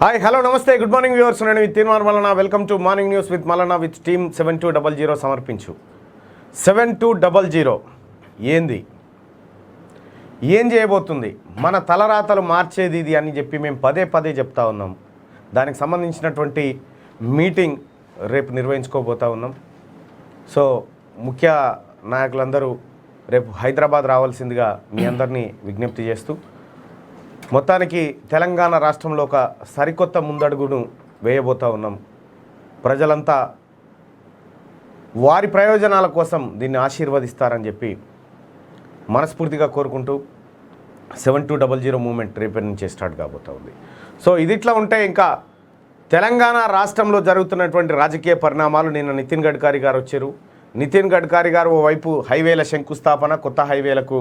Hi hello నమస్తే good morning viewers. నేను తీర్మాన్ Mallanna. Welcome to morning news with Mallanna with team 7200 సమర్పించు 7200 ఏంది, ఏం చేయబోతుంది, మన తలరాతలు మార్చేది ఇది అని చెప్పి మేము పదే పదే చెప్తా ఉన్నాం. దానికి సంబంధించినటువంటి మీటింగ్ రేపు నిర్వహించుకోబోతా ఉన్నాం. సో ముఖ్య నాయకులందరూ రేపు హైదరాబాద్ రావాల్సిందిగా మీ అందరినీ విజ్ఞప్తి చేస్తూ మొత్తానికి తెలంగాణ రాష్ట్రంలో ఒక సరికొత్త ముందడుగును వేయబోతా ఉన్నాం. ప్రజలంతా వారి ప్రయోజనాల కోసం దీన్ని ఆశీర్వదిస్తారని చెప్పి మనస్ఫూర్తిగా కోరుకుంటూ 7200 మూమెంట్ రేపటి నుంచే స్టార్ట్ కాబోతూ ఉంది. సో ఇది ఇట్లా ఉంటే ఇంకా తెలంగాణ రాష్ట్రంలో జరుగుతున్నటువంటి రాజకీయ పరిణామాలు. నిన్న నితిన్ గడ్కరీ గారు వచ్చారు. నితిన్ గడ్కరీ గారు ఓవైపు హైవేల శంకుస్థాపన, కొత్త హైవేలకు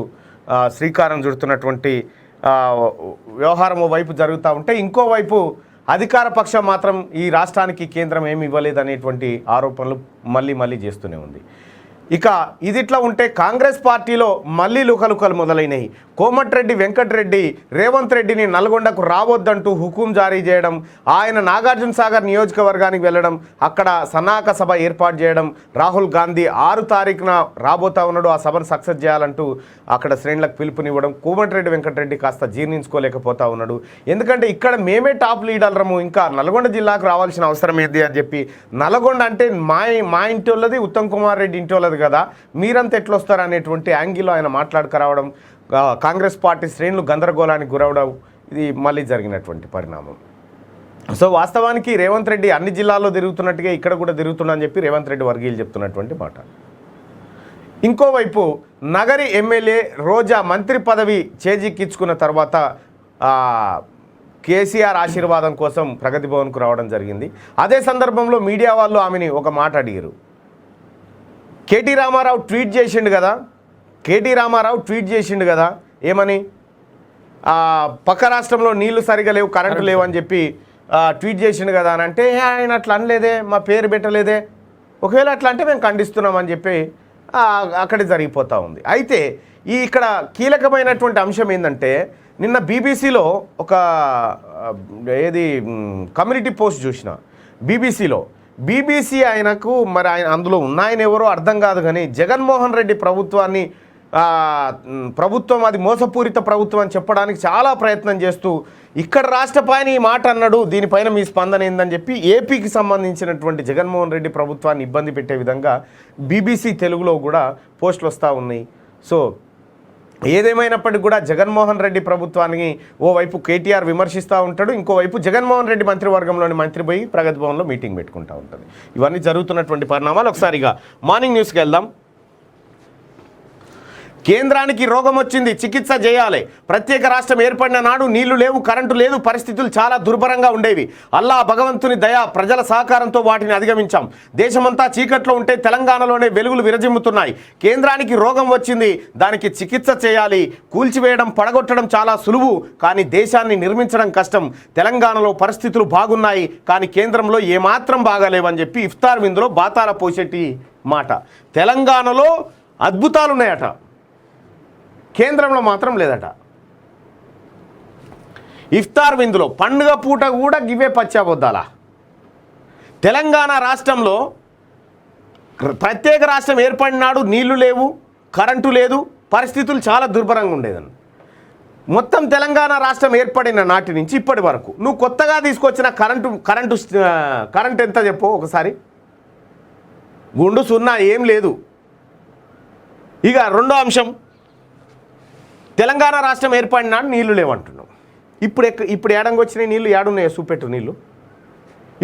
శ్రీకారం చుడుతున్నటువంటి వ్యవహారం ఓవైపు జరుగుతూ ఉంటే, ఇంకోవైపు అధికార పక్షం మాత్రం ఈ రాష్ట్రానికి కేంద్రం ఏమి ఇవ్వలేదనేటువంటి ఆరోపణలు మళ్ళీ చేస్తూనే ఉంది. ఇక ఇది ఇట్లా ఉంటే కాంగ్రెస్ పార్టీలో మళ్ళీ లుకలుకలు మొదలైనవి. కోమటిరెడ్డి వెంకటరెడ్డి రేవంత్ రెడ్డిని నల్గొండకు రావద్దంటూ హుకుం జారీ చేయడం, ఆయన నాగార్జున సాగర్ నియోజకవర్గానికి వెళ్ళడం, అక్కడ సన్నాహక సభ ఏర్పాటు చేయడం, రాహుల్ గాంధీ 6 తారీఖున రాబోతా ఉన్నాడు, ఆ సభను సక్సెస్ చేయాలంటూ అక్కడ శ్రేణులకు పిలుపునివ్వడం. కోమటిరెడ్డి వెంకటరెడ్డి కాస్త జీర్ణించుకోలేకపోతా ఉన్నాడు. ఎందుకంటే ఇక్కడ మేమే టాప్ లీడర్లము, ఇంకా నల్గొండ జిల్లాకు రావాల్సిన అవసరం ఏంది అని చెప్పి, నల్గొండ అంటే మా ఇంటి వాళ్ళది, ఉత్తమ్ కుమార్ రెడ్డి ఇంటి వాళ్ళది కదా, మీరంతా ఎట్లొస్తారు అనేటువంటి యాంగిల్లో ఆయన మాట్లాడుకురావడం, కాంగ్రెస్ పార్టీ శ్రేణులు గందరగోళానికి గురవడం, ఇది మళ్ళీ జరిగినటువంటి పరిణామం. సో వాస్తవానికి రేవంత్ రెడ్డి అన్ని జిల్లాల్లో తిరుగుతున్నట్టుగా ఇక్కడ కూడా తిరుగుతున్నా చెప్పి రేవంత్ రెడ్డి వర్గీయులు చెప్తున్నటువంటి మాట. ఇంకోవైపు నగరి ఎమ్మెల్యే రోజా మంత్రి పదవి చేజిక్కించుకున్న తర్వాత కేసీఆర్ ఆశీర్వాదం కోసం ప్రగతి భవన్కు రావడం జరిగింది. అదే సందర్భంలో మీడియా వాళ్ళు ఆమెని ఒక మాట అడిగారు. కేటీ రామారావు ట్వీట్ చేసిండు కదా, ఏమని, పక్క రాష్ట్రంలో నీళ్లు సరిగా లేవు, కరెంటు లేవు అని చెప్పి ట్వీట్ చేసిండు కదా అని అంటే, ఆయన అట్లా అనలేదే, మా పేరు పెట్టలేదే, ఒకవేళ అట్లా అంటే మేము ఖండిస్తున్నామని చెప్పి అక్కడే జరిగిపోతూ ఉంది. అయితే ఇక్కడ కీలకమైనటువంటి అంశం ఏంటంటే, నిన్న బీబీసీలో ఒక కమ్యూనిటీ పోస్ట్ చూసిన. బీబీసీ ఆయనకు మరి ఆయన అందులో ఉన్నాయన ఎవరో అర్థం కాదు, కానీ జగన్మోహన్ రెడ్డి ప్రభుత్వం అది మోసపూరిత ప్రభుత్వం అని చెప్పడానికి చాలా ప్రయత్నం చేస్తూ ఇక్కడ రాష్ట్రపైన ఈ మాట అన్నాడు, దీనిపైన మీ స్పందన ఏందని చెప్పి ఏపీకి సంబంధించినటువంటి జగన్మోహన్ రెడ్డి ప్రభుత్వాన్ని ఇబ్బంది పెట్టే విధంగా బీబీసీ తెలుగులో కూడా పోస్టులు వస్తూ ఉన్నాయి. సో ఏదేమైనప్పటికీ కూడా జగన్మోహన్ రెడ్డి ప్రభుత్వానికి ఓవైపు కేటీఆర్ విమర్శిస్తూ ఉంటాడు, ఇంకోవైపు జగన్మోహన్ రెడ్డి మంత్రివర్గంలోని మంత్రి పోయి ప్రగతి భవన్లో మీటింగ్ పెట్టుకుంటూ ఉంటుంది. ఇవన్నీ జరుగుతున్నటువంటి పరిణామాలు. ఒకసారిగా మార్నింగ్ న్యూస్కి వెళ్దాం. కేంద్రానికి రోగం వచ్చింది, చికిత్స చేయాలి. ప్రత్యేక రాష్ట్రం ఏర్పడిన నాడు నీళ్లు లేవు, కరెంటు లేదు, పరిస్థితులు చాలా దుర్భరంగా ఉండేవి. అల్లా భగవంతుని దయ, ప్రజల సహకారంతో వాటిని అధిగమించాం. దేశమంతా చీకట్లో ఉంటే తెలంగాణలోనే వెలుగులు విరజిమ్ముతున్నాయి. కేంద్రానికి రోగం వచ్చింది, దానికి చికిత్స చేయాలి. కూల్చివేయడం, పడగొట్టడం చాలా సులువు, కానీ దేశాన్ని నిర్మించడం కష్టం. తెలంగాణలో పరిస్థితులు బాగున్నాయి, కానీ కేంద్రంలో ఏమాత్రం బాగాలేవని చెప్పి ఇఫ్తార్ విందులో బాతాల పోషెట్టి మాట. తెలంగాణలో అద్భుతాలున్నాయట, కేంద్రంలో మాత్రం లేదట. ఇఫ్తార్ విందులో పండుగ పూట కూడా గివే పచ్చాబొద్దాలా. తెలంగాణ రాష్ట్రంలో ప్రత్యేక రాష్ట్రం ఏర్పడినాడు నీళ్లు లేవు, కరెంటు లేదు, పరిస్థితులు చాలా దుర్భరంగా ఉండేదని. మొత్తం తెలంగాణ రాష్ట్రం ఏర్పడిన నాటి నుంచి ఇప్పటి వరకు నువ్వు కొత్తగా తీసుకొచ్చిన కరెంటు ఎంత చెప్పు ఒకసారి. గుండు సున్నా, ఏం లేదు. ఇక రెండో అంశం, తెలంగాణ రాష్ట్రం ఏర్పడినాడు నీళ్లు లేవంటున్నాం. ఇప్పుడు ఏడంగా వచ్చినాయి నీళ్లు, ఏడున్నాయో చూపెట్టు నీళ్లు.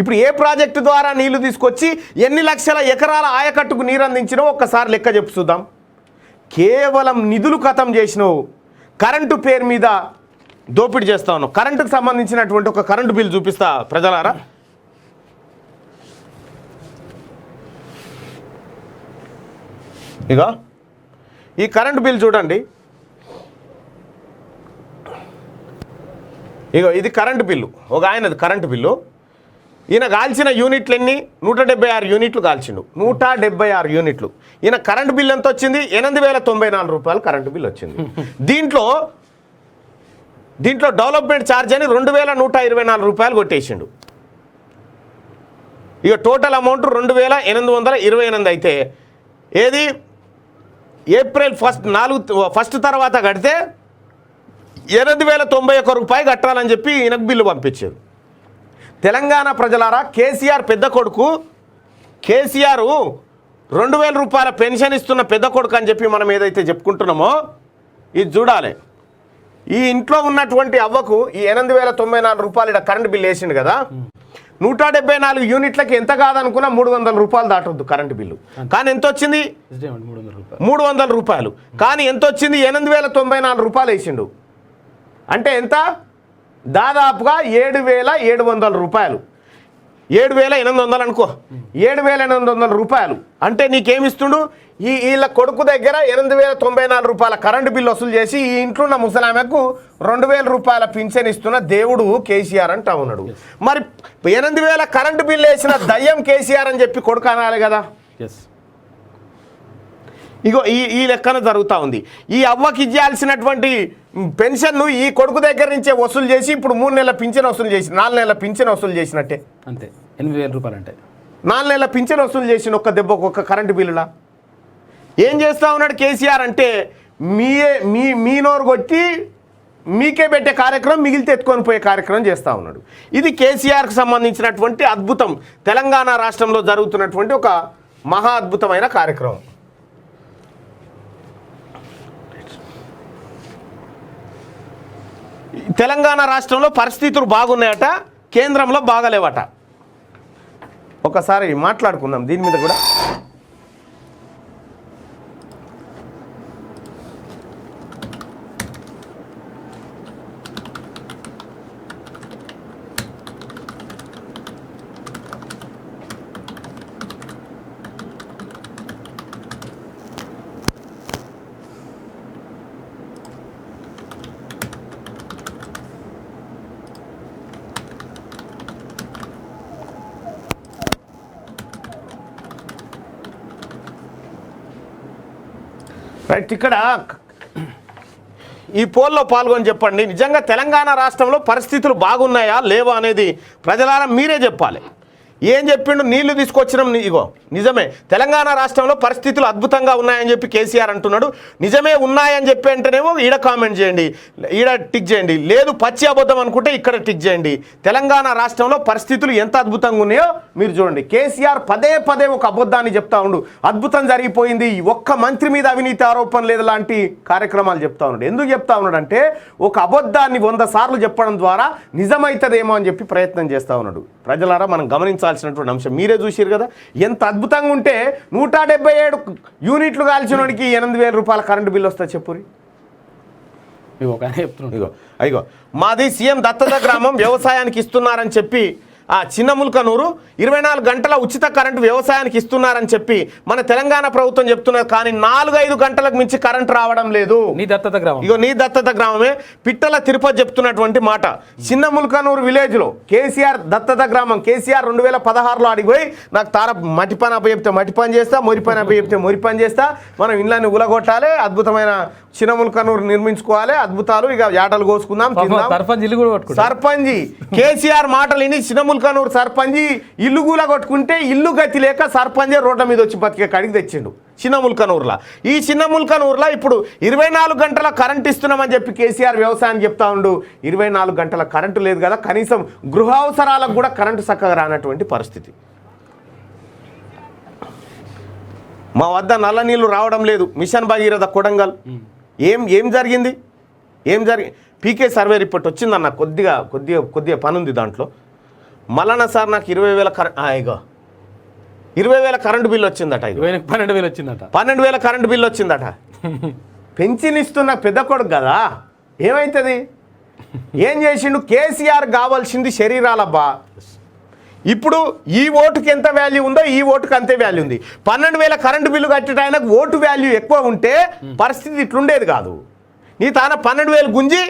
ఇప్పుడు ఏ ప్రాజెక్టు ద్వారా నీళ్లు తీసుకొచ్చి ఎన్ని లక్షల ఎకరాల ఆయకట్టుకు నీరు అందించినావు ఒక్కసారి లెక్క చెప్పు చూద్దాం. కేవలం నిధులు ఖతం చేసినావు, కరెంటు పేరు మీద దోపిడీ చేస్తా ఉన్నావు. కరెంటుకు సంబంధించినటువంటి ఒక కరెంటు బిల్ చూపిస్తా ప్రజలారా. ఇక ఈ కరెంటు బిల్ చూడండి. ఇగో ఇది కరెంటు బిల్లు, ఒక ఆయనది కరెంటు బిల్లు. ఈయన కాల్చిన యూనిట్లు ఎన్ని? 176 యూనిట్లు కాల్చిండు. 176 యూనిట్లు. ఈయన కరెంటు బిల్లు ఎంత వచ్చింది? 8,094 రూపాయలు కరెంటు బిల్లు వచ్చింది. దీంట్లో దీంట్లో డెవలప్మెంట్ ఛార్జ్ అని 2124 రూపాయలు కొట్టేసిండు. ఇక టోటల్ అమౌంట్ 2828 అయితే ఏది ఏప్రిల్ ఫస్ట్ తర్వాత కడితే 8091 రూపాయలు కట్టాలని చెప్పి ఈయనకు బిల్లు పంపించారు. తెలంగాణ ప్రజలారా, కేసీఆర్ పెద్ద కొడుకు, కేసీఆర్ 2000 రూపాయల పెన్షన్ ఇస్తున్న పెద్ద కొడుకు అని చెప్పి మనం ఏదైతే చెప్పుకుంటున్నామో ఇది చూడాలి. ఈ ఇంట్లో ఉన్నటువంటి అవ్వకు ఈ 8094 రూపాయలు ఇక్కడ కరెంట్ బిల్లు వేసిండు కదా, 174 యూనిట్లకి ఎంత కాదనుకున్నా 300 రూపాయలు దాటొద్దు కరెంటు బిల్లు. కానీ ఎంత వచ్చింది? 300 రూపాయలు. కానీ ఎంత వచ్చింది? 8094 రూపాయలు వేసిండు. అంటే ఎంత? దాదాపుగా 7700 రూపాయలు. 7800 అనుకో, 7800 రూపాయలు. అంటే నీకేమిస్తుండు? వీళ్ళ కొడుకు దగ్గర 8094 రూపాయల కరెంటు బిల్లు వసూలు చేసి ఈ ఇంట్లో ఉన్న ముసలామెకు 2000 రూపాయల పింఛన్ ఇస్తున్న దేవుడు కేసీఆర్ అంటా ఉన్నాడు. మరి 8000 కరెంటు బిల్లు వేసిన దయ్యం కేసీఆర్ అని చెప్పి కొడుకు అనాలి కదా. ఇగో ఈ లెక్కన జరుగుతూ ఉంది. ఈ అవ్వకి ఇవ్వాల్సినటువంటి పెన్షన్ను ఈ కొడుకు దగ్గర నుంచే వసూలు చేసి ఇప్పుడు 3 నెలల పింఛన్ వసూలు చేసి 4 నెలల పింఛన్ వసూలు చేసినట్టే. అంతే, 8000 రూపాయలు అంటే 4 నెలల పింఛన్ వసూలు చేసిన ఒక్క దెబ్బకు ఒక్క కరెంటు బిల్లులా. ఏం చేస్తూ ఉన్నాడు కేసీఆర్ అంటే మీ నోరు కొట్టి మీకే పెట్టే కార్యక్రమం మిగిలితే ఎత్తుకొని పోయే కార్యక్రమం చేస్తూ ఉన్నాడు. ఇది కేసీఆర్కి సంబంధించినటువంటి అద్భుతం, తెలంగాణ రాష్ట్రంలో జరుగుతున్నటువంటి ఒక మహా అద్భుతమైన కార్యక్రమం. తెలంగాణ రాష్ట్రంలో పరిస్థితులు బాగున్నాయట, కేంద్రంలో బాగలేవట. ఒకసారి మాట్లాడుకుందాం దీని మీద కూడా. రైట్, ఇక్కడ ఈ పోల్లో పాల్గొని చెప్పండి, నిజంగా తెలంగాణ రాష్ట్రంలో పరిస్థితులు బాగున్నాయా లేవా అనేది ప్రజలారా మీరే చెప్పాలి. ఏం చెప్పిండు? నీళ్లు తీసుకొచ్చినాం. ఇగో నిజమే, తెలంగాణ రాష్ట్రంలో పరిస్థితులు అద్భుతంగా ఉన్నాయని చెప్పి కేసీఆర్ అంటున్నాడు. నిజమే ఉన్నాయని చెప్పి అంటేనేమో ఈడ కామెంట్ చేయండి, ఈడ టిక్ చేయండి. లేదు పచ్చి అబద్ధం అనుకుంటే ఇక్కడ టిక్ చేయండి. తెలంగాణ రాష్ట్రంలో పరిస్థితులు ఎంత అద్భుతంగా ఉన్నాయో మీరు చూడండి. కేసీఆర్ పదే ఒక అబద్ధాన్ని చెప్తా ఉండు. అద్భుతం జరిగిపోయింది, ఒక్క మంత్రి మీద అవినీతి ఆరోపణ లేదు లాంటి కార్యక్రమాలు చెప్తా ఉన్నాడు. ఎందుకు చెప్తా ఉన్నాడు అంటే ఒక అబద్ధాన్ని 100 సార్లు చెప్పడం ద్వారా నిజమవుతుందేమో అని చెప్పి ప్రయత్నం చేస్తూ ఉన్నాడు. ప్రజలారా మనం గమనించాల్సినటువంటి అంశం మీరే చూసారు కదా, ఎంత అద్భుతంగా ఉంటే 177 యూనిట్లు కాల్చిన వాడికి 8000 రూపాయల కరెంటు బిల్లు వస్తుంది చెప్పురి. ఇగో అయ్యో మాది సీఎం దత్తత గ్రామం, వ్యవసాయానికి ఇస్తున్నారని చెప్పి చిన్నముల్కనూరు 24 గంటల ఉచిత కరెంటు వ్యవసాయానికి ఇస్తున్నారని చెప్పి మన తెలంగాణ ప్రభుత్వం చెప్తున్నారు. కానీ 4-5 గంటలకు మించి కరెంటు రావడం లేదు. నీ దత్తత గ్రామం, ఇగో నీ దత్తత గ్రామమే. పిట్టల తిరుపతి చెప్తున్నటువంటి మాట. చిన్నముల్కనూరు విలేజ్లో కేసీఆర్ దత్తత గ్రామం. కేసీఆర్ 2016లో అడిగిపోయి నాకు మట్టి పని అప్పచెప్తే మట్టి పని చేస్తా, మొరి పని అప్పచెప్తే మొరి పని చేస్తా, మనం ఇళ్ళని ఉలగొట్టాలి, అద్భుతమైన చిన్నముల్కనూరు నిర్మించుకోవాలి, అద్భుతాలు, ఇక యాటలు కోసుకుందాం, సర్పంచ్ కేసీఆర్ మాటలు విని చిన్నముల్కనూరు సర్పంచ్ ఇల్లు కూడా కొట్టుకుంటే ఇల్లు గతి లేక సర్పంచే రోడ్ల మీద వచ్చి బతికే కాడికి తెచ్చిండు చిన్నముల్కనూరులో. ఈ చిన్నముల్కనూరులో ఇప్పుడు 24 గంటల కరెంట్ ఇస్తున్నామని చెప్పి కేసీఆర్ వ్యవసాయం చెప్తా ఉండు. 24 గంటల కరెంటు లేదు కదా, కనీసం గృహ అవసరాలకు కూడా కరెంటు చక్కగా రానటువంటి పరిస్థితి. మా వద్ద నల్ల నీళ్లు రావడం లేదు. మిషన్ భగీరథ కొడంగల్ ఏం జరిగింది? పీకే సర్వే రిపోర్ట్ వచ్చిందన్న, కొద్దిగా పని ఉంది దాంట్లో. మళ్ళా సార్ నాకు 20,000 కరెంటు బిల్లు వచ్చిందట. 12,000 వచ్చిందట. 12,000 కరెంటు బిల్లు వచ్చిందట. పెన్షన్ ఇస్తున్న పెద్ద కొడుకు కదా, ఏమవుతుంది? ఏం చేసిండు? కేసీఆర్ కావాల్సింది శరీరాలబ్బా. ఇప్పుడు ఈ ఓటుకి ఎంత వాల్యూ ఉందో ఈ ఓటుకి అంతే వాల్యూ ఉంది. 12,000 కరెంటు బిల్లు కట్టేట ఆయనకు ఓటు వాల్యూ ఎక్కువ ఉంటే పరిస్థితి ఇట్లుండేది కాదు. నీ తాన 12,000 గుంజి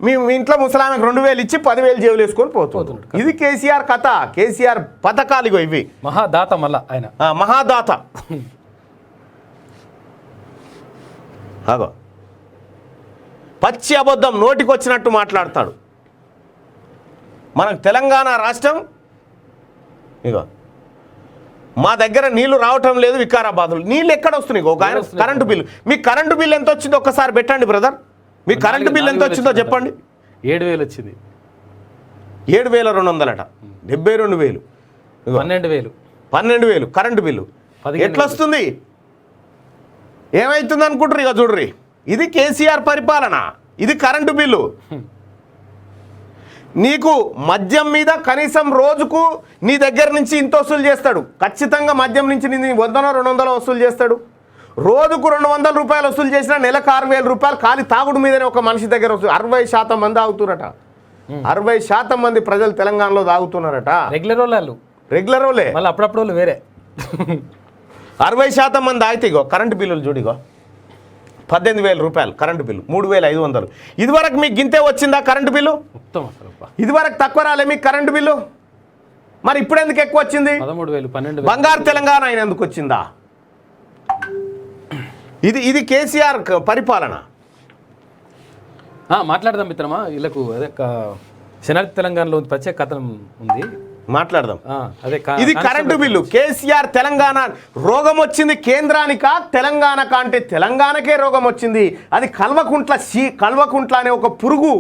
మీ ఇంట్లో ముసలామెకు 2,000 ఇచ్చి 10,000 జేబులు వేసుకొని పోతుంది. ఇది కేసీఆర్ కథ, కేసీఆర్ పథకాలు. ఇగో ఇవి మహాదాత. మళ్ళా ఆయన మహాదాత. అగో పచ్చి అబద్ధం, నోటికొచ్చినట్టు మాట్లాడతాడు. మనకు తెలంగాణ రాష్ట్రం ఇగో మా దగ్గర నీళ్లు రావటం లేదు వికారాబాద్లో. నీళ్ళు ఎక్కడ వస్తున్నాయి? ఒక ఆయన కరెంటు బిల్లు, మీ కరెంటు బిల్లు ఎంత వచ్చిందో ఒక్కసారి పెట్టండి బ్రదర్. మీ కరెంటు బిల్లు ఎంత వచ్చిందో చెప్పండి. 7,000 వచ్చింది. 7,200 72,000 12,000 కరెంటు బిల్లు ఎట్లా వస్తుంది? ఏమవుతుంది అనుకుంటారు? ఇక చూడ్రి, ఇది కేసీఆర్ పరిపాలన, ఇది కరెంటు బిల్లు. నీకు మద్యం మీద కనీసం రోజుకు నీ దగ్గర నుంచి ఇంత వసూలు చేస్తాడు. ఖచ్చితంగా మద్యం నుంచి నీ 100-200 వసూలు చేస్తాడు. రోజుకు 200 రూపాయలు వసూలు చేసినా నెలకు 6,000 రూపాయలు ఖాళీ తాగుడు మీదనే ఒక మనిషి దగ్గర వస్తుంది. 60% మంది తాగుతున్నారట. 60% మంది ప్రజలు తెలంగాణలో తాగుతున్నారట. రెగ్యులర్ వాళ్ళే, మళ్ళీ అప్పుడప్పుడు వాళ్ళు వేరే. 60% మంది తాగితే ఇగో కరెంటు బిల్లులు చూడిగో 18,000 రూపాయలు కరెంటు బిల్లు, 3,500. ఇదివరకు మీకు గింతే వచ్చిందా కరెంటు బిల్లు? ఇదివరకు తక్కువ రాలే మీకు కరెంటు బిల్లు? మరి ఇప్పుడు ఎందుకు ఎక్కువ వచ్చింది? 13,000 12,000. బంగారు తెలంగాణ అయిన ఎందుకు వచ్చిందా? ఇది కేసీఆర్ పరిపాలన. మాట్లాడదాం మిత్రమా, వీళ్ళకు అదే శనార్థి తెలంగాణలో ప్రత్యేక కథనం ఉంది, మాట్లాడదాం. ఇది కరెంటు బిల్లు. కేసీఆర్ తెలంగాణ రోగం వచ్చింది కేంద్రానికా తెలంగాణకా అంటే తెలంగాణకే రోగం వచ్చింది. అది కల్వకుంట్ల అనే ఒక పురుగు,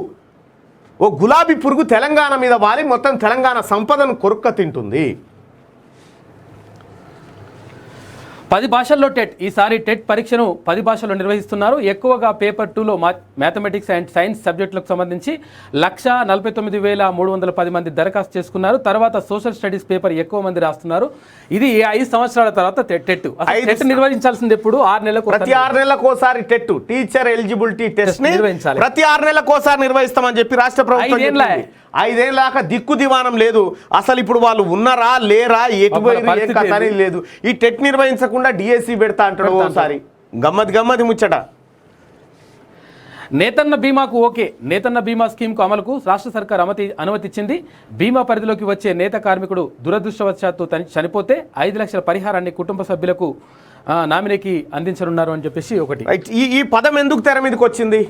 ఓ గులాబీ పురుగు తెలంగాణ మీద వాలి మొత్తం తెలంగాణ సంపదను కొరుక్క తింటుంది. 10 భాషల్లో టెట్. ఈసారి టెట్ పరీక్షను 10 భాషల్లో నిర్వహిస్తున్నారు. ఎక్కువగా పేపర్ 2లో మ్యాథమెటిక్స్ అండ్ సైన్స్ సబ్జెక్టులకు సంబంధించి 149,310 మంది దరఖాస్తు చేసుకున్నారు. తర్వాత సోషల్ స్టడీస్ పేపర్ ఎక్కువ మంది రాస్తున్నారు. ఇది 5 సంవత్సరాల తర్వాత టెట్. టెట్ నిర్వహించాల్సింది ఎప్పుడు? 6 నెలలకు, ప్రతి 6 నెలలకోసారి టెట్ టీచర్ ఎలిజిబిలిటీ టెస్ట్ నిర్వహించాలి. ప్రతి 6 నెలలకోసారి నిర్వహిస్తామని చెప్పి రాష్ట్ర ప్రభుత్వం 5 ఏళ్ళ దాకా దిక్కు దివానం లేదు. అసలు ఇప్పుడు వాళ్ళు ఉన్నారా లేరా, ఎటు పోయి లేదు. ఈ టెట్ నిర్వహించకుండా డిఎస్సి పెడతా అంటాడు ఓసారి. గమ్మతి ముచ్చట. నేతన్న బీమాకు ఓకే. నేతన్న బీమా స్కీమ్కు అమలుకు రాష్ట్ర సర్కార్ అనుమతిచ్చింది. బీమా పరిధిలోకి వచ్చే నేత కార్మికుడు దురదృష్టవశాత్తు చనిపోతే 5 లక్షల పరిహారాన్ని కుటుంబ సభ్యులకు నామినీకి అందించనున్నారు అని చెప్పేసి ఒకటి. ఈ పదం ఎందుకు తెర మీదకి వచ్చింది?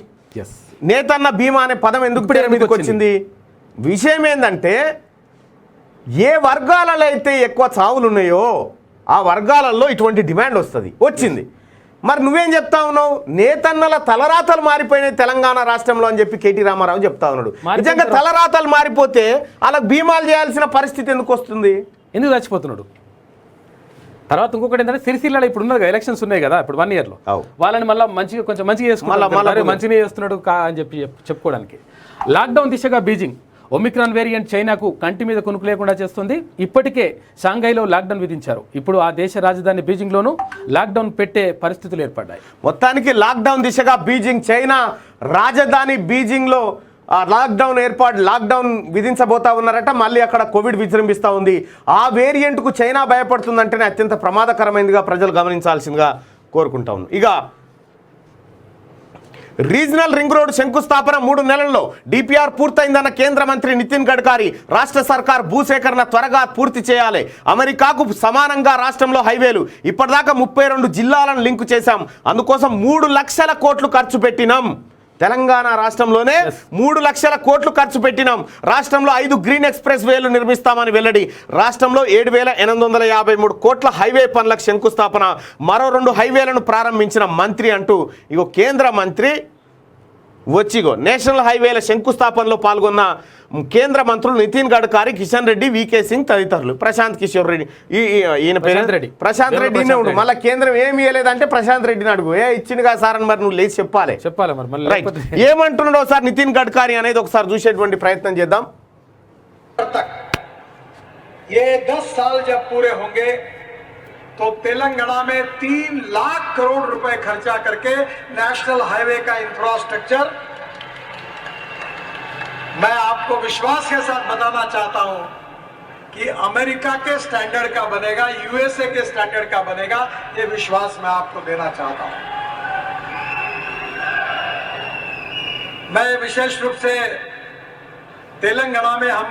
నేతన్న బీమా అనే పదం ఎందుకు తెర మీదకి వచ్చింది? విషయం ఏంటంటే, ఏ వర్గాలలో అయితే ఎక్కువ చావులు ఉన్నాయో ఆ వర్గాలలో ఇటువంటి డిమాండ్ వచ్చింది. మరి నువ్వేం చెప్తా ఉన్నావు? నేతన్నల తలరాతలు మారిపోయినాయి తెలంగాణ రాష్ట్రంలో అని చెప్పి కేటీ రామారావు చెప్తా ఉన్నాడు. నిజంగా తలరాతలు మారిపోతే వాళ్ళకి బీమాలు చేయాల్సిన పరిస్థితి ఎందుకు వస్తుంది? ఎందుకు చచ్చిపోతున్నాడు? తర్వాత ఇంకొకటి ఏంటంటే, సిరిసిల్లలో ఇప్పుడు ఉన్నది ఎలక్షన్స్ ఉన్నాయి కదా, ఇప్పుడు 1 ఇయర్లో వాళ్ళని మళ్ళీ కొంచెం మంచిగా చేసుకున్నారు, మంచిగా చేస్తున్నాడు అని చెప్పి చెప్పుకోవడానికి. లాక్డౌన్ దిశగా బీజింగ్. ఒమిక్రాన్ వేరియంట్ చైనాకు కంటి మీద కొనుక్కు లేకుండా చేస్తుంది. ఇప్పటికే షాంఘైలో లాక్డౌన్ విధించారు. ఇప్పుడు ఆ దేశ రాజధాని బీజింగ్లోనూ లాక్డౌన్ పెట్టే పరిస్థితులు ఏర్పడ్డాయి. మొత్తానికి లాక్డౌన్ దిశగా బీజింగ్, చైనా రాజధాని బీజింగ్లో లాక్డౌన్ విధించబోతా ఉన్నారట. మళ్ళీ అక్కడ కోవిడ్ విజృంభిస్తూ ఉంది. ఆ వేరియంట్కు చైనా భయపడుతుందంటేనే అత్యంత ప్రమాదకరమైనదిగా ప్రజలు గమనించాల్సిందిగా కోరుకుంటా ఉన్నాం. ఇక రీజనల్ రింగ్ రోడ్ శంకుస్థాపన 3 నెలల్లో డిపిఆర్ పూర్తయిందన్న కేంద్ర మంత్రి నితిన్ గడ్కరీ. రాష్ట్ర సర్కార్ భూసేకరణ త్వరగా పూర్తి చేయాలి. అమెరికాకు సమానంగా రాష్ట్రంలో హైవేలు. ఇప్పటిదాకా 32 జిల్లాలను లింకు చేశాం. అందుకోసం 3 లక్షల కోట్లు ఖర్చు పెట్టినాం. తెలంగాణ రాష్ట్రంలోనే 3 లక్షల కోట్లు ఖర్చు పెట్టినాం. రాష్ట్రంలో 5 గ్రీన్ ఎక్స్ప్రెస్ వేలు నిర్మిస్తామని వెల్లడి. రాష్ట్రంలో 7,853 కోట్ల హైవే పనులకు శంకుస్థాపన. మరో 2 హైవేలను ప్రారంభించిన మంత్రి అంటూ ఇగో కేంద్ర మంత్రి వచ్చిగో నేషనల్ హైవేల శంకుస్థాపనలో పాల్గొన్న కేంద్ర మంత్రులు నితిన్ గడ్కరీ, కిషన్ రెడ్డి, వికే సింగ్ తదితరులు. ప్రశాంత్ కిషోర్ రెడ్డి, ఈయన పేరు ప్రశాంత్ రెడ్డినే ఉండు. మళ్ళీ కేంద్రం ఏమి ఇవ్వలేదంటే ప్రశాంత్ రెడ్డిని అడుగు. ఇచ్చిందిగా సార్ అని మరి నువ్వు లేచి చెప్పాలి. రైట్, ఏమంటున్నాడో సార్ నితిన్ గడ్కరీ అనేది ఒకసారి చూసేటువంటి ప్రయత్నం చేద్దాం. ये 10 साल जब पूरे होंगे तो तेलंगाना में 3 लाख करोड़ रुपए खर्चा करके नेशनल हाईवे का इंफ्रास्ट्रक्चर, मैं आपको विश्वास के साथ बताना चाहता हूं कि अमेरिका के स्टैंडर्ड का बनेगा, यूएसए के स्टैंडर्ड का बनेगा. ये विश्वास मैं आपको देना चाहता हूं. मैं विशेष रूप से तेलंगाना में हम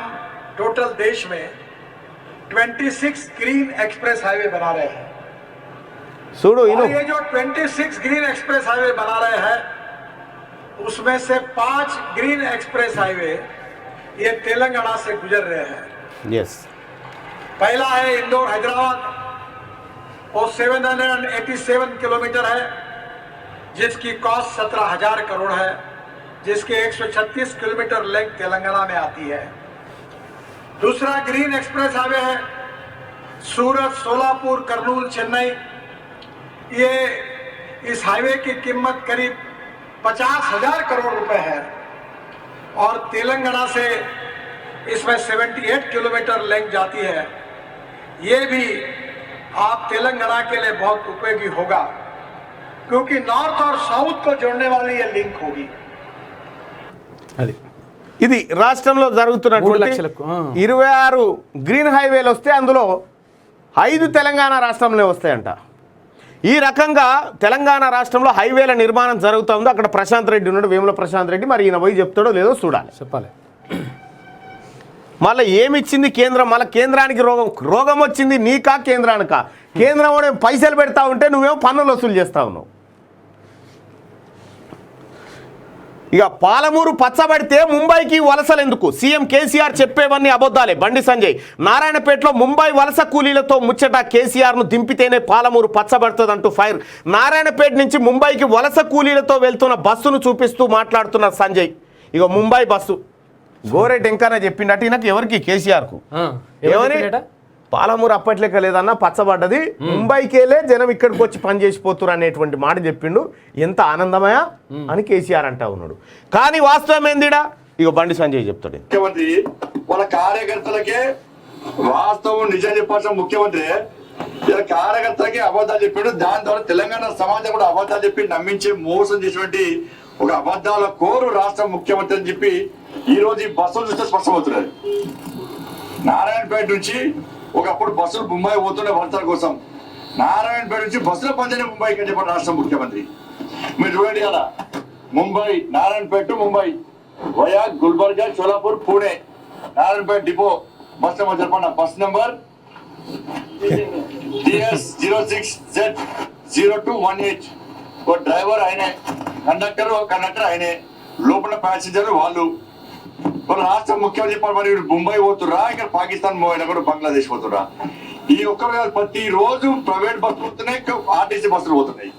टोटल देश में 26 ग्रीन एक्सप्रेस हाईवे बना रहे हैं. और ये जो 26 ग्रीन एक्सप्रेस हाईवे बना रहे हैं, उसमें से 5 ग्रीन एक्सप्रेस हाईवे ये तेलंगाना से गुजर रहे हैं। यस, पहला है इंदौर हैदराबाद, वो 787 किलोमीटर है, जिसकी कॉस्ट 17,000 करोड़ है, जिसके 136 किलोमीटर लेंथ तेलंगाना में आती है। दूसरा ग्रीन एक्सप्रेस हाईवे है सूरत, सोलापुर, कर्नूल, चेन्नई। ये इस हाईवे की कीमत करीब 50,000 करोड़ रुपए है और तेलंगाना से इसमें 78 किलोमीटर लेंथ जाती है। ये भी आप तेलंगाना के लिए बहुत उपयोगी होगा, क्योंकि नॉर्थ और साउथ को जोड़ने वाली ये लिंक होगी। అది ఇది రాష్ట్రంలో జరుగుతున్నటువంటి 3 లక్షలకు, 26 గ్రీన్ హైవేలు వస్తే అందులో 5 తెలంగాణ రాష్ట్రంలో వస్తాయంట. ఈ రకంగా తెలంగాణ రాష్ట్రంలో హైవేల నిర్మాణం జరుగుతుంది. అక్కడ ప్రశాంత్ రెడ్డి ఉన్నాడు, వేముల ప్రశాంత్ రెడ్డి. మరి ఈయన పోయి చెప్తాడో లేదో చూడాలి. చెప్పాలి. మళ్ళీ ఏమిచ్చింది కేంద్రం? మళ్ళీ కేంద్రానికి రోగం వచ్చింది నీకా కేంద్రానికా? కేంద్రం కూడా పైసలు పెడతా ఉంటే నువ్వేమో పన్నులు వసూలు చేస్తా ఉన్నావు. ఇక పాలమూరు పచ్చబడితే ముంబైకి వలసలు ఎందుకు? సీఎం కేసీఆర్ చెప్పేవన్నీ అబద్ధాలే. బండి సంజయ్. నారాయణపేటలో ముంబై వలస కూలీలతో ముచ్చట, కేసీఆర్ను దింపితేనే పాలమూరు పచ్చబడుతుందంటూ ఫైర్. నారాయణపేట నుంచి ముంబైకి వలస కూలీలతో వెళ్తున్న బస్సును చూపిస్తూ మాట్లాడుతున్న సంజయ్. ఇక ముంబై బస్సు గోరెట్ ఎంకన్నా చెప్పిండట ఈయనకు, ఎవరికి? కేసీఆర్కు. ఏమని? పాలమూరు అప్పట్లేక లేదన్నా పచ్చబడ్డది, ముంబైకి వెళ్ళే జనం ఇక్కడికి వచ్చి పని చేసిపోతున్నారు అనేటువంటి మాట చెప్పిండు. ఎంత ఆనందమయా అని కేసీఆర్ అంటా ఉన్నాడు. కానీ వాస్తవం ఏందిడా? ఇక బండి సంజయ్ చెప్తాడు. ముఖ్యమంత్రి వాళ్ళ కార్యకర్తలకే వాస్తవం నిజం చెప్పాల్సిన ముఖ్యమంత్రి ఇలా కార్యకర్తలకే అబద్ధాలు చెప్పాడు. దాని ద్వారా తెలంగాణ సమాజం కూడా అబద్ధాలు చెప్పి నమ్మించి మోసం చేసినటువంటి ఒక అబద్ధాల కోరు రాష్ట్ర ముఖ్యమంత్రి అని చెప్పి ఈ రోజు ఈ బస్సులు చూస్తే స్పష్టమవుతున్నారు. నారాయణపేట నుంచి ఒకప్పుడు బస్సులు ముంబై పోతుండే వలసల కోసం, నారాయణపేట నుంచి బస్సుల పంచని ముంబైకి అని చెప్పారు రాష్ట్ర ముఖ్యమంత్రి. మీరు చూడండి కదా, Mumbai Narayanpet Mumbai via Gulbarga, Solapur, Pune, Narayanpet depot bus number చెప్పండి. Bus number TS06Z0218. ఓ డ్రైవర్ ఆయనే, కండక్టర్ ఆయనే, లోపల ప్యాసింజర్ వాళ్ళు. రాష్ట్ర ముఖ్యమంత్రి చెప్పారు మరి ముంబై పోతురా, ఇక్కడ పాకిస్తాన్ పోయినా కూడా బంగ్లాదేశ్ పోతురా. ఈ ఒక్క ప్రతి రోజు ప్రైవేట్ బస్సులు పోతున్నాయి, ఆర్టీసీ బస్సులు పోతున్నాయి,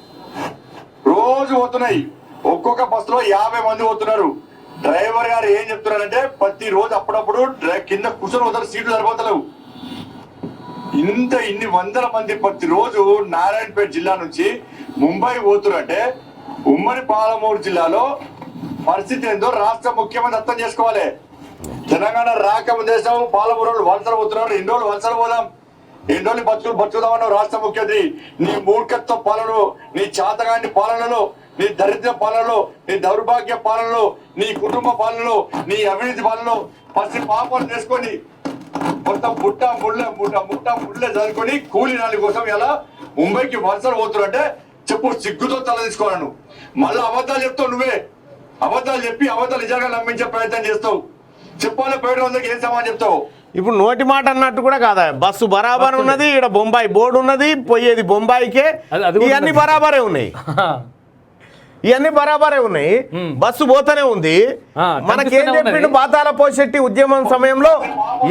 రోజు పోతున్నాయి. ఒక్కొక్క బస్సులో 50 మంది పోతున్నారు. డ్రైవర్ గారు ఏం చెప్తున్నారంటే ప్రతి రోజు అప్పుడప్పుడు కింద కూర్చొని పోతారు, సీట్లు సరిపోతలేవు. ఇన్ని వందల మంది ప్రతి రోజు నారాయణపేట జిల్లా నుంచి ముంబై పోతురంటే ఉమ్మడి పాలమూరు జిల్లాలో పరిస్థితి ఏందో రాష్ట్ర ముఖ్యమంత్రి అర్థం చేసుకోవాలి. తెలంగాణ రాకముందు దేశం పాలమూరు వలసలు పోతున్నారు. ఎన్ని రోజులు వలసలు పోదాం, ఎన్ని రోజులు బతుకుదామన్నావు రాష్ట్ర ముఖ్యమంత్రి. నీ మూర్ఖత్వ పాలనలో, నీ చాతగాని పాలనలో, నీ దరిద్ర పాలనలో, నీ దౌర్భాగ్య పాలనలో, నీ కుటుంబ పాలనలో, నీ అవినీతి పాలనలో పసి పాపాలు చేసుకొని మొత్తం ముట్ట చదువుకొని కూలీ నాలి కోసం ఇలా ముంబైకి వలసలు పోతున్నంటే చెప్పు, సిగ్గుతో తల తీసుకోవాలి. నువ్వు మళ్ళీ అబద్ధాలు చెప్తావు, నువ్వే అబద్ధాలు చెప్పి అబద్ధాలు నిజంగా నమ్మించే ప్రయత్నం చేస్తావు. చెప్పాలి పేరు వందకి ఏం సమాధానం చెప్తావు? ఇప్పుడు నోటి మాట అన్నట్టు కూడా కాదా? బస్సు బరాబర్ ఉన్నది, ఇక్కడ బొంబాయి బోర్డు ఉన్నది, పోయేది బొంబాయికే. ఇవన్నీ బరాబరే ఉన్నాయి, ఇవన్నీ బరాబరే ఉన్నాయి. బస్సు పోతూనే ఉంది. మనకేం చెప్పిండు బాతాల పోషెట్టి ఉద్యమం సమయంలో?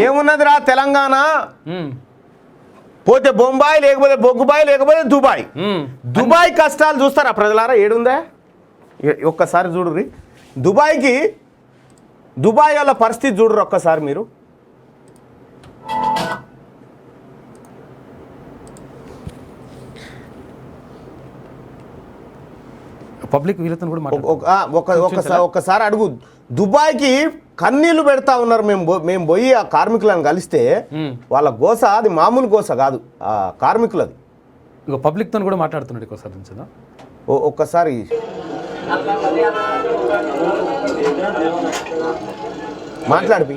ఏమున్నది రా తెలంగాణ, పోతే బొంబాయి, లేకపోతే బొగ్గుబాయి, లేకపోతే దుబాయ్. దుబాయ్ కష్టాలు చూస్తారా ప్రజలారా? ఏడుందా ఒక్కసారి చూడుర్రి. దుబాయ్ వాళ్ళ పరిస్థితి చూడరు ఒక్కసారి మీరు. పబ్లిక్ వీళ్ళతో కూడా ఒక్కసారి అడుగు. దుబాయ్కి కన్నీళ్లు పెడతా ఉన్నారు. మేము పోయి ఆ కార్మికులను కలిస్తే వాళ్ళ గోస అది మామూలు గోస కాదు, ఆ కార్మికులది. ఇక పబ్లిక్తో కూడా మాట్లాడుతున్నాడు ఒకసారి నుంచదా. ఒక్కసారి మాట్లాడిపి.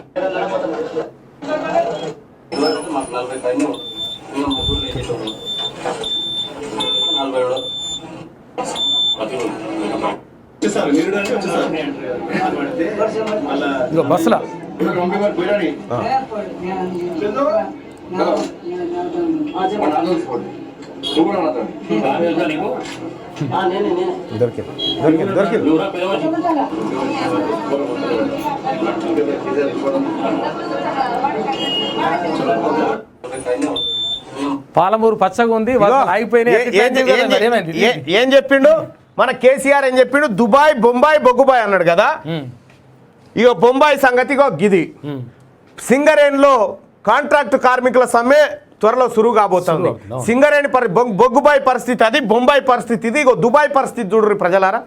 ఇక బస్సులా దొరికింది దొరికింది దొరికింది. పాలమూరు పచ్చగా ఉంది, ఆగిపోయినాయి. ఏం చెప్పిండు మన కేసీఆర్? ఏం చెప్పిండు? దుబాయ్ బొంబాయి బొగ్గుబాయ్ అన్నాడు కదా. ఇక బొంబాయి సంగతి గిది. సింగరేణిలో కాంట్రాక్ట్ కార్మికుల సమ్మె త్వరలో సురువు కాబోతుంది. సింగరేణి బొగ్గుబాయి పరిస్థితి అది, బొంబాయి పరిస్థితి ఇది, ఇగో దుబాయ్ పరిస్థితి చూడరు ప్రజలారా.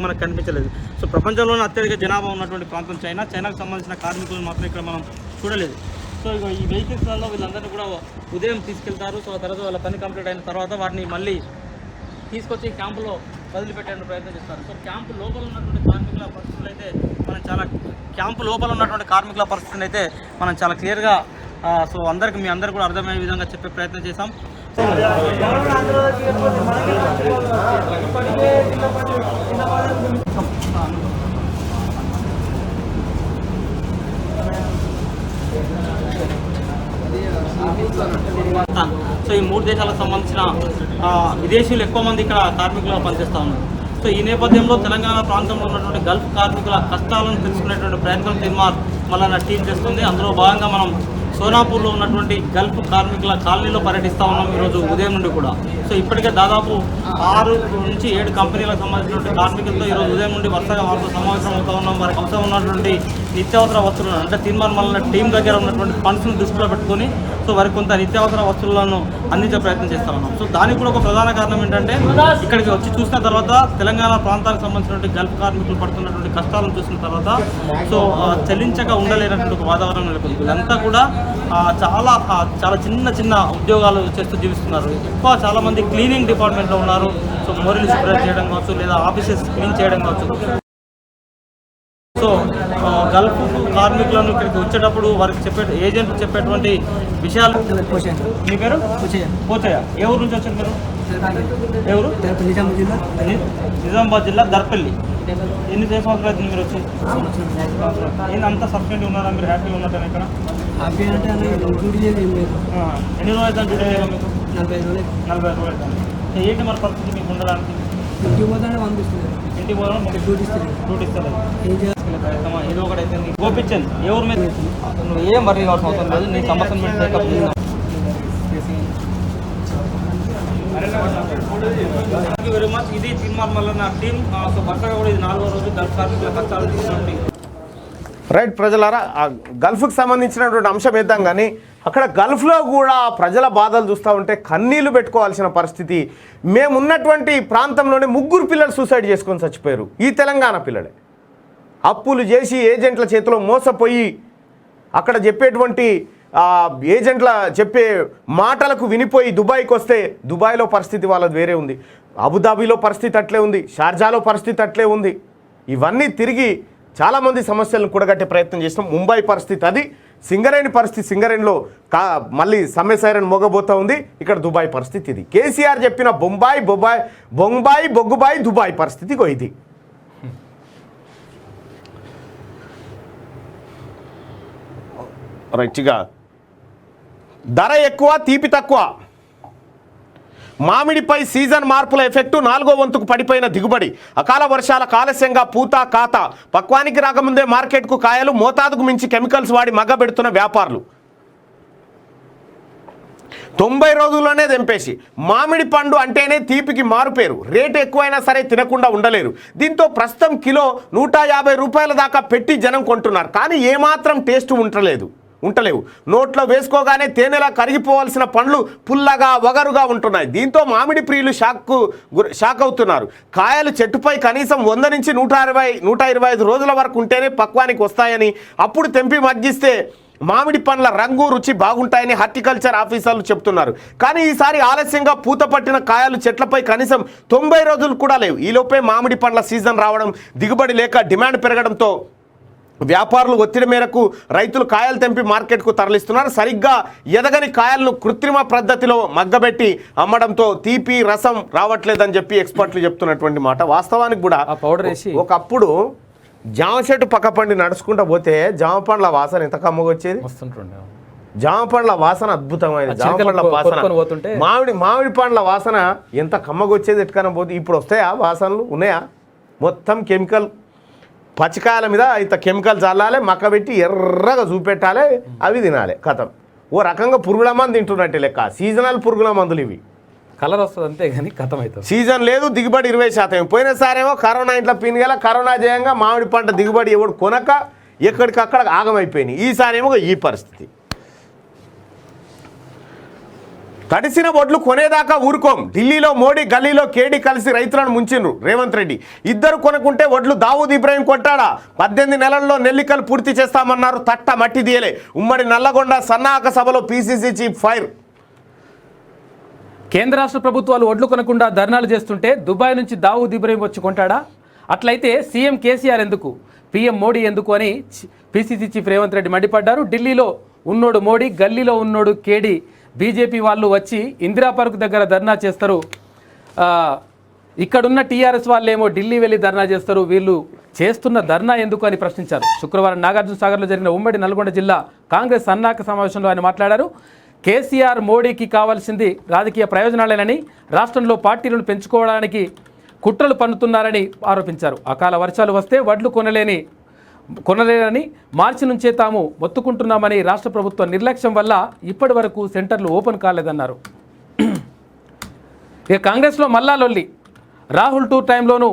మనకు కనిపించలేదు. సో ప్రపంచంలోనే అత్యధిక జనాభా ఉన్నటువంటి ప్రాంతం చైనాకు సంబంధించిన కార్మికులను మాత్రం ఇక్కడ మనం చూడలేదు. సో ఇక ఈ వెహికల్స్లలో వీళ్ళందరినీ కూడా ఉదయం తీసుకెళ్తారు. సో తర్వాత వాళ్ళ పని కంప్లీట్ అయిన తర్వాత వాటిని మళ్ళీ తీసుకొచ్చి క్యాంపులో వదిలిపెట్టే ప్రయత్నం చేస్తారు. సో క్యాంపు లోపల ఉన్నటువంటి కార్మికుల పరిస్థితులు అయితే మనం చాలా క్లియర్గా సో మీ అందరికీ కూడా అర్థమయ్యే విధంగా చెప్పే ప్రయత్నం చేశాం. సో ఈ 3 దేశాలకు సంబంధించిన విదేశీయులు ఎక్కువ మంది ఇక్కడ కార్మికులుగా పనిచేస్తూ ఉన్నారు. సో ఈ నేపథ్యంలో తెలంగాణ ప్రాంతంలో ఉన్నటువంటి గల్ఫ్ కార్మికుల కష్టాలను తెలుసుకునేటువంటి ప్రయత్నం తీన్మార్ మల్లన్న టీం చేస్తుంది. అందులో భాగంగా మనం సోనాపూర్లో ఉన్నటువంటి గల్ఫ్ కార్మికుల కాలనీలో పర్యటిస్తూ ఉన్నాం ఈరోజు ఉదయం నుండి కూడా. సో ఇప్పటికే దాదాపు 6 నుంచి 7 కంపెనీలకు సంబంధించినటువంటి కార్మికులతో ఈరోజు ఉదయం నుండి వరుసగా వారితో సమావేశం అవుతూ ఉన్నాం. వారికి అవసరం ఉన్నటువంటి నిత్యావసర వస్తువులను అంటే తీన్మార్ మల్లన్న టీం దగ్గర ఉన్నటువంటి ఫండ్స్ను దృష్టిలో పెట్టుకొని సో వారికి కొంత నిత్యావసర వస్తువులను అందించే ప్రయత్నం చేస్తూ ఉన్నాం. సో దానికి కూడా ఒక ప్రధాన కారణం ఏంటంటే ఇక్కడికి వచ్చి చూసిన తర్వాత తెలంగాణ ప్రాంతానికి సంబంధించినటువంటి గల్ఫ్ కార్మికులు పడుతున్నటువంటి కష్టాలను చూసిన తర్వాత సో చెల్లించక ఉండలేనటువంటి ఒక వాతావరణం నెలకొంది. వీళ్ళంతా కూడా చాలా చిన్న ఉద్యోగాలు చేస్తూ జీవిస్తున్నారు. ఎక్కువ చాలామంది క్లీనింగ్ డిపార్ట్మెంట్లో ఉన్నారు. సో మోరీలు స్ప్రెడ్ చేయడం కావచ్చు, లేదా ఆఫీసెస్ క్లీన్ చేయడం కావచ్చు. సో గల్ఫ్ కార్మికులను ఇక్కడికి వచ్చేటప్పుడు వారికి ఏజెంట్ చెప్పేటువంటి విషయాలు. మీ పేరు పోచయ్య. ఏ ఊరు నుంచి వచ్చారు మీరు? ఎవరు? నిజామాబాద్ జిల్లా దర్పల్లి. ఎన్ని సంవత్సరాలు అవుతుంది మీరు వచ్చి? నేను అంతా సబ్సిడెంట్ ఉన్నారా? మీరు హ్యాపీగా ఉన్నారా ఇక్కడ? ఎన్ని రోజులు అవుతుంది డ్యూటీ చేయగా మీకు? 45 రోజులు అవుతుంది. ఏంటి మరి పరిస్థితి మీకు ఉండడానికి? ఇంటికి పోదాం డ్యూటీ ఇస్తారు. ఏదో ఒకటి అయితే గోపిచంద్ ఎవరి మీద నువ్వు ఏం వర్రీ కావాల్సిన అవసరం లేదు. నీ సమస్యను మీద టేకప్ చేద్దాం. Thank you very much. ఇది తీన్మార్ మల్లన్న టీం. సో వరుసగా కూడా ఇది 4వ రోజు గల్ఫ్ కార్మికుల కష్టాలు తీసుకున్నటువంటి రైట్. ప్రజలారా, ఆ గల్ఫ్కి సంబంధించినటువంటి అంశం వేద్దాం. కానీ అక్కడ గల్ఫ్లో కూడా ప్రజల బాధలు చూస్తూ ఉంటే కన్నీళ్లు పెట్టుకోవాల్సిన పరిస్థితి. మేమున్నటువంటి ప్రాంతంలోనే 3 పిల్లలు సూసైడ్ చేసుకొని చచ్చిపోయారు. ఈ తెలంగాణ పిల్లలే అప్పులు చేసి ఏజెంట్ల చేతిలో మోసపోయి అక్కడ చెప్పేటువంటి ఏజెంట్ల చెప్పే మాటలకు వినిపోయి దుబాయ్కి వస్తే దుబాయ్లో పరిస్థితి వాళ్ళది వేరే ఉంది, అబుదాబీలో పరిస్థితి అట్లే ఉంది, షార్జాలో పరిస్థితి అట్లే ఉంది. ఇవన్నీ తిరిగి చాలామంది సమస్యలను కూడగట్టే ప్రయత్నం చేసినాం. ముంబై పరిస్థితి అది, సింగరేణి పరిస్థితి సింగరేణిలో మళ్ళీ సమ్మె సైరన్ మోగబోతూ ఉంది. ఇక్కడ దుబాయ్ పరిస్థితి ఇది. కేసీఆర్ చెప్పిన బొంబాయి బొగ్గుబాయి దుబాయ్ పరిస్థితి ఇది. రైట్గా ధర ఎక్కువ తీపి తక్కువ. మామిడిపై సీజన్ మార్పుల ఎఫెక్టు 4వ వంతుకు పడిపోయిన దిగుబడి. అకాల వర్షాల ఆలస్యంగా పూత కాత. పక్వానికి రాకముందే మార్కెట్కు కాయలు. మోతాదుకు మించి కెమికల్స్ వాడి మగ్గబెడుతున్న వ్యాపారులు. 90 రోజుల్లోనే తెంపేసి. మామిడి పండు అంటేనే తీపికి మారుపేరు. రేటు ఎక్కువైనా సరే తినకుండా ఉండలేరు. దీంతో ప్రస్తుతం కిలో 150 రూపాయల దాకా పెట్టి జనం కొంటున్నారు. కానీ ఏమాత్రం టేస్ట్ ఉంటలేవు. నోట్లో వేసుకోగానే తేనెలా కరిగిపోవాల్సిన పండ్లు పుల్లగా వగరుగా ఉంటున్నాయి. దీంతో మామిడి ప్రియులు షాక్ అవుతున్నారు. కాయలు చెట్టుపై కనీసం 100 నుంచి 125 రోజుల వరకు ఉంటేనే పక్వానికి వస్తాయని, అప్పుడు తెంపి మగ్గిస్తే మామిడి పండ్ల రంగు రుచి బాగుంటాయని హార్టికల్చర్ ఆఫీసర్లు చెప్తున్నారు. కానీ ఈసారి ఆలస్యంగా పూత పట్టిన కాయలు చెట్లపై కనీసం 90 రోజులు కూడా లేవు. ఈలోపే మామిడి పండ్ల సీజన్ రావడం, దిగుబడి లేక డిమాండ్ పెరగడంతో వ్యాపారులు ఒత్తిడి మేరకు రైతులు కాయలు తెంపి మార్కెట్కు తరలిస్తున్నారు. సరిగ్గా ఎదగని కాయలను కృత్రిమ పద్ధతిలో మగ్గబెట్టి అమ్మడంతో తీపి రసం రావట్లేదని చెప్పి ఎక్స్పర్ట్లు చెప్తున్నటువంటి మాట. వాస్తవానికి కూడా ఒకప్పుడు జామ చెట్టు పక్క పండి నడుచుకుంటూ పోతే జామ పండ్ల వాసన ఎంత కమ్మగా వచ్చేది. జామ పండ్ల వాసన అద్భుతమైన జామ పండ్ల కొనుక్కొని పోతుంటే. వాసన మామిడి పండ్ల వాసన ఎంత కమ్మగొచ్చేది ఎట్టుకన్నా పోతే ఇప్పుడు వస్తాయా వాసనలు ఉన్నాయా? మొత్తం కెమికల్ పచ్చికాయల మీద ఇంత కెమికల్ చల్లాలి, మక్క పెట్టి ఎర్రగా చూపెట్టాలి, అవి తినాలి. కథం ఓ రకంగా పురుగుల మందు తింటున్నట్టే లెక్క. సీజనల్ పురుగుల మందులు ఇవి. కలర్ వస్తుంది అంతే కానీ కథం అవుతుంది. సీజన్ లేదు, దిగుబడి 20%. పోయినసారేమో కరోనా ఇంట్లో పినిగల కరోనా జయంగా మామిడి పంట దిగుబడి ఎవడు కొనక ఎక్కడికక్కడ ఆగమైపోయినాయి. ఈసారి ఏమో ఈ పరిస్థితి. తడిసిన వడ్లు కొనేదాకా ఊరుకోం. ఢిల్లీలో మోడీ, గల్లీలో కేడీ కలిసి రైతులను ముంచిండ్రు రేవంత్ రెడ్డి. ఇద్దరు కొనుక్కుంటే వడ్లు దావూద్ ఇబ్రాహీం కొట్టాడా? 18 నెలల్లో నెల్లికలు పూర్తి చేస్తామన్నారు, తట్ట మట్టి తీయలే. ఉమ్మడి నల్లగొండ సన్నాహక సభలో పీసీసీ చీఫ్ ఫైర్. కేంద్ర రాష్ట్ర ప్రభుత్వాలు వడ్లు కొనకుండా ధర్నాలు చేస్తుంటే దుబాయ్ నుంచి దావూద్ ఇబ్రాహీం వచ్చి కొంటాడా? అట్లయితే సీఎం కేసీఆర్ ఎందుకు, పీఎం మోడీ ఎందుకు అని పీసీసీ చీఫ్ రేవంత్ రెడ్డి మండిపడ్డారు. ఢిల్లీలో ఉన్నోడు మోడీ, గల్లీలో ఉన్నోడు కేడీ. బీజేపీ వాళ్ళు వచ్చి ఇందిరా పార్క్ దగ్గర ధర్నా చేస్తారు, ఇక్కడున్న టీఆర్ఎస్ వాళ్ళేమో ఢిల్లీ వెళ్ళి ధర్నా చేస్తారు. వీళ్ళు చేస్తున్న ధర్నా ఎందుకు అని ప్రశ్నించారు. శుక్రవారం నాగార్జున సాగర్లో జరిగిన ఉమ్మడి నల్గొండ జిల్లా కాంగ్రెస్ సన్నాహక సమావేశంలో ఆయన మాట్లాడారు. కేసీఆర్ మోడీకి కావాల్సింది రాజకీయ ప్రయోజనాలేనని, రాష్ట్రంలో పార్టీలను పెంచుకోవడానికి కుట్రలు పన్నుతున్నారని ఆరోపించారు. అకాల వర్షాలు వస్తే వడ్లు కొనలేరని, మార్చి నుంచే తాము మొత్తుకుంటున్నామని, రాష్ట్ర ప్రభుత్వ నిర్లక్ష్యం వల్ల ఇప్పటి వరకు సెంటర్లు ఓపెన్ కాలేదన్నారు. ఇక కాంగ్రెస్లో మల్లా లొల్లి. రాహుల్ టూర్ టైంలోనూ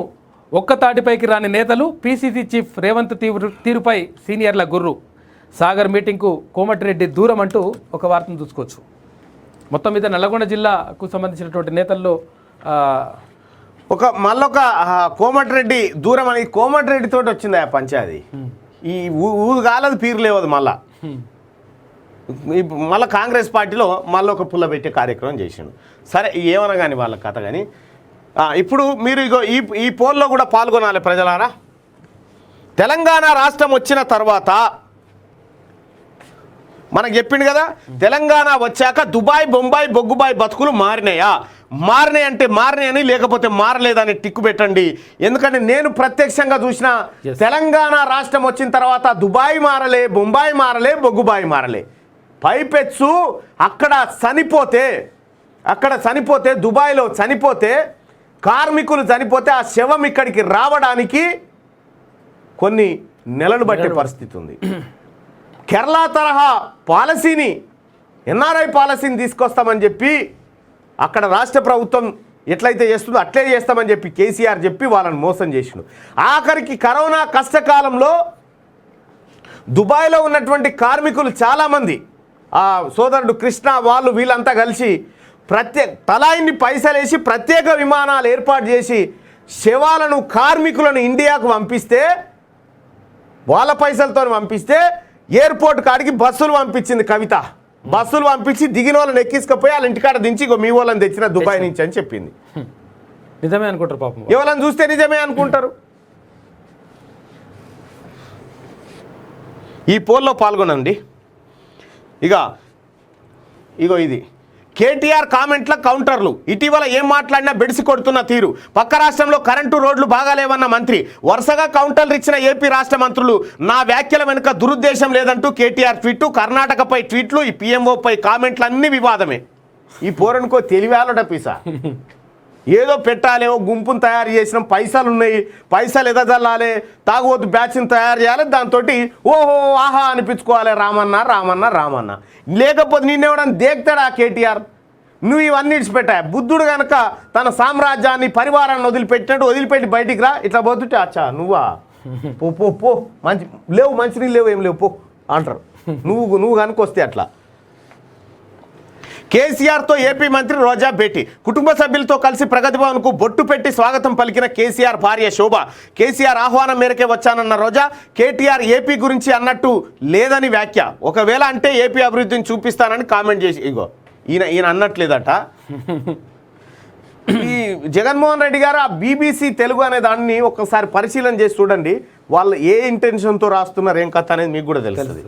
ఒక్క తాటిపైకి రాని నేతలు, పీసీసీ చీఫ్ రేవంత్ తీరుపై సీనియర్ల గుర్రు. సాగర్ మీటింగ్కు కోమటిరెడ్డి దూరం అంటూ ఒక వార్తను చూసుకోవచ్చు. మొత్తం మీద నల్లగొండ జిల్లాకు సంబంధించినటువంటి నేతల్లో మళ్ళొక కోమటిరెడ్డి దూరం అని కోమటిరెడ్డి తోటి వచ్చింది ఆ పంచాయతీ. ఈ ఊరు కాలది పీరు లేవదు. మళ్ళీ కాంగ్రెస్ పార్టీలో మళ్ళీ ఒక పుల్ల పెట్టే కార్యక్రమం చేసిండు. సరే ఏమన్నా కానీ వాళ్ళ కథ. కానీ ఇప్పుడు మీరు ఇగో ఈ పోల్లో కూడా పాల్గొనాలి ప్రజలారా. తెలంగాణ రాష్ట్రం వచ్చిన తర్వాత మనకు చెప్పిండు కదా, తెలంగాణ వచ్చాక దుబాయ్, బొంబాయి, బొగ్గుబాయి బతుకులు మారినాయా? మారినాయి అంటే మారినాయని, లేకపోతే మారలేదని టిక్కు పెట్టండి. ఎందుకంటే నేను ప్రత్యక్షంగా చూసిన తెలంగాణ రాష్ట్రం వచ్చిన తర్వాత దుబాయ్ మారలే, బొంబాయి మారలే, బొగ్గుబాయి మారలే. పైపెచ్చు అక్కడ చనిపోతే దుబాయ్లో చనిపోతే కార్మికులు చనిపోతే ఆ శవం ఇక్కడికి రావడానికి కొన్ని నెలలు పట్టే పరిస్థితి ఉంది. కేరళ తరహా పాలసీని, ఎన్ఆర్ఐ పాలసీని తీసుకొస్తామని చెప్పి అక్కడ రాష్ట్ర ప్రభుత్వం ఎట్లయితే చేస్తుందో అట్లే చేస్తామని చెప్పి కేసీఆర్ చెప్పి వాళ్ళని మోసం చేసిండు. ఆఖరికి కరోనా కష్టకాలంలో దుబాయ్లో ఉన్నటువంటి కార్మికులు చాలామంది, ఆ సోదరుడు కృష్ణ వాళ్ళు వీళ్ళంతా కలిసి తలాయిన్ని పైసలేసి ప్రత్యేక విమానాలు ఏర్పాటు చేసి శవాలను, కార్మికులను ఇండియాకు పంపిస్తే, వాళ్ళ పైసలతో పంపిస్తే ఎయిర్పోర్ట్ కాడికి బస్సులు పంపించింది కవిత. బస్సులు పంపించి దిగిన వాళ్ళని ఎక్కించుకపోయి వాళ్ళ ఇంటికాడ దించి మీ వాళ్ళని తెచ్చిన దుబాయ్ నుంచి అని చెప్పింది. నిజమే అనుకుంటారు పాపం. ఎవరైనా చూస్తే నిజమే అనుకుంటారు. ఈ పోల్లో పాల్గొనండి. ఇగో ఇది కేటీఆర్ కామెంట్ల కౌంటర్లు. ఇటీవల ఏం మాట్లాడినా బెడిసి కొడుతున్న తీరు. పక్క రాష్ట్రంలో కరెంటు, రోడ్లు బాగాలేవన్న మంత్రి. వరుసగా కౌంటర్లు ఇచ్చిన ఏపీ రాష్ట్ర మంత్రులు. నా వ్యాఖ్యల వెనుక దురుద్దేశం లేదంటూ కేటీఆర్ ట్వీట్. కర్ణాటకపై ట్వీట్లు, ఈ పీఎంఓపై కామెంట్లు అన్ని వివాదమే. ఈ పోరనుకో తెలివాలట పిసా. ఏదో పెట్టాలేమో, గుంపును తయారు చేసినాం, పైసలు ఉన్నాయి, పైసలు ఎదజల్లాలి, తాగుబోతు బ్యాచ్ని తయారు చేయాలి, దాంతో ఓహో ఆహా అనిపించుకోవాలి. రామన్న లేకపోతే నిన్నెవడని దేక్తాడా కేటీఆర్? నువ్వు ఇవన్నీ విడిచిపెట్టా. బుద్ధుడు కనుక తన సామ్రాజ్యాన్ని, పరివారాన్ని వదిలిపెట్టినట్టు వదిలిపెట్టి బయటికి రా. ఇట్లా పోతుంటే అచ్చా నువ్వా పో మంచినీళ్ళు లేవు, ఏం లేవు పో అంటారు. నువ్వు కనుక వస్తే అట్లా. కేసీఆర్తో ఏపీ మంత్రి రోజా భేటీ. కుటుంబ సభ్యులతో కలిసి ప్రగతి భవన్కు బొట్టు పెట్టి స్వాగతం పలికిన కేసీఆర్ భార్య శోభ. కేసీఆర్ ఆహ్వానం మేరకే వచ్చానన్న రోజా, కేటీఆర్ ఏపీ గురించి అన్నట్టు లేదని వ్యాఖ్య. ఒకవేళ అంటే ఏపీ అభివృద్ధిని చూపిస్తానని కామెంట్ చేసి, ఈయన అన్నట్లేదట. ఈ జగన్మోహన్ రెడ్డి గారు ఆ బీబీసీ తెలుగు అనే దాన్ని ఒక్కసారి పరిశీలన చేసి చూడండి. వాళ్ళు ఏ ఇంటెన్షన్తో రాస్తున్నారు, ఏం కథ అనేది మీకు కూడా తెలుస్తుంది.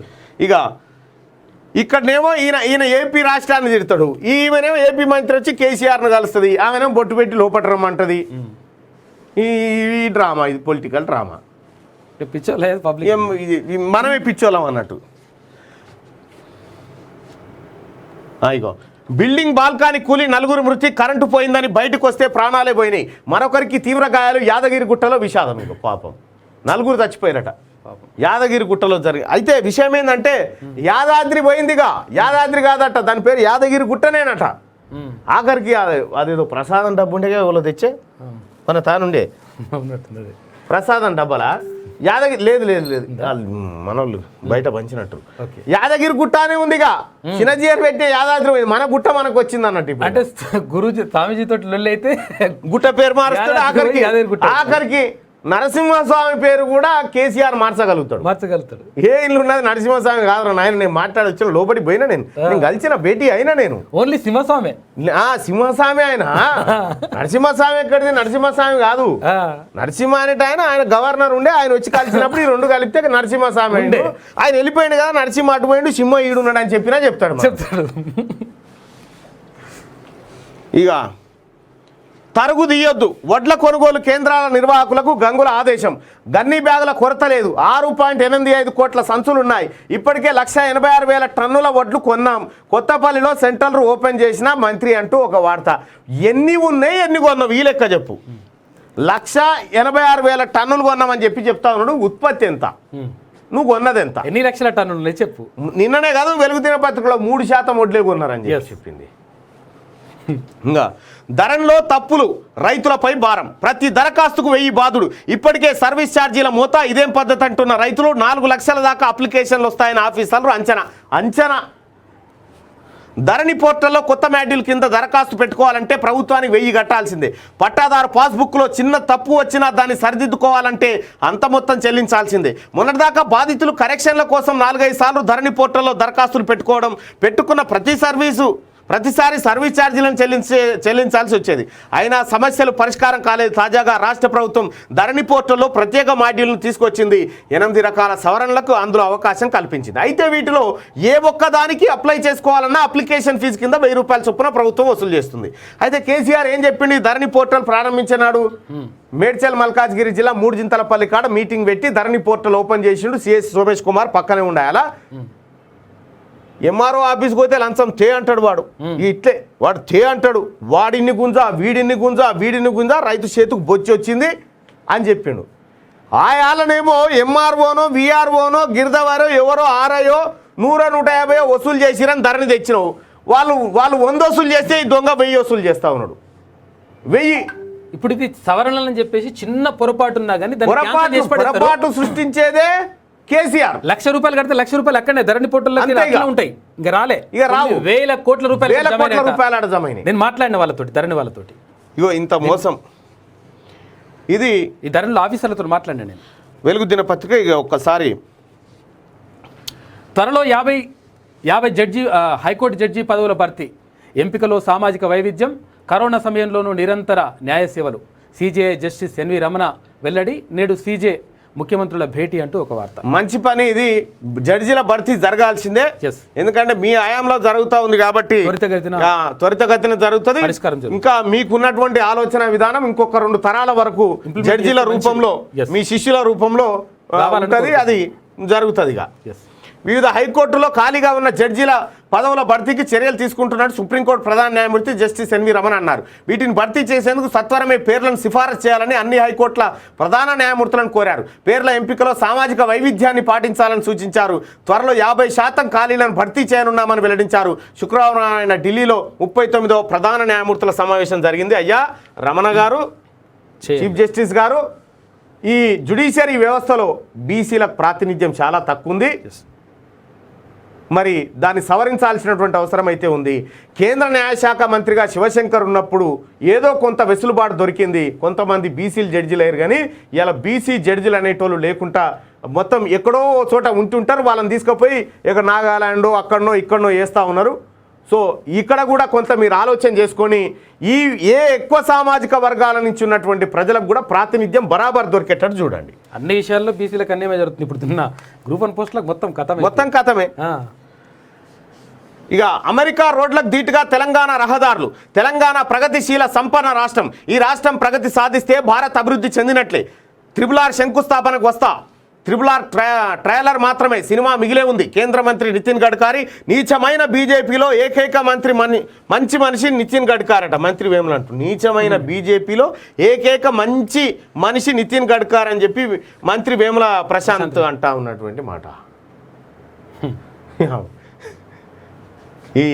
ఇక్కడనేమో ఈయన ఏపీ రాష్ట్రాన్ని తిడతాడు, ఈమెనేమో ఏపీ మంత్రి వచ్చి కేసీఆర్ను కలుస్తుంది, ఆమెనేమో బొట్టు పెట్టి లోపట రమ్మంటది. ఈ డ్రామా, ఇది పొలిటికల్ డ్రామా. మనమే పిచ్చోళ్ళం అన్నట్టు. ఇగో బిల్డింగ్ బాల్కాని కూలి 4 మృతి, కరెంటు పోయిందని బయటకు వస్తే ప్రాణాలే పోయినాయి, మరొకరికి తీవ్ర గాయాలు, యాదగిరి గుట్టలో విషాదం. ఇగో పాపం 4 చచ్చిపోయారట యాదగిరి గుట్టలో జరిగి. అయితే విషయం ఏంటంటే యాదాద్రి పోయిందిగా, యాదాద్రి కాదట, దాని పేరు యాదగిరి గుట్టనేనట. ఆఖరికి అదేదో ప్రసాదం డబ్బు ఉండేగా ఎవరో తెచ్చే మన తానుండే ప్రసాదం డబ్బలా యాదగిరి లేదు లేదు లేదు మనోళ్ళు బయట పంచినట్టు యాదగిరి గుట్ట అనే ఉందిగా, చిన్నజీఆర్ పెట్టే యాదాద్రి మన గుట్ట మనకు వచ్చింది అన్నట్టు. అంటే గురుజీ స్వామిజీ తోటి లొల్లి అయితే గుట్ట పేరు మారుస్తాడు, ఆఖరికి నరసింహస్వామి పేరు కూడా కేసీఆర్ మార్చగలుగుతాడు. ఏ ఇల్లు ఉన్నది నరసింహస్వామి కాదు నాయన, నేను మాట్లాడొచ్చిన లోపలికి పోయినా, నేను కలిసిన భేటీ అయినా, నేను ఓన్లీ సింహస్వామి సింహస్వామి ఆయన. నరసింహస్వామి ఎక్కడిది, నరసింహస్వామి కాదు, నరసింహ అనేట ఆయన గవర్నర్ ఉండే, ఆయన వచ్చి కలిసినప్పుడు ఈ 2 కలిపితే నరసింహస్వామి అండి. ఆయన వెళ్ళిపోయింది కదా, నరసింహ అటు పోయిండు, సింహ ఈడు ఉన్నాడు అని చెప్పినా చెప్తాడు. ఇక తరుగు తీయొద్దు, వడ్ల కొనుగోలు కేంద్రాల నిర్వాహకులకు గంగుల ఆదేశం. గన్నీ బ్యాగుల కొరత లేదు, 6.85 కోట్ల సంచులున్నాయి. ఇప్పటికే 186,000 టన్నుల వడ్లు కొన్నాం. కొత్తపల్లిలో సెంటర్ ఓపెన్ చేసిన మంత్రి అంటూ ఒక వార్త. ఎన్ని ఉన్నాయి, ఎన్ని కొన్నావు, ఈ లెక్క చెప్పు. 186,000 టన్నులు కొన్నామని చెప్తా ఉన్నాడు. ఉత్పత్తి ఎంత, నువ్వు కొన్నది ఎంత, ఎన్ని లక్షల టన్నులు చెప్పు. నిన్ననే కాదు వెలుగు దినపత్రికలో 3% వడ్లే కొన్నారని చెప్పింది. ఇంకా ధరల్లో తప్పులు, రైతులపై భారం, ప్రతి దరఖాస్తుకు 1000 బాదుడు. ఇప్పటికే సర్వీస్ ఛార్జీల మోత, ఇదేం పద్ధతి అంటున్న రైతులు. 4 లక్షల దాకా అప్లికేషన్లు వస్తాయని ఆఫీసర్లు అంచనా. ధరణి పోర్టల్లో కొత్త మాడ్యూల్ కింద దరఖాస్తు పెట్టుకోవాలంటే ప్రభుత్వానికి 1000 కట్టాల్సిందే. పట్టాదారు పాస్బుక్లో చిన్న తప్పు వచ్చినా దాన్ని సరిదిద్దుకోవాలంటే అంత మొత్తం చెల్లించాల్సిందే. మొన్నటిదాకా బాధితులు కరెక్షన్ల కోసం 4-5 సార్లు ధరణి పోర్టల్లో దరఖాస్తులు పెట్టుకున్న ప్రతిసారి సర్వీస్ ఛార్జీలను చెల్లించాల్సి వచ్చేది. అయినా సమస్యలు పరిష్కారం కాలేదు. తాజాగా రాష్ట్ర ప్రభుత్వం ధరణి పోర్టల్లో ప్రత్యేక మాడ్యూల్ను తీసుకొచ్చింది. 8 రకాల సవరణలకు అందులో అవకాశం కల్పించింది. అయితే వీటిలో ఏ ఒక్కదానికి అప్లై చేసుకోవాలన్నా అప్లికేషన్ ఫీజు కింద 1000 రూపాయల చొప్పున ప్రభుత్వం వసూలు చేస్తుంది. అయితే కేసీఆర్ ఏం చెప్పింది, ధరణి పోర్టల్ ప్రారంభించినాడు. మేడ్చల్ మల్కాజ్గిరి జిల్లా మూడుజింతలపల్లి కాడ మీటింగ్ పెట్టి ధరణి పోర్టల్ ఓపెన్ చేసిండు. సిఎస్ సోమేష్ కుమార్ పక్కనే ఉండాలా. ఎంఆర్ఓ ఆఫీస్కి పోతే లంచం తే అంటాడు వాడు, ఇట్లే వాడు తే అంటాడు. వాడిని గుంజా వీడిని గుంజా రైతు చేతుకు బొచ్చి వచ్చింది అని చెప్పిండు. ఆయాలనేమో ఎంఆర్ఓనో విఆర్ఓనో గిరిదవారో ఎవరో ఆర్ఐయో 100-150 వసూలు చేసిరని ధరణి తెచ్చినావు. వాళ్ళు 100 వసూలు చేస్తే ఈ దొంగ 1000 వసూలు చేస్తా ఉన్నాడు. 1000 ఇప్పుడు ఇది సవరణలని చెప్పేసి చిన్న పొరపాటు ఉన్నా కానీ పొరపాటు సృష్టించేదే కేసీఆర్. 1,00,000 రూపాయలు కడితే 1,00,000 రూపాయలు అక్కడనే ధరణి పోర్టల్లో ఉంటాయి, ఇంకా రాలే, ఇక రావు. 1,000 కోట్ల రూపాయలు జమైనాయి. నేను మాట్లాడిన వాళ్ళతోటి, ధరణి వాళ్ళతోటి. ఇగో ఇంత మోసం. ఇది ఈ ధరణిలో ఆఫీసర్లతో మాట్లాడినా నేను. వెలుగు దినపత్రిక ఇక ఒక్కసారి త్వరలో 50 హైకోర్టు జడ్జి పదవుల భర్తీ, ఎంపికలో సామాజిక వైవిధ్యం, కరోనా సమయంలోనూ నిరంతర న్యాయ సేవలు. సీజే జస్టిస్ ఎన్వి రమణ వెల్లడి. నేడు సీజే ముఖ్యమంత్రుల భేటీ అంటూ ఒక వార్త. మంచి పని, ఇది జడ్జిల భర్తీ జరగాల్సిందే. ఎందుకంటే మీ హయాంలో జరుగుతూ ఉంది కాబట్టి త్వరితగతిన జరుగుతుంది. ఇంకా మీకున్నటువంటి ఆలోచన విధానం ఇంకొక 2 తరాల వరకు జడ్జిల రూపంలో, మీ శిష్యుల రూపంలో ఉంటుంది, అది జరుగుతుంది. వివిధ హైకోర్టులో ఖాళీగా ఉన్న జడ్జీల పదవుల భర్తీకి చర్యలు తీసుకుంటున్నట్టు సుప్రీంకోర్టు ప్రధాన న్యాయమూర్తి జస్టిస్ ఎన్వి రమణ అన్నారు. వీటిని భర్తీ చేసేందుకు సత్వరమే పేర్లను సిఫారసు చేయాలని అన్ని హైకోర్టుల ప్రధాన న్యాయమూర్తులను కోరారు. పేర్ల ఎంపికలో సామాజిక వైవిధ్యాన్ని పాటించాలని సూచించారు. త్వరలో 50% ఖాళీలను భర్తీ చేయనున్నామని వెల్లడించారు. శుక్రవారం ఆయన ఢిల్లీలో 39వ ప్రధాన న్యాయమూర్తుల సమావేశం జరిగింది. అయ్యా రమణ గారు, చీఫ్ జస్టిస్ గారు, ఈ జ్యుడిషియరీ వ్యవస్థలో బీసీల ప్రాతినిధ్యం చాలా తక్కువ ఉంది, మరి దాన్ని సవరించాల్సినటువంటి అవసరం అయితే ఉంది. కేంద్ర న్యాయశాఖ మంత్రిగా శివశంకర్ ఉన్నప్పుడు ఏదో కొంత వెసులుబాటు దొరికింది, కొంతమంది బీసీలు జడ్జిలు అయ్యారు. కానీ ఇలా బీసీ జడ్జిలు అనేటోళ్ళు లేకుండా మొత్తం ఎక్కడో చోట ఉంటుంటారు. వాళ్ళని తీసుకుపోయి ఇక నాగాలాండో అక్కడనో ఇక్కడనో వేస్తూ ఉన్నారు. సో ఇక్కడ కూడా కొంత మీరు ఆలోచన చేసుకొని ఏ ఎక్కువ సామాజిక వర్గాల నుంచి ఉన్నటువంటి ప్రజలకు కూడా ప్రాతినిధ్యం బరాబర్ దొరికేటట్టు చూడండి. అన్ని విషయాల్లో బీసీలకు అన్యాయం జరుగుతుంది. ఇప్పుడు తిన్న గ్రూప్ 1 పోస్టులకు మొత్తం కథమే. ఇక అమెరికా రోడ్లకు ధీటుగా తెలంగాణ రహదారులు. తెలంగాణ ప్రగతిశీల సంపన్న రాష్ట్రం. ఈ రాష్ట్రం ప్రగతి సాధిస్తే భారత్ అభివృద్ధి చెందినట్లే. RRR శంకుస్థాపనకు వస్తా. RRR ట్రైలర్ మాత్రమే, సినిమా మిగిలే ఉంది. కేంద్ర మంత్రి నితిన్ గడ్కరీ, నీచమైన బీజేపీలో ఏకైక మంత్రి మంచి మనిషి నితిన్ గడ్కరీ అట. మంత్రి వేముల అంటూ నీచమైన బీజేపీలో ఏకైక మంచి మనిషి నితిన్ గడ్కరీ అని చెప్పి మంత్రి వేముల ప్రశాంత్ అంటా ఉన్నటువంటి మాట.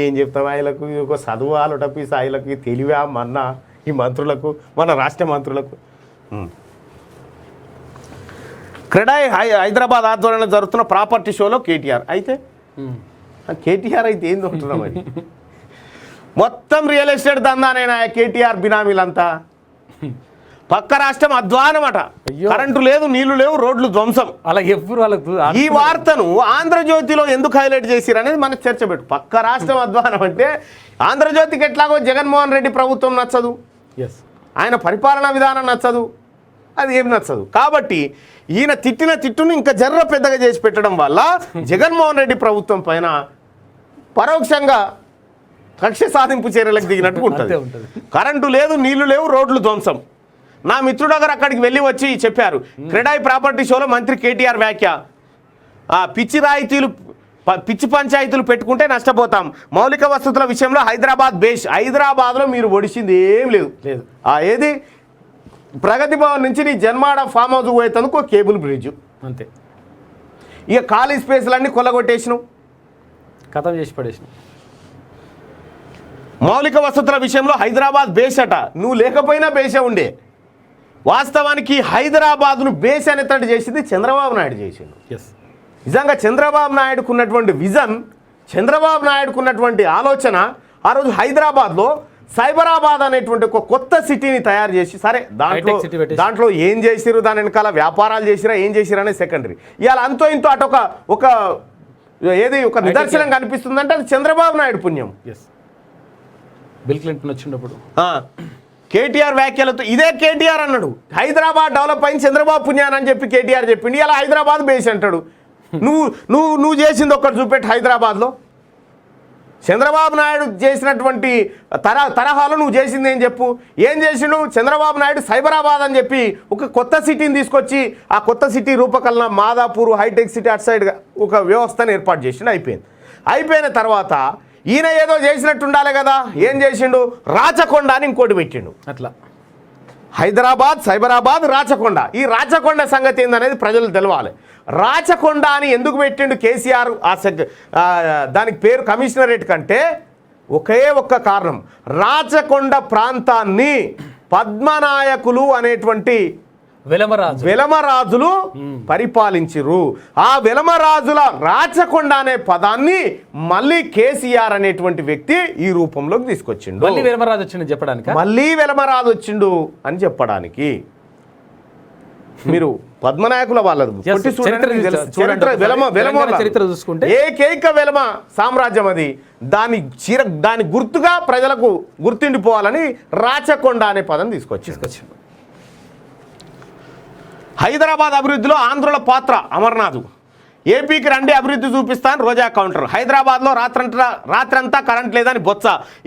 ఏం చెప్తావు ఆయలకు, ఒక చదువు ఆలోటపీస్ ఆయలకి తెలివా మన్నా ఈ మంత్రులకు, మన రాష్ట్ర మంత్రులకు. క్రెడాయ్ హైదరాబాద్ ఆధ్వర్యంలో జరుగుతున్న ప్రాపర్టీ షోలో కేటీఆర్ అయితే ఏంది ఉంటున్నాం అది మొత్తం రియల్ ఎస్టేట్ దందానేనా కేటీఆర్ బినామీలంతా. పక్క రాష్ట్రం అధ్వానమట, కరెంటు లేదు, నీళ్లు లేవు, రోడ్లు ధ్వంసం. అలా ఎవ్వరు వాళ్ళకు ఈ వార్తను ఆంధ్రజ్యోతిలో ఎందుకు హైలైట్ చేసిరు అనేది మనకు చర్చ పెట్టు. పక్క రాష్ట్రం అధ్వానం అంటే ఆంధ్రజ్యోతికి ఎట్లాగో జగన్మోహన్ రెడ్డి ప్రభుత్వం నచ్చదు, ఆయన పరిపాలనా విధానం నచ్చదు, అది ఏం నచ్చదు. కాబట్టి ఈయన తిట్టిన తిట్టును ఇంకా జర్ర పెద్దగా చేసి పెట్టడం వల్ల జగన్మోహన్ రెడ్డి ప్రభుత్వం పైన పరోక్షంగా కక్ష సాధింపు చర్యలకు దిగినట్టు ఉంటుంది. కరెంటు లేదు, నీళ్లు లేవు, రోడ్లు ధ్వంసం. నా మిత్రుడు గారు అక్కడికి వెళ్ళి వచ్చి చెప్పారు. క్రెడాయ్ ప్రాపర్టీ షోలో మంత్రి కేటీఆర్ వ్యాఖ్య, పిచ్చి పంచాయతీలు పెట్టుకుంటే నష్టపోతాం, మౌలిక వసతుల విషయంలో హైదరాబాద్లో మీరు ఒడిసింది ఏం లేదు. ఏది ప్రగతి భవన్ నుంచి నీ జన్మాడ ఫామ్ హౌస్ పోయేందుకు కేబుల్ బ్రిడ్జ్ అంతే. ఇక ఖాళీ స్పేస్లన్నీ కొల్లగొట్టేసినావు, ఖతం చేసి పడేసినావు. మౌలిక వసతుల విషయంలో హైదరాబాద్ బేస్ అట, నువ్వు లేకపోయినా బేసే ఉండే. వాస్తవానికి హైదరాబాద్ను బేస్ అనేటట్టు చేసింది చంద్రబాబు నాయుడు చేసిండు. నిజంగా చంద్రబాబు నాయుడుకు ఉన్నటువంటి విజన్, చంద్రబాబు నాయుడుకు ఉన్నటువంటి ఆలోచన, ఆ రోజు హైదరాబాద్లో సైబరాబాద్ అనేటువంటి ఒక కొత్త సిటీని తయారు చేసి, సరే దాంట్లో ఏం చేసిరు, దాని వెనకాల వ్యాపారాలు చేసిరా ఏం చేసిరా అనేది సెకండరీ. ఇవాళ అంతో ఇంతో అటు ఒక ఒక నిదర్శనం కనిపిస్తుందంటే అది చంద్రబాబు నాయుడు పుణ్యం. బిల్ క్లింటన్ వచ్చినప్పుడు కేటీఆర్ వ్యాఖ్యలతో ఇదే కేటీఆర్ అన్నాడు, హైదరాబాద్ డెవలప్ అయింది చంద్రబాబు పుణ్యాన్ అని చెప్పి కేటీఆర్ చెప్పిండు. ఇలా హైదరాబాద్ బేస్ అంటాడు. నువ్వు చేసింది ఒక్కటి చూపెట్టి హైదరాబాద్లో. చంద్రబాబు నాయుడు చేసినటువంటి తరహాలో నువ్వు చేసింది ఏం చెప్పు. ఏం చేసిండు చంద్రబాబు నాయుడు? సైబరాబాద్ అని చెప్పి ఒక కొత్త సిటీని తీసుకొచ్చి ఆ కొత్త సిటీ రూపకల్పన మాదాపూర్ హైటెక్ సిటీ అటు సైడ్ ఒక వ్యవస్థను ఏర్పాటు చేసిండు. అయిపోయిన తర్వాత ఈయన ఏదో చేసినట్టు ఉండాలి కదా, ఏం చేసిండు? రాచకొండ అని ఇంకోటి పెట్టిండు. అట్లా హైదరాబాద్, సైబరాబాద్, రాచకొండ. ఈ రాచకొండ సంగతి ఏందనేది ప్రజలు తెలవాలి. రాచకొండ అని ఎందుకు పెట్టిండు కేసీఆర్? దానికి పేరు కమిషనరేట్ కంటే ఒక్క కారణం, రాచకొండ ప్రాంతాన్ని పద్మనాయకులు అనేటువంటి వెలమరాజులు పరిపాలించిరు. ఆ వెలమరాజుల రాచకొండ అనే పదాన్ని మళ్ళీ కేసీఆర్ అనేటువంటి వ్యక్తి ఈ రూపంలోకి తీసుకొచ్చిండు. మళ్ళీ వెలమరాజు వచ్చిండు అని చెప్పడానికి. మీరు పద్మనాయకుల వాళ్ళదు చరిత్ర చూసుకుంటే ఏకైక వెలమ సామ్రాజ్యం అది. దాని గుర్తుగా ప్రజలకు గుర్తుండిపోవాలని రాచకొండ అనే పదం తీసుకొచ్చిండు. హైదరాబాద్ అభివృద్ధిలో ఆంధ్రుల పాత్ర అమర్నాథ్. ఏపీకి రండి అభివృద్ధి చూపిస్తాను రోజా కౌంటర్. హైదరాబాద్లో రాత్రంతా కరెంట్ లేదని బొత్స.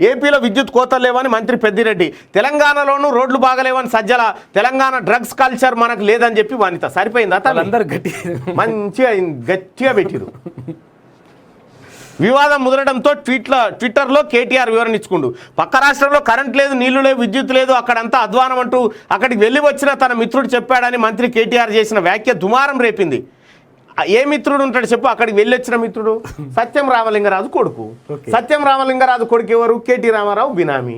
ఏపీలో విద్యుత్ కోతలు లేవని మంత్రి పెద్దిరెడ్డి. తెలంగాణలోనూ రోడ్లు బాగలేవని సజ్జల. తెలంగాణ డ్రగ్స్ కల్చర్ మనకు లేదని చెప్పి వనిత. సరిపోయిందా? అందరూ మంచిగా గట్టిగా పెట్టిరు. వివాదం ముదరడంతో ట్విట్టర్లో కేటీఆర్ వివరణ ఇచ్చుకుండు. పక్క రాష్ట్రంలో కరెంట్ లేదు, నీళ్లు లేవు, విద్యుత్ లేదు, అక్కడంతా అధ్వానం అంటూ అక్కడికి వెళ్ళి వచ్చిన తన మిత్రుడు చెప్పాడని మంత్రి కేటీఆర్ చేసిన వ్యాఖ్య దుమారం రేపింది. ఏ మిత్రుడు ఉంటాడు చెప్పు? అక్కడికి వెళ్ళి వచ్చిన మిత్రుడు సత్యం రామలింగరాజు కొడుకు. సత్యం రామలింగరాజు కొడుకు ఎవరు? కేటీ రామారావు బినామీ.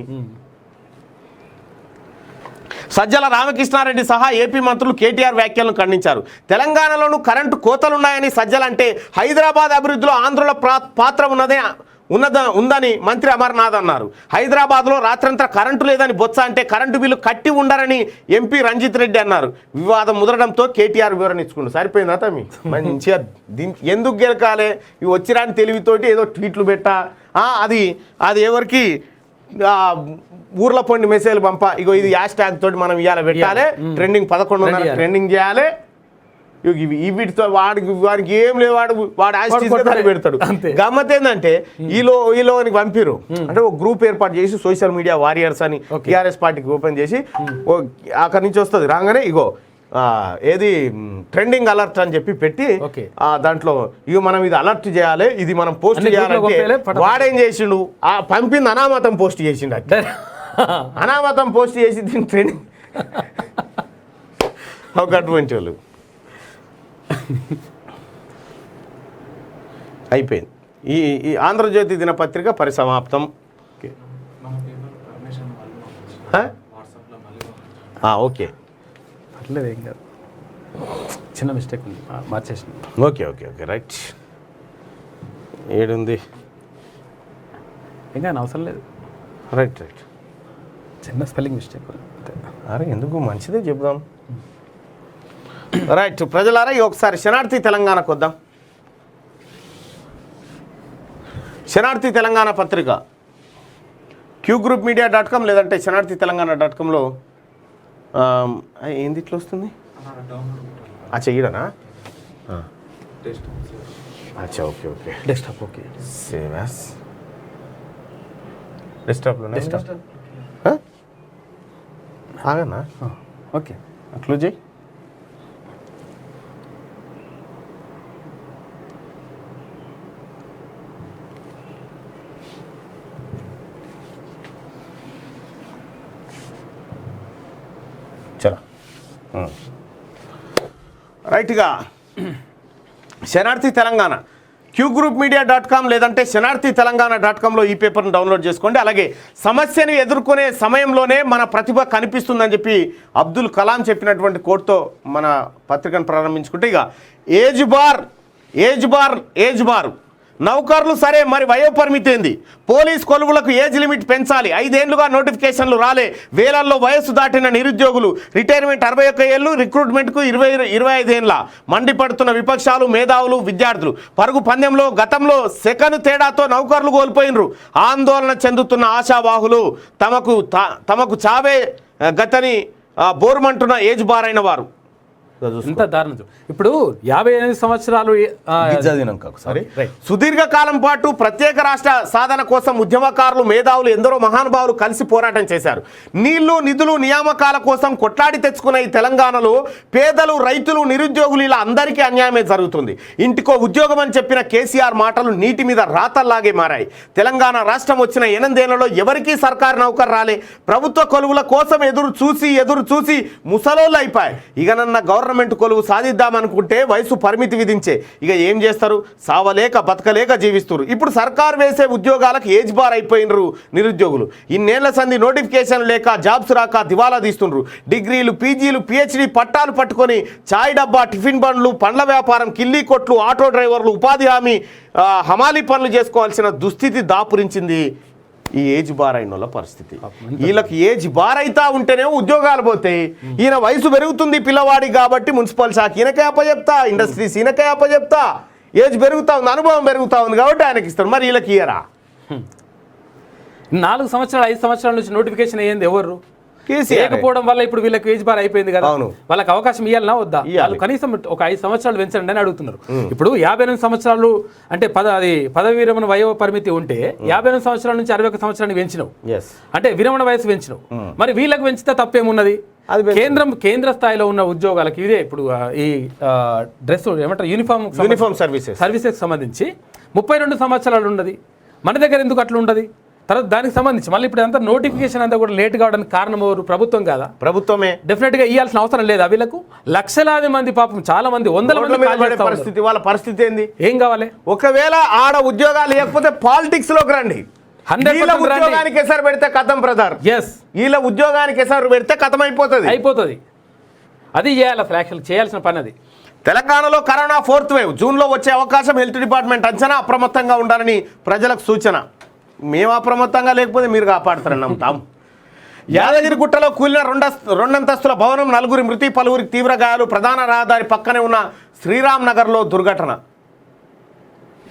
సజ్జల రామకృష్ణారెడ్డి సహా ఏపీ మంత్రులు కేటీఆర్ వ్యాఖ్యలను ఖండించారు. తెలంగాణలోనూ కరెంటు కోతలున్నాయని సజ్జల అంటే హైదరాబాద్ అభివృద్ధిలో ఆంధ్రుల పాత్ర ఉందని మంత్రి అమర్నాథ్ అన్నారు. హైదరాబాద్లో రాత్రంతా కరెంటు లేదని బొత్స అంటే కరెంటు బిల్లు కట్టి ఉండరని ఎంపీ రంజిత్ రెడ్డి అన్నారు. వివాదం ముదరడంతో కేటీఆర్ వివరణ ఇచ్చుకుండు. సరిపోయిందా తమ్మి? మంచిగా ఎందుకు గెలకాలే ఇవి వచ్చిరాని తెలివితోటి ఏదో ట్వీట్లు పెట్టా. అది ఎవరికి ఊర్ల పొండి మెసేజ్లు పంప. ఇగో ఇది హ్యాష్ ట్యాగ్ తోటి మనం ఇవాళ పెట్టాలి, ట్రెండింగ్ 11:30 ట్రెండింగ్ చేయాలి. వీటితో వాడికి ఏం లేదు, వాడు హ్యాష్ తీసుకొని పెడతాడు. గమ్మత్ ఏంటంటే ఈలోనికి పంపిరు అంటే ఒక గ్రూప్ ఏర్పాటు చేసి సోషల్ మీడియా వారియర్స్ అని టీఆర్ఎస్ పార్టీకి ఓపెన్ చేసి అక్కడి నుంచి వస్తుంది రాగానే ఇగో ఏది ట్రెండింగ్ అలర్ట్ అని చెప్పి పెట్టి ఓకే. దాంట్లో ఇక మనం ఇది అలర్ట్ చేయాలి, ఇది మనం పోస్ట్ అన్ని చేయాలంటే గ్రూపులో పంపేయాలి, పట- వాడేం చేసిండు, ఆ పంపింది అనామతం పోస్ట్ చేసిండు. అది అనామతం పోస్ట్ చేసి దీన్ని ట్రెండింగ్ ఒక అటువంటి వాళ్ళు అయిపోయింది. ఈ ఆంధ్రజ్యోతి దినపత్రిక పరిసమాప్తం. ఓకే పర్లేదు, ఏం కాదు, చిన్న మిస్టేక్ ఉంది, మార్చేసిన. Okay okay okay right. ఏడుంది, ఇంకా అవసరం లేదు, రైట్ రైట్. చిన్న స్పెల్లింగ్ మిస్టేక్ అంతే. అరే ఎందుకు, మంచిదే చెబుదాం. రైట్ ప్రజలారా, ఒకసారి శనార్థి తెలంగాణకు వద్దాం. శనార్థి తెలంగాణ పత్రిక qgroupmedia.com లేదంటే శనార్థి తెలంగాణ.comలో ఏంది ఇట్లా వస్తుంది? చెయ్యడనా? అచ్చా okay okay. Desktop okay, save as డెస్క్టాప్లో ఆగనా? ఓకే, అట్లా చేయి. చలో రైట్గా శనార్థి తెలంగాణ qgroupmedia.com లేదంటే శనార్థి తెలంగాణ.comలో ఈ పేపర్ను డౌన్లోడ్ చేసుకోండి. అలాగే సమస్యను ఎదుర్కొనే సమయంలోనే మన ప్రతిభ కనిపిస్తుందని చెప్పి అబ్దుల్ కలాం చెప్పినటువంటి కోట్తో మన పత్రికను ప్రారంభించుకుంటే, ఇక ఏజ్ బార్ నౌకర్లు సరే, మరి వయోపరిమితి ఏంది? పోలీస్ కొలువులకు ఏజ్ లిమిట్ పెంచాలి. 5 ఏళ్లుగా నోటిఫికేషన్లు రాలే. వేలల్లో వయస్సు దాటిన నిరుద్యోగులు. రిటైర్మెంట్ 61 ఏళ్ళు, రిక్రూట్మెంట్కు 25 ఏళ్ళ. మండిపడుతున్న విపక్షాలు, మేధావులు, విద్యార్థులు. పరుగు పందెంలో గతంలో సెకను తేడాతో నౌకర్లు కోల్పోయినరు. ఆందోళన చెందుతున్న ఆశావాహులు తమకు చావే గతని బోర్మంటున్న ఏజ్ బార్ అయిన వారు. ఇంత దారుణం. ఇప్పుడు 58 సంవత్సరాలు ఒకసారి సుదీర్ఘకాలం పాటు ప్రత్యేక రాష్ట్ర సాధన కోసం ఉద్యమకారులు, మేధావులు, ఎందరో మహానుభావులు కలిసి పోరాటం చేశారు. నీళ్లు, నిధులు, నియామకాల కోసం కొట్లాడి తెచ్చుకున్న ఈ తెలంగాణలో పేదలు, రైతులు, నిరుద్యోగులు ఇలా అందరికీ అన్యాయమే జరుగుతుంది. ఇంటికో ఉద్యోగం అని చెప్పిన కేసీఆర్ మాటలు నీటి మీద రాతల్లాగే మారాయి. తెలంగాణ రాష్ట్రం వచ్చిన 8 ఏళ్లలో ఎవరికీ సర్కారు నౌకరు రాలే. ప్రభుత్వ కొలువుల కోసం ఎదురు చూసి ముసలోళ్ళు అయిపోయాయి. ఇకనన్న గవర్నమెంట్ కొలువు సాధిద్దామనుకుంటే వయసు పరిమితి విధించే. ఇక ఏం చేస్తారు? సావలేక బతకలేక జీవిస్తారు. ఇప్పుడు సర్కారు వేసే ఉద్యోగాలకు ఏజ్ బార్ అయిపోయినరు నిరుద్యోగులు. ఇన్నేళ్ల సంధి నోటిఫికేషన్ లేక, జాబ్స్ రాక దివాలా తీస్తుండ్రు. డిగ్రీలు, పీజీలు, పిహెచ్డి పట్టాలు పట్టుకొని చాయ్ డబ్బా, టిఫిన్ బండ్లు, పండ్ల వ్యాపారం, కిల్లీ కొట్లు, ఆటో డ్రైవర్లు, ఉపాధి హామీ, హమాలీ పనులు చేసుకోవాల్సిన దుస్థితి దాపురించింది ఈ ఏజ్ బార్ అయిన వాళ్ళ పరిస్థితి. వీళ్ళకి ఏజ్ బార్ అయితా ఉంటేనే ఉద్యోగాలు పోతాయి. ఈయన వయసు పెరుగుతుంది పిల్లవాడికి కాబట్టి మున్సిపల్ శాఖ ఈయనకే అప్పచెప్తా, ఇండస్ట్రీస్ ఈయనకే అప్పచెప్తా, ఏజ్ పెరుగుతా ఉంది, అనుభవం పెరుగుతా ఉంది కాబట్టి ఆయనకి ఇస్తారు. మరి వీళ్ళకి ఇయ్యరా? 4 సంవత్సరాలు 5 సంవత్సరాల నుంచి నోటిఫికేషన్ అయ్యింది ఎవరు? కేసీఆర్. లేకపోవడం వల్ల ఇప్పుడు వీళ్ళకి ఏజ్ బార్ అయిపోయింది కదా. అవును. వాళ్ళకి అవకాశం ఇవ్వాలన్నా వద్దా? వాళ్ళు కనీసం ఒక 5 సంవత్సరాలు పెంచండి అని అడుగుతున్నారు. ఇప్పుడు 58 సంవత్సరాలు అంటే పదవి విరమణ వయో పరిమితి ఉంటే 58 సంవత్సరాల నుంచి 61 సంవత్సరానికి పెంచినావు, అంటే విరమణ వయసు పెంచినావు. మరి వీళ్ళకి పెంచితే తప్పేమున్నది? కేంద్ర స్థాయిలో ఉన్న ఉద్యోగాలకి ఇదే ఇప్పుడు ఈ డ్రెస్ ఏమంటారు యూనిఫామ్ సర్వీసెస్ సంబంధించి 32 సంవత్సరాలు ఉన్నది. మన దగ్గర ఎందుకు అట్లా ఉండదు? తర్వాత దానికి సంబంధించి మళ్ళీ ఇప్పుడు అంతా నోటిఫికేషన్ అంతా కూడా లేట్ కావడానికి కారణం ఎవరు? ప్రభుత్వం కాదా? ప్రభుత్వమే. డెఫినెట్ గా ఇవ్వాల్సిన అవసరం లేదా? వీళ్ళకు లక్షలాది మంది, పాపం చాలా మంది, వందల మంది పరిస్థితి. వాళ్ళ పరిస్థితి ఏంది? ఏం కావాలి? ఒకవేళ ఆడ ఉద్యోగాలు లేకపోతే పాలిటిక్స్ లోకి రండి. ఉద్యోగానికి ఎసరు పెడితే కథం బ్రదర్. వీళ్ళ ఉద్యోగానికి ఎసరు పెడితే కథం అయిపోతుంది. అది చేయాలి, అసలు యాక్చువల్ చేయాల్సిన పని అది. తెలంగాణలో కరోనా 4th వేవ్ జూన్లో వచ్చే అవకాశం హెల్త్ డిపార్ట్మెంట్ అంచనా. అప్రమత్తంగా ఉండాలని ప్రజలకు సూచన. మేము అప్రమత్తంగా లేకపోతే మీరు కాపాడుతారని నమ్ముతాం. యాదగిరిగుట్టలో కూలిన 2 అంతస్తుల భవనం, 4 మృతి, పలువురికి తీవ్ర గాయాలు. ప్రధాన రహదారి పక్కనే ఉన్న శ్రీరామ్ నగర్లో దుర్ఘటన.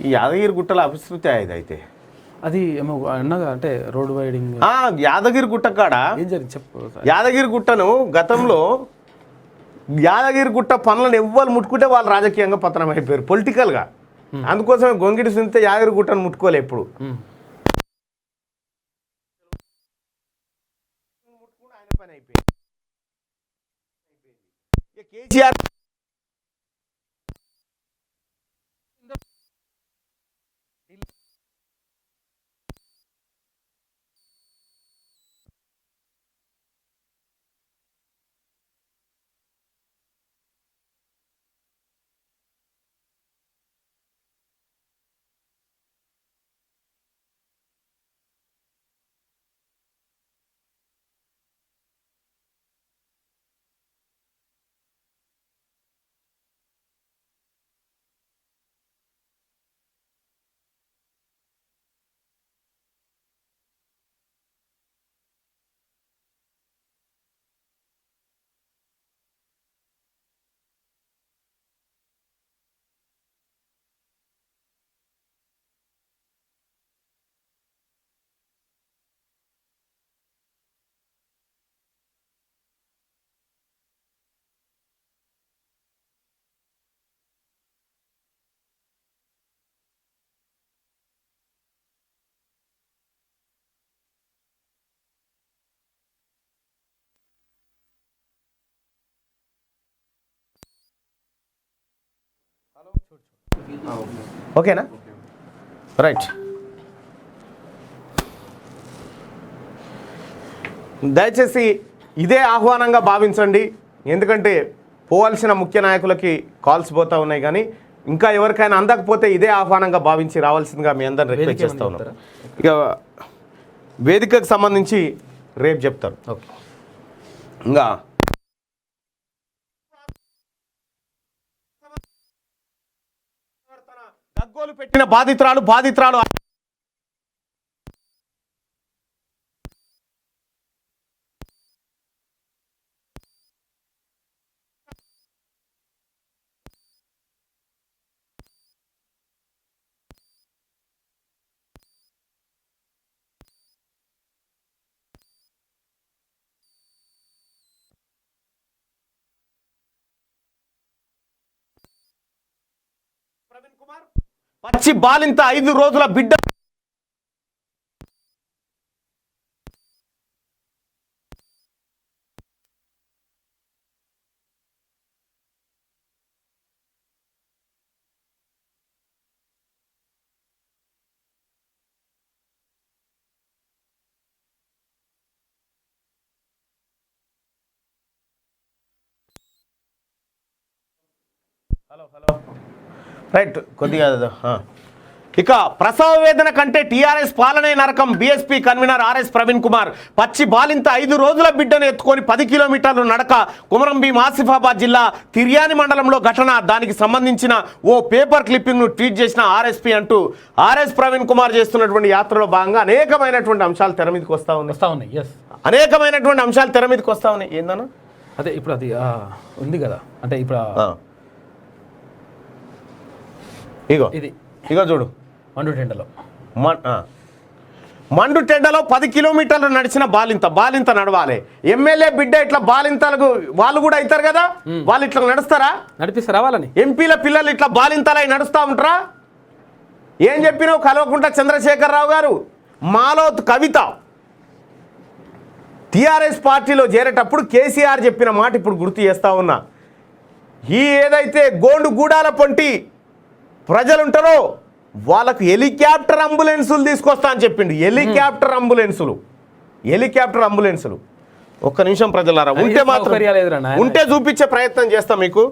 ఈ యాదగిరిగుట్టలో అవిశృతి అయ్యేది అయితే అది ఏమో అన్నగా, అంటే రోడ్ వైడింగ్ యాదగిరిగుట్ట కాడ ఏం జరిగింది చెప్పు. యాదగిరిగుట్టను గతంలో యాదగిరిగుట్ట పనులను ఎవ్వరు ముట్టుకుంటే వాళ్ళు రాజకీయంగా పతనం అయిపోయారు పొలిటికల్గా. అందుకోసమే గొంగిడి సునీత యాదగిరిగుట్టను ముట్టుకోలే ఎప్పుడు. కేసీఆర్ ఓకేనా రైట్. దయచేసి ఇదే ఆహ్వానంగా భావించండి, ఎందుకంటే పోవాల్సిన ముఖ్య నాయకులకి కాల్స్ పోతూ ఉన్నాయి, కానీ ఇంకా ఎవరికైనా అందకపోతే ఇదే ఆహ్వానంగా భావించి రావాల్సిందిగా మీ అందరిని రిక్వెస్ట్ చేస్తూ ఉన్నాం. ఇక వేదికకు సంబంధించి రేపు చెప్తారు. ఇంకా గగ్గోలు పెట్టిన బాధితురాలు ప్రవీణ్ కుమార్ పచ్చి బాలింత 5 రోజుల బిడ్డ హలో రైట్ కొద్దిగా ఇక ప్రసవ వేదన కంటే టీఆర్ఎస్ పాలనే నరకం. BSP convener RS Praveen Kumar పచ్చి బాలింత 5 రోజుల బిడ్డను ఎత్తుకొని 10 కిలోమీటర్లు నడక. కొమరంభీం ఆసిఫాబాద్ జిల్లా తిర్యాని మండలంలో ఘటన. దానికి సంబంధించిన ఓ పేపర్ క్లిప్పింగ్ను ట్వీట్ చేసిన ఆర్ఎస్పీ అంటూ ఆర్ఎస్ ప్రవీణ్ కుమార్ చేస్తున్నటువంటి యాత్రలో భాగంగా అనేకమైనటువంటి అంశాలు తెర మీదకి వస్తూ ఉన్నాయి. అనేకమైనటువంటి అంశాలు తెర మీదకి వస్తూ ఉన్నాయి. ఏందన్నా అదే ఇప్పుడు అది ఉంది కదా, అంటే ఇప్పుడు ఇగో చూడు, మండుటెండలో 10 కిలోమీటర్లు నడిచిన బాలింత నడవాలి. ఎమ్మెల్యే బిడ్డ ఇట్లా బాలింతలకు వాళ్ళు కూడా అవుతారు కదా, వాళ్ళు ఇట్లా నడుస్తారా? నడిపిస్తారా వాళ్ళని? ఎంపీల పిల్లలు ఇట్లా బాలింతలై నడుస్తూ ఉంటారా? ఏం చెప్పినావు కల్వకుంట్ల చంద్రశేఖరరావు గారు? మాలోత్ కవిత టీఆర్ఎస్ పార్టీలో చేరేటప్పుడు కేసీఆర్ చెప్పిన మాట ఇప్పుడు గుర్తు చేస్తా ఉన్నా. ఈ ఏదైతే గూడాల పొంటి ప్రజలు ఉంటారో వాళ్ళకు హెలికాప్టర్ అంబులెన్సులు తీసుకొస్తా అని చెప్పిండు. హెలికాప్టర్ అంబులెన్సులు. ఒక్క నిమిషం ప్రజలారా, ఉంటే మాత్రం ఉంటే చూపించే ప్రయత్నం చేస్తాం మీకు.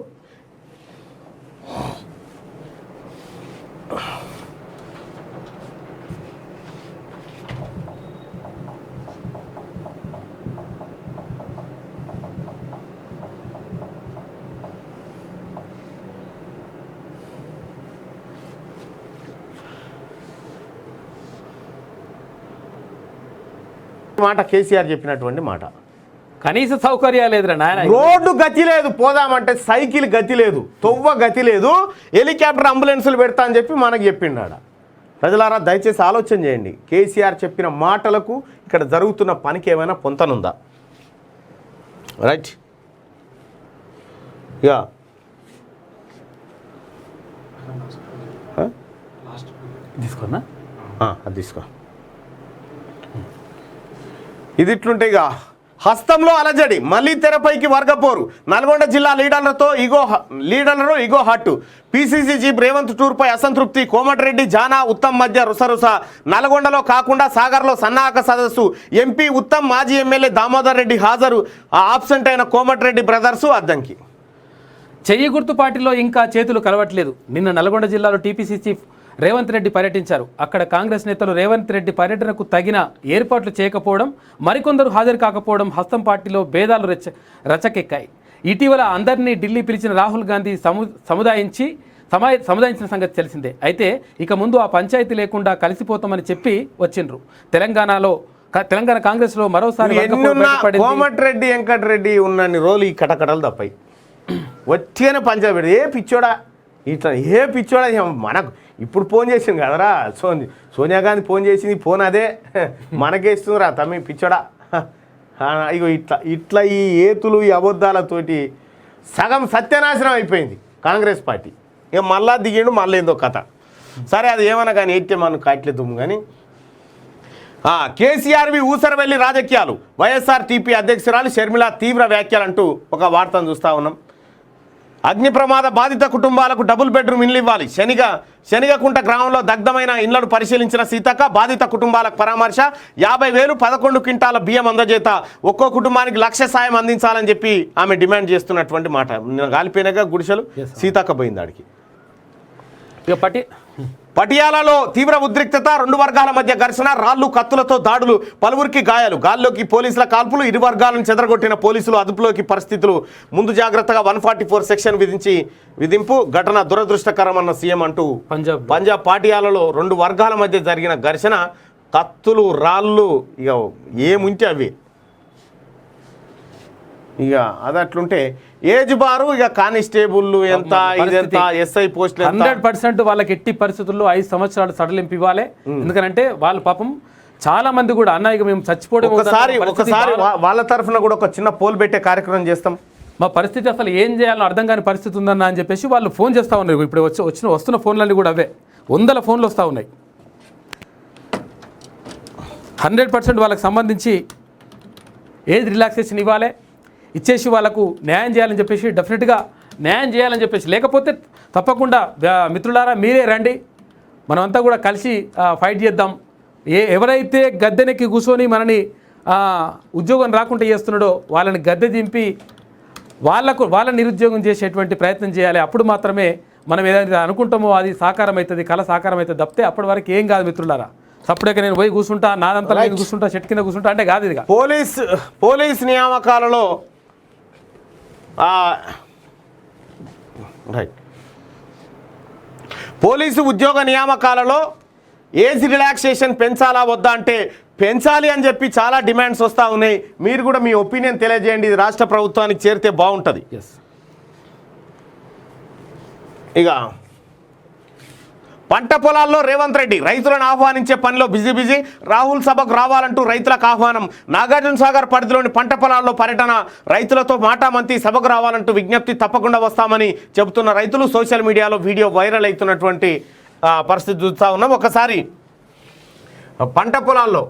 మాట కేసీఆర్ చెప్పినటువంటి మాట. కనీస సౌకర్యాలు లేదురా నాయన. రోడ్డు గతి లేదు, పోదామంటే సైకిల్ గతి లేదు, తొవ్వ గతి లేదు, హెలికాప్టర్ అంబులెన్సులు పెడతా అని చెప్పి మనకు చెప్పిండాడ. ప్రజలారా దయచేసి ఆలోచన చేయండి. కేసీఆర్ చెప్పిన మాటలకు ఇక్కడ జరుగుతున్న పనికి ఏమైనా పొంతనుందా? రైట్. ఇక తీసుకున్నా అది తీసుకో. ఇది ఇట్లుంటే ఇక హస్తంలో అలజడి మళ్ళీ తెరపైకి వర్గపోరు నల్గొండ జిల్లా లీడర్లలో ఇగో హట్టు పీసీసీ చీఫ్ రేవంత్ టూర్పై అసంతృప్తి కోమటిరెడ్డి జానా ఉత్తమ్ మధ్య రుసరుస నల్గొండలో కాకుండా సాగర్లో సన్నాహక సదస్సు ఎంపీ ఉత్తమ్ మాజీ ఎమ్మెల్యే దామోదర్ రెడ్డి హాజరు ఆబ్సెంట్ అయిన కోమటిరెడ్డి బ్రదర్సు అద్దంకి. చెయ్యి గుర్తు పార్టీలో ఇంకా చేతులు కలవట్లేదు. నిన్న నల్గొండ జిల్లాలో టీపీసీ చీఫ్ రేవంత్ రెడ్డి పర్యటించారు. అక్కడ కాంగ్రెస్ నేతలు రేవంత్ రెడ్డి పర్యటనకు తగిన ఏర్పాట్లు చేయకపోవడం, మరికొందరు హాజరు కాకపోవడం హస్తం పార్టీలో భేదాలు రచకెక్కాయి. ఇటీవల అందరినీ ఢిల్లీ పిలిచిన రాహుల్ గాంధీ సముదాయించిన సంగతి తెలిసిందే. అయితే ఇక ముందు ఆ పంచాయతీ లేకుండా కలిసిపోతామని చెప్పి వచ్చిండ్రు. తెలంగాణ కాంగ్రెస్లో మరోసారి కోమటిరెడ్డి వెంకటరెడ్డి ఉన్నన్ని రోజులు ఈ కటకటలు తప్పాయి. వచ్చేనే పంచాయతీ ఏ పిచ్చోడా ఇట్లా ఏ పిచ్చోడా మనకు ఇప్పుడు ఫోన్ చేసింది కదరా సోనియా గాంధీ ఫోన్ చేసింది ఫోన్ అదే మనకే ఇస్తుందిరా తమ్మి పిచ్చోడా. ఇగో ఇట్లా ఈ ఏతులు ఈ అబద్ధాలతోటి సగం సత్యనాశనం అయిపోయింది కాంగ్రెస్ పార్టీ. ఇక మళ్ళా దిగిండు మళ్ళీ ఏందో కథ. సరే అది ఏమన్నా కానీ అయితే మనం కాట్లేదు కానీ కేసీఆర్వి ఊసరవెల్లి రాజకీయాలు వైఎస్ఆర్టీపీ అధ్యక్షురాలు షర్మిల తీవ్ర వ్యాఖ్యలంటూ ఒక వార్తను చూస్తూ ఉన్నాం. అగ్ని ప్రమాద బాధిత కుటుంబాలకు డబుల్ బెడ్రూమ్ ఇల్లు ఇవ్వాలి. శనిగకుంట గ్రామంలో దగ్ధమైన ఇళ్లను పరిశీలించిన సీతక్క బాధిత కుటుంబాలకు పరామర్శ 50,000 11 క్వింటాల బియ్యం అందజేత ఒక్కో కుటుంబానికి 1,00,000 సాయం అందించాలని చెప్పి ఆమె డిమాండ్ చేస్తున్నటువంటి మాట. గాలిపోయినాక గుడిసెలు సీతక్క పోయింది ఆడికి. పటియాలలో తీవ్ర ఉద్రిక్తత 2 వర్గాల మధ్య ఘర్షణ రాళ్లు కత్తులతో దాడులు పలువురికి గాయాలు గాల్లోకి పోలీసుల కాల్పులు ఇరు వర్గాలను చెదరగొట్టిన పోలీసులు అదుపులోకి పరిస్థితులు ముందు జాగ్రత్తగా 144 సెక్షన్ విధింపు ఘటన దురదృష్టకరమన్న సీఎం అంటూ పంజాబ్ పాటియాలలో 2 వర్గాల మధ్య జరిగిన ఘర్షణ కత్తులు రాళ్ళు ఇక ఏముంటే అవి ఇక అది అట్లుంటే ఏజ్ బారు ఇక కానిస్టేబుల్ ఎంత ఇదంతా ఎస్ఐ పోస్ట్ 100% వాళ్ళకి ఎట్టి పరిస్థితుల్లో 5 సంవత్సరాలు సడలింపు ఇవ్వాలి. ఎందుకంటే వాళ్ళ పాపం చాలా మంది కూడా అన్న ఇక మేము చచ్చిపోవడం ఒకసారి వాళ్ళ తరఫున కూడా ఒక చిన్న పోల్ పెట్టే కార్యక్రమం చేస్తాం. మా పరిస్థితి అసలు ఏం చేయాలో అర్థం కాని పరిస్థితి ఉందన్న అని చెప్పేసి వాళ్ళు ఫోన్ చేస్తూ ఉన్నారు. ఇప్పుడు వస్తున్న ఫోన్లన్నీ కూడా అవే 100 ఫోన్లు వస్తూ ఉన్నాయి. 100% వాళ్ళకి సంబంధించి ఏజ్ రిలాక్సేషన్ ఇవ్వాలి, ఇచ్చేసి వాళ్ళకు న్యాయం చేయాలని చెప్పేసి డెఫినెట్గా న్యాయం చేయాలని చెప్పేసి లేకపోతే తప్పకుండా మిత్రులారా మీరే రండి మనమంతా కూడా కలిసి ఫైట్ చేద్దాం. ఎవరైతే గద్దెనెక్కి కూర్చొని మనని ఉద్యోగం రాకుండా చేస్తున్నాడో వాళ్ళని గద్దె దింపి వాళ్ళ నిరుద్యోగం చేసేటువంటి ప్రయత్నం చేయాలి. అప్పుడు మాత్రమే మనం ఏదైతే అనుకుంటామో అది సాకారం అవుతుంది, కళ సాకారం అవుతుంది. తప్పితే అప్పటి వరకు ఏం కాదు మిత్రులారా. సప్పుడేక నేను పోయి కూర్చుంటా నాదంతా నేను కూర్చుంటా చెట్టు కింద కూర్చుంటా అంటే కాదు. ఇది పోలీస్ నియామకాలలో పోలీసు ఉద్యోగ నియామకాలలో ఏజ్ రిలాక్సేషన్ పెంచాలా వద్దా అంటే పెంచాలి అని చెప్పి చాలా డిమాండ్స్ వస్తూ ఉన్నాయి. మీరు కూడా మీ ఒపీనియన్ తెలియజేయండి. ఇది రాష్ట్ర ప్రభుత్వానికి చేరితే బాగుంటుంది. ఇక పంట పొలాల్లో రేవంత్ రెడ్డి రైతులను ఆహ్వానించే పనిలో బిజీ రాహుల్ సభకు రావాలంటూ రైతులకు ఆహ్వానం. నాగార్జున సాగర్ పరిధిలోని పంట పొలాల్లో పర్యటన రైతులతో మాటామంతి సభకు రావాలంటూ విజ్ఞప్తి తప్పకుండా వస్తామని చెబుతున్న రైతులు సోషల్ మీడియాలో వీడియో వైరల్ అవుతున్నటువంటి పరిస్థితి చూస్తూ ఉన్నాం. ఒకసారి పంట పొలాల్లో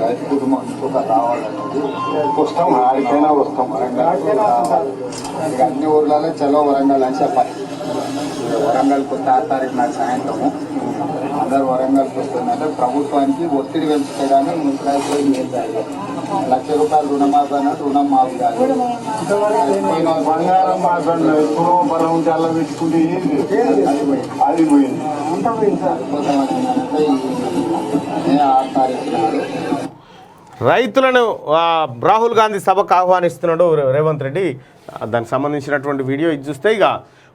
రైతు కుటుంబం ఇంకొక రావాలనేది వస్తాం. ఆడికైనా వస్తాం. అన్ని ఊర్లలో చలో వరంగల్ అని చెప్పాలి. వరంగల్కు 6 తారీఖు నాడు సాయంత్రము అందరు వరంగల్కి వస్తుందంటే ప్రభుత్వానికి ఒత్తిడి పెంచుతాయి కానీ రైతులు ఏం చేయాలి. 1,00,000 రూపాయలు రుణమాఫీ అన్నట్టు రుణం మాఫీ కాదు. బంగారం మాట్లాడిన ఎప్పుడో బలం ఉంటే అలా పెట్టుకుంటే అది పోయింది. రైతులను రాహుల్ గాంధీ సభకు ఆహ్వానిస్తున్నాడు రేవంత్ రెడ్డి. దానికి సంబంధించినటువంటి వీడియో ఇది చూస్తే ఇక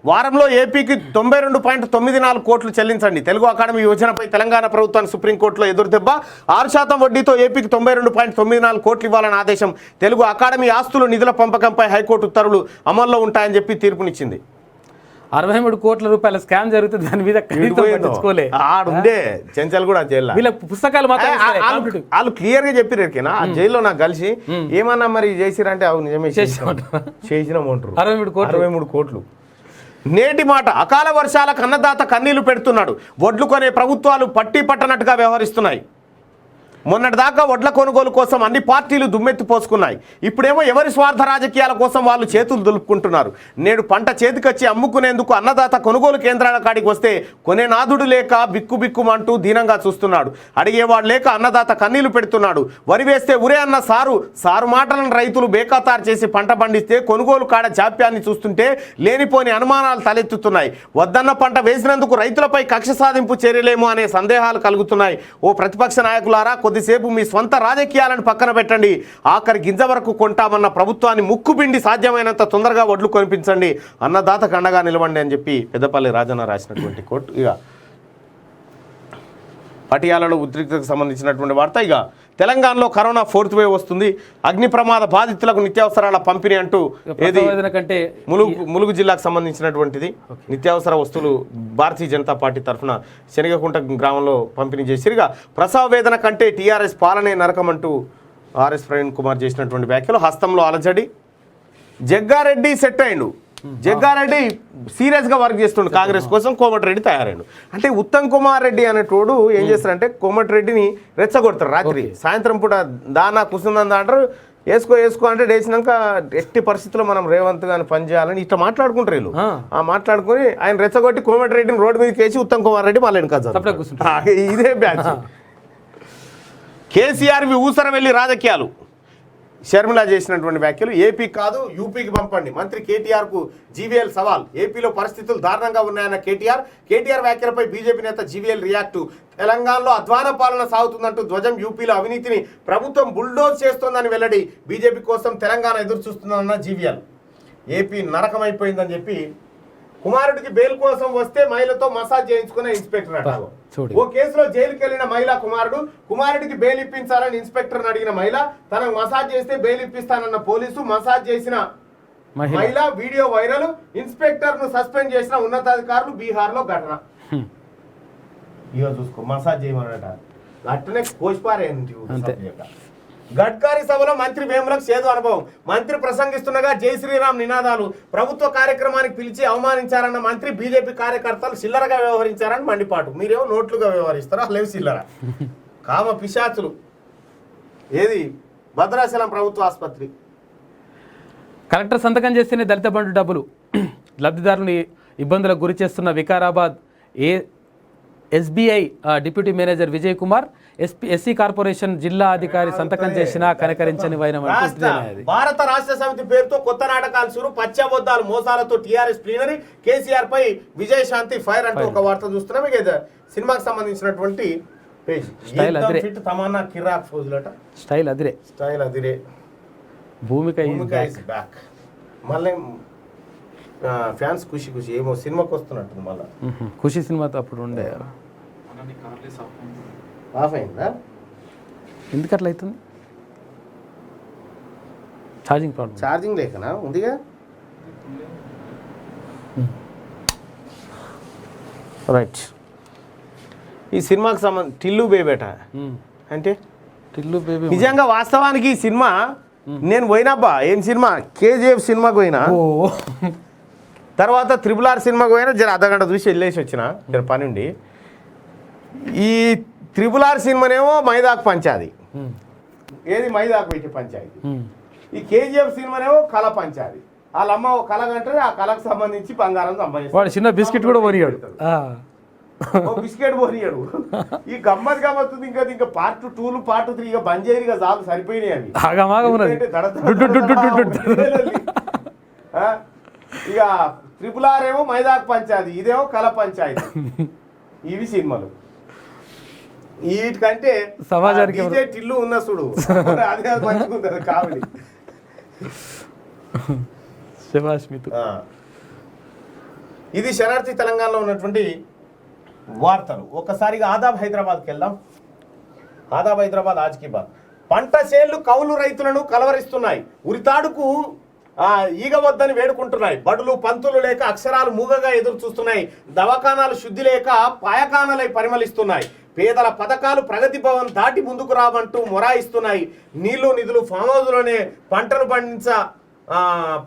వారంలో ఏపీకి 92.94 కోట్లు చెల్లించండి. తెలుగు అకాడమీ యోజనపై తెలంగాణ ప్రభుత్వానికి సుప్రీంకోర్టులో ఎదురుదెబ్బ. 6% వడ్డీతో ఏపీకి 92.94 కోట్లు ఇవ్వాలని ఆదేశం. తెలుగు అకాడమీ ఆస్తులు నిధుల పంపకంపై హైకోర్టు ఉత్తర్వులు అమల్లో ఉంటాయని చెప్పి తీర్పునిచ్చింది. 63 కోట్ల రూపాయల స్కామ్ జరుగుతుంది. దాని మీద ఆడుండే చెంచల్ కూడా జైల్లో వీళ్ళ పుస్తకాలు మాత్రం వాళ్ళు క్లియర్ గా చెప్పిరు. ఆ జైల్లో నాకు కలిసి ఏమన్నా మరి చేసిరంటే అవు నిజమే చేసినామంటారు. 63 కోట్లు నేటి మాట అకాల వర్షాలకు అన్నదాత కన్నీళ్లు పెడుతున్నాడు. వడ్లు కొనే ప్రభుత్వాలు పట్టి పట్టనట్టుగా వ్యవహరిస్తున్నాయి. మొన్నటిదాకా వడ్ల కొనుగోలు కోసం అన్ని పార్టీలు దుమ్మెత్తి పోసుకున్నాయి. ఇప్పుడేమో ఎవరి స్వార్థ రాజకీయాల కోసం వాళ్ళు చేతులు దులుపుకుంటున్నారు. నేడు పంట చేతికొచ్చి అమ్ముకునేందుకు అన్నదాత కొనుగోలు కేంద్రాల కాడికి వస్తే కొనే నాదుడు లేక బిక్కుబిక్కుమంటూ దీనంగా చూస్తున్నాడు. అడిగేవాడు లేక అన్నదాత కన్నీళ్లు పెడుతున్నాడు. వరి వేస్తే ఉరే అన్న సారు మాటలను రైతులు బేఖాతారు చేసి పంట పండిస్తే కొనుగోలు కాడ జాప్యాన్ని చూస్తుంటే లేనిపోని అనుమానాలు తలెత్తుతున్నాయి. వద్దన్న పంట వేసినందుకు రైతులపై కక్ష సాధింపు చర్యలేమో అనే సందేహాలు కలుగుతున్నాయి. ఓ ప్రతిపక్ష నాయకులారా, కొద్దిసేపు మీ స్వంత రాజకీయాలను పక్కన పెట్టండి. ఆఖరి గింజ వరకు కొంటామన్న ప్రభుత్వాన్ని ముక్కుపిండి సాధ్యమైనంత తొందరగా వడ్లు కొనిపించండి, అన్నదాతకు అండగా నిలవండి అని చెప్పి పెద్దపల్లి రాజన్న రాసినటువంటి కోర్టు. ఇక పటియాలలో ఉద్రిక్తతకు సంబంధించినటువంటి వార్త. ఇక తెలంగాణలో కరోనా 4th వేవ్ వస్తుంది. అగ్ని ప్రమాద బాధితులకు నిత్యావసరాల పంపిణీ అంటూ ఏది ములుగు జిల్లాకు సంబంధించినటువంటిది నిత్యావసర వస్తువులు భారతీయ జనతా పార్టీ తరఫున శనగకుంట గ్రామంలో పంపిణీ చేసి ఇక ప్రసవ వేదన కంటే టీఆర్ఎస్ పాలనే నరకం అంటూ ఆర్ఎస్ ప్రవీణ్ కుమార్ చేసినటువంటి వ్యాఖ్యలు. హస్తంలో అలజడి. జగ్గారెడ్డి సెట్ అయిండు. జగ్గారెడ్డి సీరియస్గా వర్క్ చేస్తుండు కాంగ్రెస్ కోసం. కోమటిరెడ్డి తయారైండు. అంటే ఉత్తమ్ కుమార్ రెడ్డి అనేటోడు ఏం చేస్తారంటే కోమటిరెడ్డిని రెచ్చగొడతారు. రాత్రి సాయంత్రం పూట దానా కుసుందని అంటారు. వేసుకో అంటే వేసినాక ఎట్టి పరిస్థితుల్లో మనం రేవంత్ గారిని పనిచేయాలని ఇట్లా మాట్లాడుకుంటారు వీళ్ళు. మాట్లాడుకుని ఆయన రెచ్చగొట్టి కోమటిరెడ్డిని రోడ్డు మీదకి వేసి ఉత్తమ్ కుమార్ రెడ్డి మళ్ళీ వెనక ఇదే బ్యాచ్. కేసీఆర్వి ఊసర వెళ్ళి రాజకీయాలు. షర్మిల చేసినటువంటి వ్యాఖ్యలు. ఏపీ కాదు యూపీకి పంపండి, మంత్రి కేటీఆర్కు జీవీఎల్ సవాల్. ఏపీలో పరిస్థితులు దారుణంగా ఉన్నాయన్న కేటీఆర్ వ్యాఖ్యలపై బీజేపీ నేత జీవీఎల్ రియాక్టు. తెలంగాణలో అధ్వాన పాలన సాగుతుందంటూ ధ్వజం. యూపీలో అవినీతిని ప్రభుత్వం బుల్డోజ్ చేస్తోందని వెల్లడి. బీజేపీ కోసం తెలంగాణ ఎదురు చూస్తుందన్న జీవీఎల్. ఏపీ నరకమైపోయిందని చెప్పి కుమారుడికి బెయిల్ కోసం వస్తే మహిళతో మసాజ్ చేయించుకునే ఇన్స్పెక్టర్ అంటారు. ఓ కేసులో జైలుకి వెళ్లిన మహిళ కుమారుడికి బెయిల్ ఇప్పించాలని ఇన్స్పెక్టర్ అడిగిన మహిళ తనకు మసాజ్ చేస్తే బెయిల్ ఇప్పిస్తానన్న పోలీసు. మసాజ్ చేసిన మహిళ వీడియో వైరల్. ఇన్స్పెక్టర్ ను సస్పెండ్ చేసిన ఉన్నతాధికారులు. బీహార్ లో ఘటన. ఇక చూసుకో మసాజ్ చేయమన్నట అట్టనే కోసిపారేంటి. గడ్కరీ సభలో మంత్రి వేములకు చేదు అనుభవం. మంత్రి ప్రసంగిస్తుండగా జై శ్రీరామ్ నినాదాలు. ప్రభుత్వ కార్యక్రమానికి పిలిచి అవమానించారన్న మంత్రి. బీజేపీ కార్యకర్తలు చిల్లరగా వ్యవహరించారని మండిపాటు. మీరేమో నోట్లుగా వ్యవహరిస్తారా? లేవు చిల్లర కామ పిశాచులు. ఏది భద్రాచలం ప్రభుత్వ ఆసుపత్రి. కలెక్టర్ సంతకం చేస్తేనే దళిత బంధు డబ్బులు. లబ్ధిదారుని ఇబ్బందులకు గురి చేస్తున్న Vikarabad SBI deputy manager Vijay Kumar. SC corporation జిల్లా అధికారి సంతకం చేసినా కనకరించని వైనం. భారత రాష్ట్ర సమితి పేరుతో కొత్త నాటకాలు సురు. పచ్చబొద్దాలు మోసాలతో TRS plenary. కేసీఆర్ పై విజయ్ శాంతి ఫైర్ అంటూ ఒక వార్త చూస్తున్నాం. ఇక సినిమాకి సంబంధించినటువంటి పేజ్. తమన్నా కిరాక్ ఫోజులట. స్టైల్ అదిరే. భూమిక బ్యాక్. మళ్ళీ ఫ్యాన్స్ ఖుషి ఏమో సినిమాకి వస్తున్నట్టుంది. మళ్ళీ ఖుషి సినిమాతో అప్పుడు ఉండే ఆఫ్ అయిందా? ఎందుకు అట్లా అవుతుంది? ఛార్జింగ్ లేకనా? ఉందిగా. రైట్. ఈ సినిమాకి సంబంధించి టిల్లు బేబేట అంటే టిల్లు బేబీ నిజంగా వాస్తవానికి ఈ సినిమా నేను పోయినాబ్బా. ఏం సినిమా? కేజీఎఫ్ సినిమాకి పోయినా. తర్వాత RRR సినిమాకి పోయినా. జర అర్ధగంట చూసి వెళ్ళేసి వచ్చిన జర పని ఉండి. ఈ RRR సినిమానేమో మైదాకు పంచాది. ఏది మైదాకు పెట్టి పంచాది. ఈ కేజీఎఫ్ సినిమానేమో కళ పంచాది. వాళ్ళ అమ్మ కళ కంటే ఆ కళకు సంబంధించి బంగారం సంపాదిస్తాడు. చిన్న బిస్కెట్ కూడా పోనీయాడు. బిస్కెట్ పోనీయాడు. ఈ గమ్మత్ ఇంకా పార్ట్ 2 పార్ట్ 3 ఇక బంద్ చేయరు. ఇక చాలు సరిపోయినాయి అవి. ఇక RRR ఏమో మైదాకు పంచాది. ఇదేమో కళ పంచాయతీ. ఇవి సినిమాలు. వీటికంటే సమాజానికి టిల్లు ఉన్న చూడు. అదే మంచిగా కామెడీ. ఇది శనార్థి తెలంగాణలో ఉన్నటువంటి వార్తలు. ఒక్కసారిగా ఆదాబ్ హైదరాబాద్కి వెళ్దాం. ఆదాబ్ హైదరాబాద్ ఆజ్కి బాద్. పంట చేళ్లు కౌలు రైతులను కలవరిస్తున్నాయి. ఉరితాడుకు ఈగ వద్దని వేడుకుంటున్నాయి. బడులు పంతులు లేక అక్షరాలు మూగగా ఎదురు చూస్తున్నాయి. దవాఖానాలు శుద్ధి లేక పాయకానాలై పరిమళిస్తున్నాయి. పేదల పథకాలు ప్రగతి భవన్ దాటి ముందుకు రావంటూ మొరాయిస్తున్నాయి. నీళ్లు నిధులు ఫామ్ హౌస్లోనే పంటను పండించ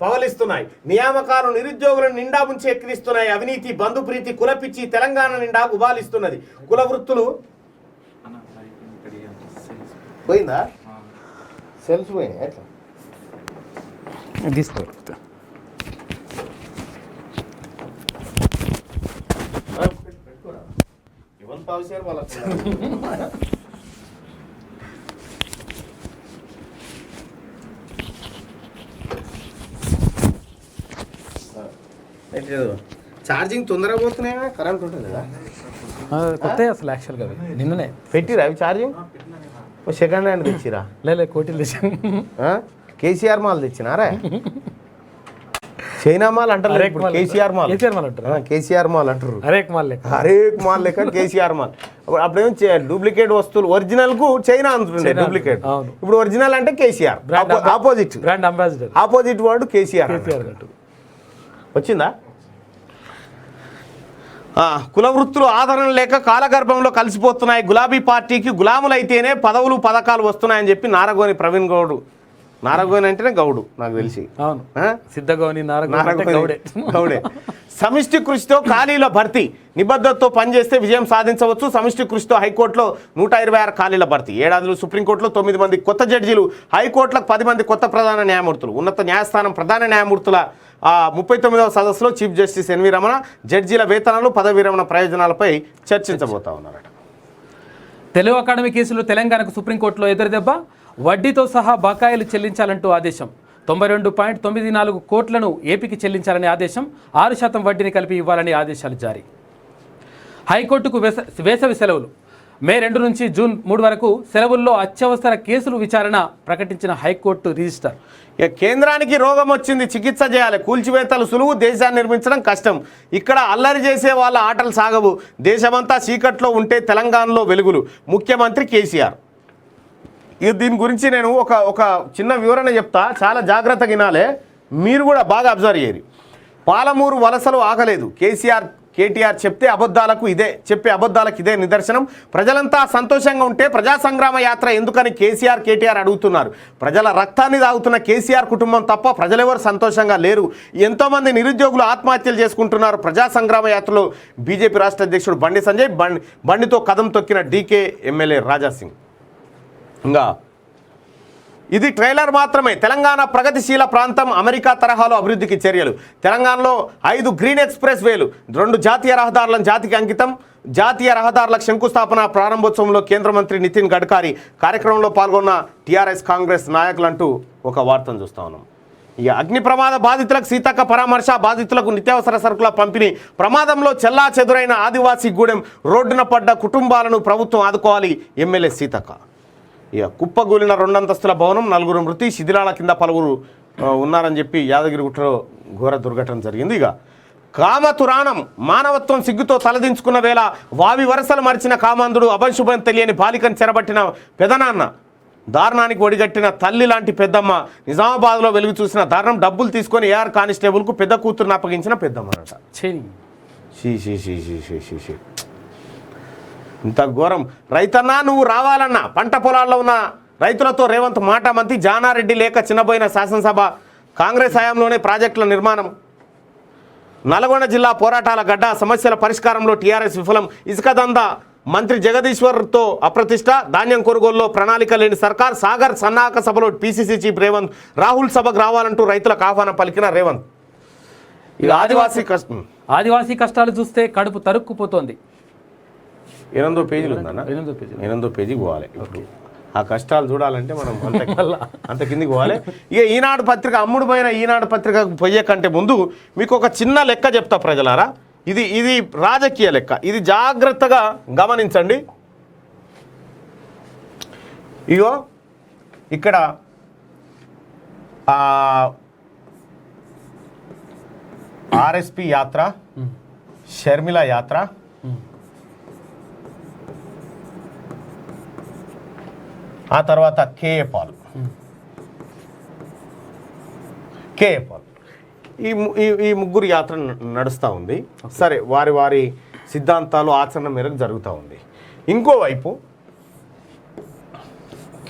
పవలిస్తున్నాయి. నియామకాలు నిరుద్యోగులను నిండా ముంచి ఎక్కిరిస్తున్నాయి. అవినీతి, బంధుప్రీతి, కులపిచ్చి తెలంగాణ నిండా గుబాలిస్తున్నది. కుల వృత్తులు పోయిందా? సెల్స్ పోయినాయి. ఎట్లా తీసుకో ఇవంతా అవసరం వాళ్ళకు. ఛార్జింగ్ తొందరగా పోతున్నాయా? కరెంట్ ఉంటుంది కదా కొత్త అసలు యాక్చువల్గా నిన్ననే పెట్టిరా అవి ఛార్జింగ్? Second hand తెచ్చిరా? లే కోటిలు తెచ్చాను. కేసీఆర్ మాల్ తెచ్చినారా? చైనా మాల్ అంటారు, కేసీఆర్ మాల్. కేసీఆర్ మాల్ అంటారు. హరేక్ మాల్ లెక్క, హరేక్ మాల్ లెక్క కేసీఆర్ మాల్. అప్పుడేమో డూప్లికేట్ వస్తువులు, ఒరిజినల్ కు చైనా అంటుండే డూప్లికేట్. ఇప్పుడు ఒరిజినల్ అంటే KCR. Opposite brand ambassador, opposite word KCR. వచ్చిందా? కుల వృత్తులు ఆదరణ లేక కాలగర్భంలో కలిసిపోతున్నాయి. గులాబీ పార్టీకి గులాములైతేనే పదవులు పథకాలు వస్తున్నాయని చెప్పి నారగోని ప్రవీణ్ గౌడ్. నారగోని అంటేనే గౌడు నాకు తెలిసి. సిద్ధగౌని గౌడే. సమిష్టి కృషితో ఖాళీల భర్తీ, నిబద్ధతతో పనిచేస్తే విజయం సాధించవచ్చు. సమిష్టి కృషితో హైకోర్టులో 126 ఖాళీల భర్తీ. 7 ఏడాదులు సుప్రీంకోర్టులో 9 మంది కొత్త జడ్జీలు, హైకోర్టులకు 10 మంది కొత్త ప్రధాన న్యాయమూర్తులు. ఉన్నత న్యాయస్థానం ప్రధాన న్యాయమూర్తుల 39వ సదస్సులో చీఫ్ జస్టిస్ ఎన్వి రమణ జడ్జీల వేతనాలు, పదవి విరమణ ప్రయోజనాలపై చర్చించబోతా ఉన్నారట. తెలుగు అకాడమీ కేసులో తెలంగాణకు సుప్రీంకోర్టులో ఎదురుదెబ్బ. వడ్డీతో సహా బకాయిలు చెల్లించాలంటూ ఆదేశం. 92.94 కోట్లను ఏపీకి చెల్లించాలని ఆదేశం. 6% వడ్డీని కలిపి ఇవ్వాలని ఆదేశాలు జారీ. హైకోర్టుకు వేసవి సెలవులు. మే 2 నుంచి జూన్ 3 వరకు సెలవుల్లో అత్యవసర కేసులు విచారణ ప్రకటించిన హైకోర్టు రిజిస్టర్. కేంద్రానికి రోగం వచ్చింది, చికిత్స చేయాలి. కూల్చివేతలు సులువు, దేశాన్ని నిర్మించడం కష్టం. ఇక్కడ అల్లరి చేసే వాళ్ళ ఆటలు సాగవు. దేశమంతా చీకట్లో ఉంటే తెలంగాణలో వెలుగులు. ముఖ్యమంత్రి కేసీఆర్. దీని గురించి నేను ఒక చిన్న వివరణ చెప్తా, చాలా జాగ్రత్తగా వినాలే. మీరు కూడా బాగా అబ్జర్వ్ చేయరు. పాలమూరు వలసలు ఆగలేదు. కేటీఆర్ చెప్పే అబద్ధాలకు ఇదే నిదర్శనం. ప్రజలంతా సంతోషంగా ఉంటే ప్రజా సంగ్రామ యాత్ర ఎందుకని కేటీఆర్ అడుగుతున్నారు. ప్రజల రక్తాన్ని తాగుతున్న కేసీఆర్ కుటుంబం తప్ప ప్రజలెవరు సంతోషంగా లేరు. ఎంతోమంది నిరుద్యోగులు ఆత్మహత్యలు చేసుకుంటున్నారు. ప్రజా సంగ్రామ యాత్రలో బీజేపీ రాష్ట్ర అధ్యక్షుడు బండి సంజయ్, బండితో కదం తొక్కిన డీకే ఎమ్మెల్యే రాజాసింగ్. ఇంకా ఇది ట్రైలర్ మాత్రమే. తెలంగాణ ప్రగతిశీల ప్రాంతం, అమెరికా తరహాలో అభివృద్ధికి చర్యలు. తెలంగాణలో 5 గ్రీన్ ఎక్స్ప్రెస్ వేలు, 2 జాతీయ రహదారులను జాతికి అంకితం. జాతీయ రహదారులకు శంకుస్థాపన, ప్రారంభోత్సవంలో కేంద్ర మంత్రి నితిన్ గడ్కరీ. కార్యక్రమంలో పాల్గొన్న టీఆర్ఎస్, కాంగ్రెస్ నాయకులంటూ ఒక వార్తను చూస్తా ఉన్నాం. ఇక అగ్ని ప్రమాద బాధితులకు సీతక్క పరామర్శ. బాధితులకు నిత్యావసర సరుకుల పంపిణీ. ప్రమాదంలో చెల్లా చెదురైన ఆదివాసీ గూడెం, రోడ్డున పడ్డ కుటుంబాలను ప్రభుత్వం ఆదుకోవాలి. ఎమ్మెల్యే సీతక్క. ఇక కుప్పగూలిన 2 అంతస్తుల భవనం, 4 మృతి, శిథిలాల కింద పలువురు ఉన్నారని చెప్పి యాదగిరిగుట్టలో ఘోర దుర్ఘటన జరిగింది. ఇక కామతురాణం, మానవత్వం సిగ్గుతో తలదించుకున్న వేళ వావి వరసలు మరిచిన కామాంధుడు, అభంశుభం తెలియని బాలికను చెరబట్టిన పెదనాన్న, దారుణానికి ఒడిగట్టిన తల్లి లాంటి పెద్దమ్మ. నిజామాబాద్లో వెలుగు చూసిన దారుణం. డబ్బులు తీసుకొని ఏఆర్ కానిస్టేబుల్కు పెద్ద కూతురుని అప్పగించిన పెద్దమ్మనట. ఇంత ఘోరం. రైతన్నా నువ్వు రావాలన్నా. పంట పొలాల్లో ఉన్న రైతులతో రేవంత్ మాట. మంత్రి జానారెడ్డి లేక చిన్నబోయిన శాసనసభ. కాంగ్రెస్ హయాంలోనే ప్రాజెక్టుల నిర్మాణం. నల్గొండ జిల్లా పోరాటాల గడ్డ. సమస్యల పరిష్కారంలో టీఆర్ఎస్ విఫలం. ఇసుక దందా. మంత్రి జగదీశ్వర్తో అప్రతిష్ట. ధాన్యం కొనుగోలులో ప్రణాళిక లేని సర్కార్. సాగర్ సన్నాహక సభలో పీసీసీ చీఫ్ రేవంత్. రాహుల్ సభకు రావాలంటూ రైతులకు ఆహ్వానం పలికిన రేవంత్. ఇక ఆదివాసీ కష్టాలు చూస్తే కడుపు తరుక్కుపోతోంది. 8వ పేజీలు ఉందన్న. 8వ పేజీకి పోవాలి. ఇప్పుడు ఆ కష్టాలు చూడాలంటే మనం అంత కిందికి పోవాలి. ఇక ఈనాడు పత్రిక, అమ్ముడు పోయిన ఈనాడు పత్రికకు పోయే కంటే ముందు మీకు ఒక చిన్న లెక్క చెప్తా ప్రజలారా. ఇది రాజకీయ లెక్క. ఇది జాగ్రత్తగా గమనించండి. ఇగో ఇక్కడ ఆర్ఎస్పి యాత్ర, షర్మిల యాత్ర, ఆ తర్వాత కేఏ పాల్. ఈ ముగ్గురు యాత్ర నడుస్తూ ఉంది. సరే, వారి సిద్ధాంతాలు ఆచరణ మేరకు జరుగుతూ ఉంది. ఇంకోవైపు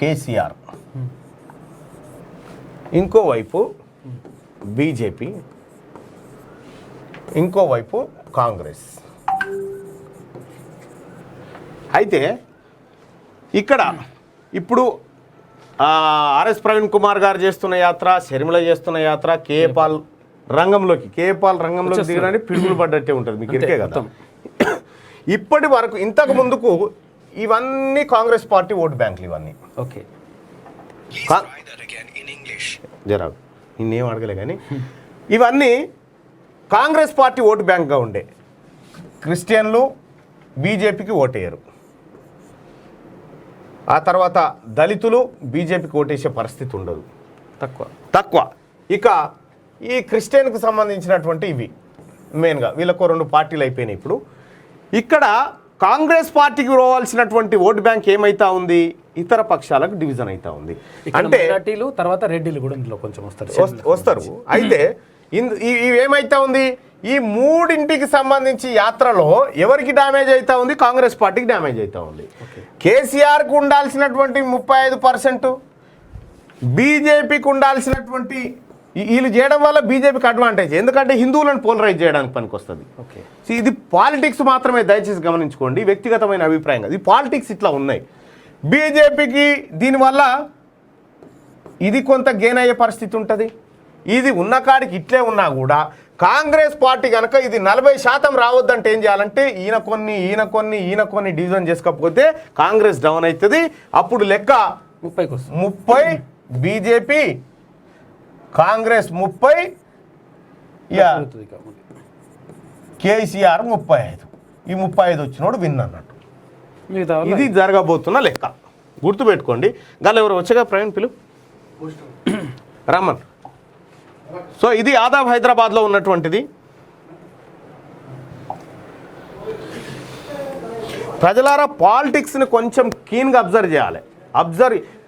కేసీఆర్, ఇంకోవైపు బీజేపీ, ఇంకోవైపు కాంగ్రెస్. అయితే ఇక్కడ ఇప్పుడు ఆర్ఎస్ ప్రవీణ్ కుమార్ గారు చేస్తున్న యాత్ర, షర్మిల చేస్తున్న యాత్ర, కేఏపాల్ రంగంలోకి దిగడానికి పిడుగులు పడ్డట్టే ఉంటుంది, మీకు ఇరికే కదా. ఇప్పటి వరకు ఇంతకు ముందుకు ఇవన్నీ కాంగ్రెస్ పార్టీ ఓటు బ్యాంకులు, ఇవన్నీ ఓకే జరా నిన్నేం అడగలే కానీ ఇవన్నీ కాంగ్రెస్ పార్టీ ఓటు బ్యాంక్గా ఉండే. క్రిస్టియన్లు బీజేపీకి ఓటేయరు, ఆ తర్వాత దళితులు బీజేపీకి ఓటేసే పరిస్థితి ఉండదు, తక్కువ. ఇక ఈ క్రిస్టియన్కి సంబంధించినటువంటి ఇవి మెయిన్గా వీళ్ళకు 2 పార్టీలు అయిపోయినాయి. ఇప్పుడు ఇక్కడ కాంగ్రెస్ పార్టీకి రావాల్సినటువంటి ఓటు బ్యాంక్ ఏమైతా ఉంది, ఇతర పక్షాలకు డివిజన్ అవుతా ఉంది. అంటే తర్వాత రెడ్డిలు కూడా ఇందులో కొంచెం వస్తారు. అయితే ఇవేమైతా ఉంది, ఈ 3ంటికి సంబంధించి యాత్రలో ఎవరికి డ్యామేజ్ అవుతా ఉంది, కాంగ్రెస్ పార్టీకి డ్యామేజ్ అవుతా ఉంది. కేసీఆర్కు ఉండాల్సినటువంటి 35%, బీజేపీకి ఉండాల్సినటువంటి వీళ్ళు చేయడం వల్ల బీజేపీకి అడ్వాంటేజ్, ఎందుకంటే హిందువులను పోలరైజ్ చేయడానికి పనికొస్తుంది. ఇది పాలిటిక్స్ మాత్రమే, దయచేసి గమనించుకోండి, వ్యక్తిగతమైన అభిప్రాయం కాదు. ఈ పాలిటిక్స్ ఇట్లా ఉన్నాయి. బీజేపీకి దీనివల్ల ఇది కొంత గెయిన్ అయ్యే పరిస్థితి ఉంటుంది. ఇది ఉన్న కాడికి ఇట్లే ఉన్నా కూడా కాంగ్రెస్ పార్టీ కనుక ఇది 40% రావద్దంటే ఏం చేయాలంటే ఈయన కొన్ని డివిజన్ చేసుకోకపోతే కాంగ్రెస్ డౌన్ అవుతుంది. అప్పుడు లెక్క 30 బీజేపీ, కాంగ్రెస్ 30, కేసీఆర్ 35. ఈ 35 వచ్చినోడు విన్ అన్నట్టు. ఇది జరగబోతున్న లెక్క, గుర్తుపెట్టుకోండి. గాలి ఎవరు వచ్చాగా ప్రవీణ్ పిలు రమన్. సో ఇది ఆదాబ్ హైదరాబాద్లో ఉన్నటువంటిది. ప్రజలారా పాలిటిక్స్ని కొంచెం కీన్గా అబ్జర్వ్ చేయాలి.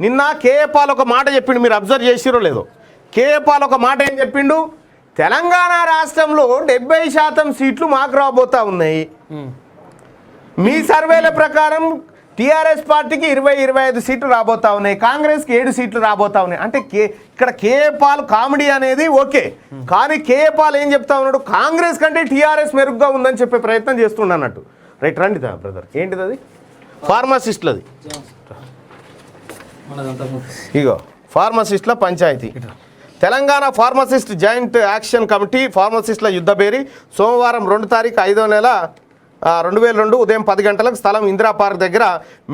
నిన్న కేఏపాల్ ఒక మాట చెప్పిండు, మీరు అబ్జర్వ్ చేసిరో లేదో. కేఏపాల్ ఒక మాట ఏం చెప్పిండు, తెలంగాణ రాష్ట్రంలో 70% సీట్లు మాకు రాబోతా ఉన్నాయి. మీ సర్వేల ప్రకారం టీఆర్ఎస్ పార్టీకి 20-25 సీట్లు రాబోతా ఉన్నాయి, కాంగ్రెస్కి 7 సీట్లు రాబోతా ఉన్నాయి. అంటే ఇక్కడ కేఏపాల్ కామెడీ అనేది ఓకే, కానీ కేఏపాల్ ఏం చెప్తా ఉన్నాడు, కాంగ్రెస్ కంటే టీఆర్ఎస్ మెరుగ్గా ఉందని చెప్పే ప్రయత్నం చేస్తుండ అన్నట్టు. రైట్, రండి బ్రదర్. ఏంటిది అది? ఫార్మసిస్టులది. ఇగో ఫార్మసిస్టుల పంచాయతీ. Telangana pharmacist joint action committee ఫార్మసిస్టుల యుద్ధబేరి సోమవారం 2 తారీఖు 5వ నెల 2002 ఉదయం 10 గంటలకు స్థలం ఇందిరా పార్క్ దగ్గర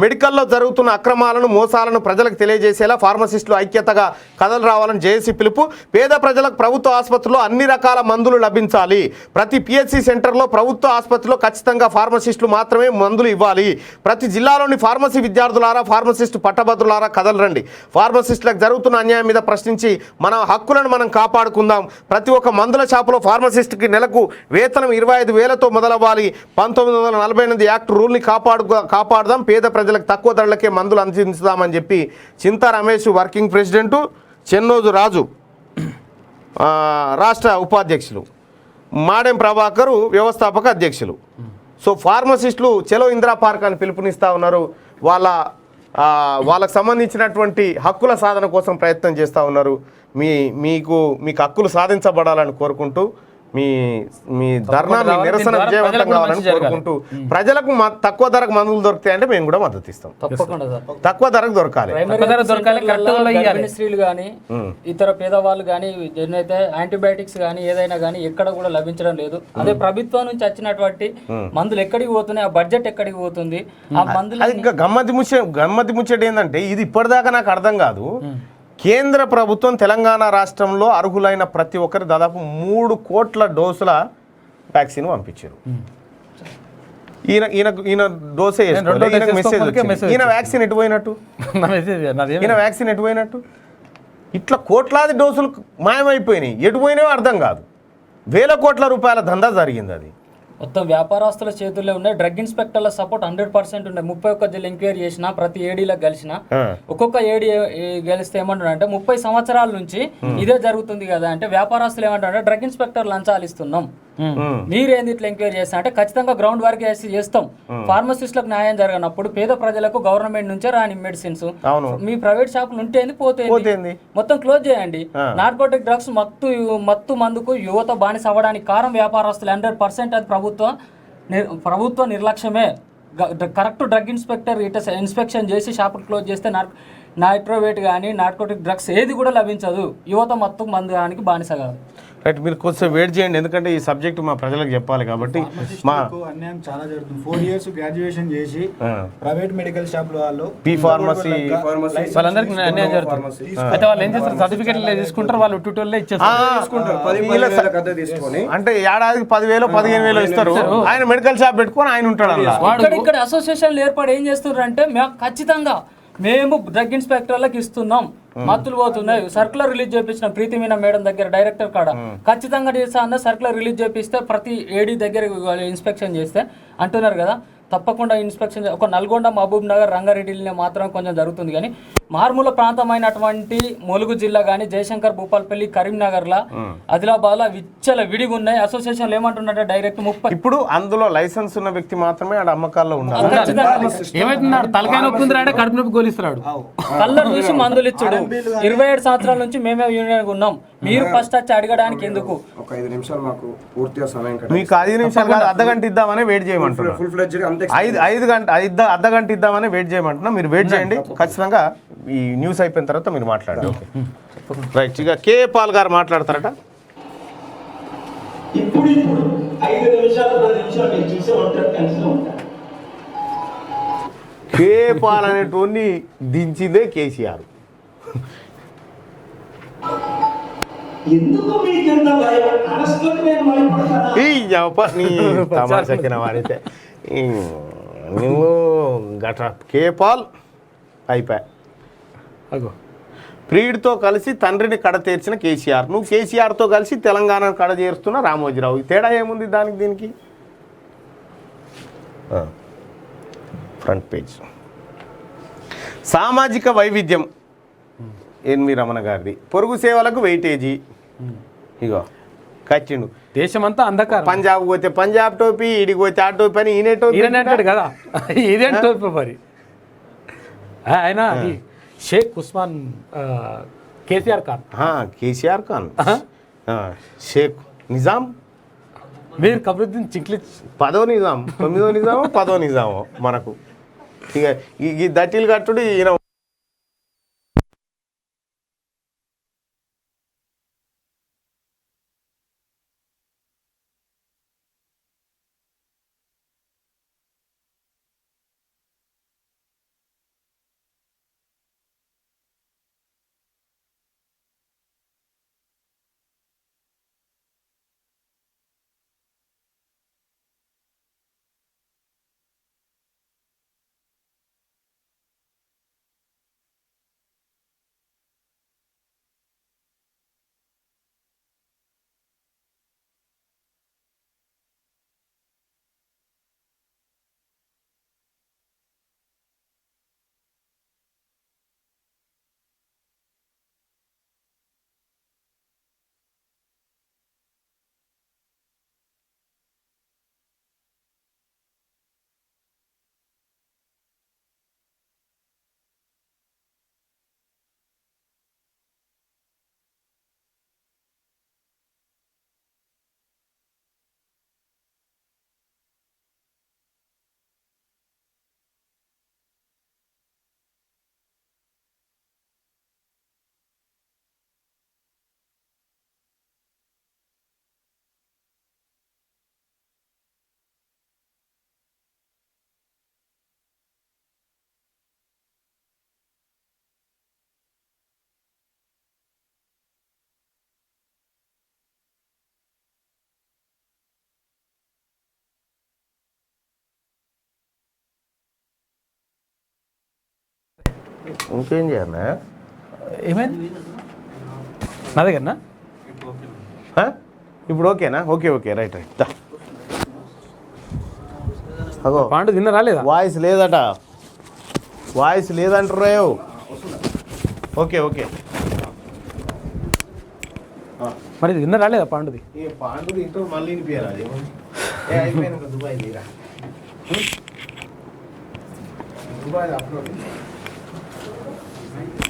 మెడికల్లో జరుగుతున్న అక్రమాలను, మోసాలను ప్రజలకు తెలియజేసేలా ఫార్మసిస్టులు ఐక్యతగా కథలు రావాలని జేఏసీ పిలుపు. పేద ప్రజలకు ప్రభుత్వ ఆసుపత్రిలో అన్ని రకాల మందులు లభించాలి. ప్రతి పిహెచ్సి సెంటర్లో, ప్రభుత్వ ఆసుపత్రిలో ఖచ్చితంగా ఫార్మసిస్టులు మాత్రమే మందులు ఇవ్వాలి. ప్రతి జిల్లాలోని ఫార్మసీ విద్యార్థులారా, ఫార్మసిస్టు పట్టభద్రులారా కథలు రండి. ఫార్మసిస్టులకు జరుగుతున్న అన్యాయం మీద ప్రశ్నించి మన హక్కులను మనం కాపాడుకుందాం. ప్రతి ఒక్క మందుల షాపులో ఫార్మసిస్టుకి నెలకు వేతనం 25,000తో మొదలవ్వాలి. 1948 యాక్ట్ రూల్ని కాపాడుదాం. పేద ప్రజలకు తక్కువ ధరలకే మందులు అందించుదామని చెప్పి చింతా రమేష్ వర్కింగ్ ప్రెసిడెంటు, చెన్నోజు రాజు రాష్ట్ర ఉపాధ్యక్షులు, మాడెం ప్రభాకరు వ్యవస్థాపక అధ్యక్షులు. సో ఫార్మసిస్టులు చలో ఇందిరా పార్క్ అని పిలుపునిస్తూ ఉన్నారు. వాళ్ళకు సంబంధించినటువంటి హక్కుల సాధన కోసం ప్రయత్నం చేస్తూ ఉన్నారు. మీకు హక్కులు సాధించబడాలని కోరుకుంటూ మీ ధర్నా, మీ నిరసన విజయవంతం కావాలని కోరుకుంటూ, ప్రజలకు తక్కువ ధరకు మందులు దొరుకుతాయంటే మేము కూడా మద్దతు ఇస్తాం. తక్కువ ధరకు దొరకాలి. స్త్రీలు కానీ ఇతర పేదవాళ్ళు కానీ ఏదైతే యాంటీబయాటిక్స్ కానీ ఏదైనా కానీ ఎక్కడ కూడా లభించడం లేదు. అదే ప్రభుత్వం నుంచి వచ్చినటువంటి మందులు ఎక్కడికి పోతున్నాయి, ఆ బడ్జెట్ ఎక్కడికి పోతుంది, ఆ మందులు. ఇంకా గమ్మతి ముచ్చట ఏంటంటే ఇది ఇప్పటిదాకా నాకు అర్థం కాదు. కేంద్ర ప్రభుత్వం తెలంగాణ రాష్ట్రంలో అర్హులైన ప్రతి ఒక్కరు దాదాపు 3 కోట్ల డోసుల వ్యాక్సిన్ పంపించారు. ఈయన డోసే మెసేజ్, ఈయన వ్యాక్సిన్ ఎటు పోయినట్టు, ఇట్లా కోట్లాది డోసులు మాయమైపోయినాయి. ఎటు పోయినాయో అర్థం కాదు. 1000 కోట్ల రూపాయల దందా జరిగింది. అది మొత్తం వ్యాపారస్తుల చేతుల్లో ఉన్నాయి. డ్రగ్ ఇన్స్పెక్టర్ల సపోర్ట్ 100% ఉన్నాయి. 31 జిల్లా ఎంక్వైరీ చేసినా, ప్రతి ఏడీలకు కలిసిన ఒక్కొక్క ఏడీ గెలిస్తే ఏమంటారంటే 30 సంవత్సరాల నుంచి ఇదే జరుగుతుంది కదా అంటే, వ్యాపారస్తులు ఏమంటారంటే డ్రగ్ ఇన్స్పెక్టర్ లంచాలు ఇస్తున్నాం, మీరేంది ఇట్లా ఎంక్వైరీ చేస్తా అంటే ఖచ్చితంగా గ్రౌండ్ వర్క్ చేస్తాం. ఫార్మసిస్టులకు న్యాయం జరగనప్పుడు పేద ప్రజలకు గవర్నమెంట్ నుంచే రాని మెడిసిన్స్ మీ ప్రైవేట్ షాపులు ఉంటేంది పోతేంది మొత్తం క్లోజ్ చేయండి. నార్కోటిక్ డ్రగ్స్ మత్తు మందుకు యువత బానిస అవ్వడానికి కారణం వ్యాపారస్తులు 100%. అది ప్రభుత్వ నిర్లక్ష్యమే. కరెక్ట్ డ్రగ్ ఇన్స్పెక్టర్ ఇన్స్పెక్షన్ చేసి షాపులు క్లోజ్ చేస్తే నైట్రోవేట్ కానీ నార్కోటిక్ డ్రగ్స్ ఏది కూడా లభించదు. యువత మత్తు మందు దానికి బానిస కాదు. రైట్, మీరు కొంచెం వెయిట్ చేయండి, ఎందుకంటే ఈ సబ్జెక్ట్ మా ప్రజలకు చెప్పాలి కాబట్టి. మా అన్యాయం చాలా జరుగుతుంది. 4 years గ్రాడ్యుయేషన్ చేసి ప్రైవేట్ మెడికల్ షాప్ వాళ్ళు బి ఫార్మసీ వాళ్ళందరికీ అన్యాయం జరుగుతుంది. అయితే వాళ్ళు ఏం చేస్తారు, సర్టిఫికేట్లు తీసుకుంటారు, వాళ్ళు ట్యూటోర్లో ఇచ్చేస్తారు. అంటే ఏడాదికి 10,000 15,000 ఇస్తారు. ఆయన మెడికల్ షాప్ పెట్టుకొని ఆయన ఉంటాడు అలా. ఇక్కడ అసోసియేషన్లు ఏర్పాటు ఏం చేస్తున్నారు అంటే ఖచ్చితంగా మేము డ్రగ్ ఇన్స్పెక్టర్లకు ఇస్తున్నాం, మత్తులు పోతున్నాయి, సర్కులర్ రిలీజ్ చేయించిన ప్రీతి మీనా మేడం దగ్గర డైరెక్టర్ కాడ ఖచ్చితంగా చేస్తా అన్న సర్కులర్ రిలీజ్ చేపిస్తే ప్రతి ఏడీ దగ్గర ఇన్స్పెక్షన్ చేస్తే అంటున్నారు కదా. తప్పకుండా ఇన్స్పెక్షన్ ఒక నల్గొండ, మహబూబ్ నగర్, రంగారెడ్డిలో మాత్రం కొంచెం జరుగుతుంది. కానీ మారుమూల ప్రాంతమైనటువంటి ములుగు జిల్లా కానీ జయశంకర్, భూపాల్పల్లి, కరీంనగర్లా, ఆదిలాబాద్లో విచ్చల విడిగా ఉన్నాయి. అసోసియేషన్లు ఏమంటున్నారంటే డైరెక్ట్ 30 ఇప్పుడు అందులో లైసెన్స్ ఉన్న వ్యక్తి మాత్రమే ఆడ అమ్మకాల్లో ఉండాలి. ఏమైతున్నాడు, తలకాయ నొప్పి ఉందిరా కడుపు నొప్పి గోలిస్తున్నాడు, కళ్ళర్ చూసి మందులు ఇచ్చాడు. 27 సంవత్సరాల నుంచి మేమే యూనియన్ ఉన్నాం, మీరు ఫస్ట్ వచ్చి అడగడానికి ఎందుకు? ఒక 5 నిమిషాలు మాకు పూర్తిగా సమయం మీకు 5 నిమిషాలు కాదు, అర్ధగంట ఇద్దామని వెయిట్ చేయమంటున్నారు. అర్ధగంట ఇద్దామని వెయిట్ చేయమంటున్నా. మీరు వెయిట్ చేయండి, ఖచ్చితంగా ఈ న్యూస్ అయిపోయిన తర్వాత మీరు మాట్లాడండి. Okay right. ఇక కే పాల్ గారు మాట్లాడతారట. ఇప్పుడు 5 నిమిషాలు 10 నిమిషాలు మీరు చూసే ఉంటారు, కలిసి ఉంటారు. కే పాల్ అనేటోన్ని దించిందే కేసీఆర్. ఎందుకు మీకెంత భయం? అనస్లోకి నేను భయపడతాను. తమాషకిన వారైతే నువ్వు గట్రా కే పాల్ అయిపోయా. ప్రియుడితో కలిసి తండ్రిని కడ తీర్చిన కేసీఆర్, నువ్వు కేసీఆర్తో కలిసి తెలంగాణ కడ చేరుస్తున్న రామోజీరావు. ఈ తేడా ఏముంది దానికి దీనికి? ఫ్రంట్ పేజ్ సామాజిక వైవిధ్యం ఎన్వి రమణ గారిది. పొరుగు సేవలకు వెయిటేజీ ఇగో కచ్చిండు. దేశమంతా అంధకారం. పంజాబ్ పోతే పంజాబ్ టోపీ, ఈడికి పోతే ఆ టోపీ అని ఈయన టోపీ అంటాడు కదా, ఇదే టోపీ మరి. ఆయన షేక్ ఉస్మాన్ కేసీఆర్ ఖాన్, కేసీఆర్ ఖాన్, షేక్ నిజాం, మీర్ కమరుద్దీన్ చిక్లిచ్, 10వ నిజాం, 9వ నిజామో 10వ నిజామో మనకు. ఇక ఈ దట్టిలు కట్టుడు ఈయన. ఇంకేం చేయన్నా? ఏమైంది నా దగ్గరనా? ఇప్పుడు ఓకేనా? Okay right. అగో పాండు తిన్న రాలేదా? వాయిస్ లేదట, వాయిస్ లేదంటారు. ఓకే మరి ఇది విన్న రాలేదా పాండుది? ఏ పాండు ఇంటూ మళ్ళీ వినిపించాలి అయిపోయినాక దుబాయ్ తీరా దుబాయ్ అప్లోడ్.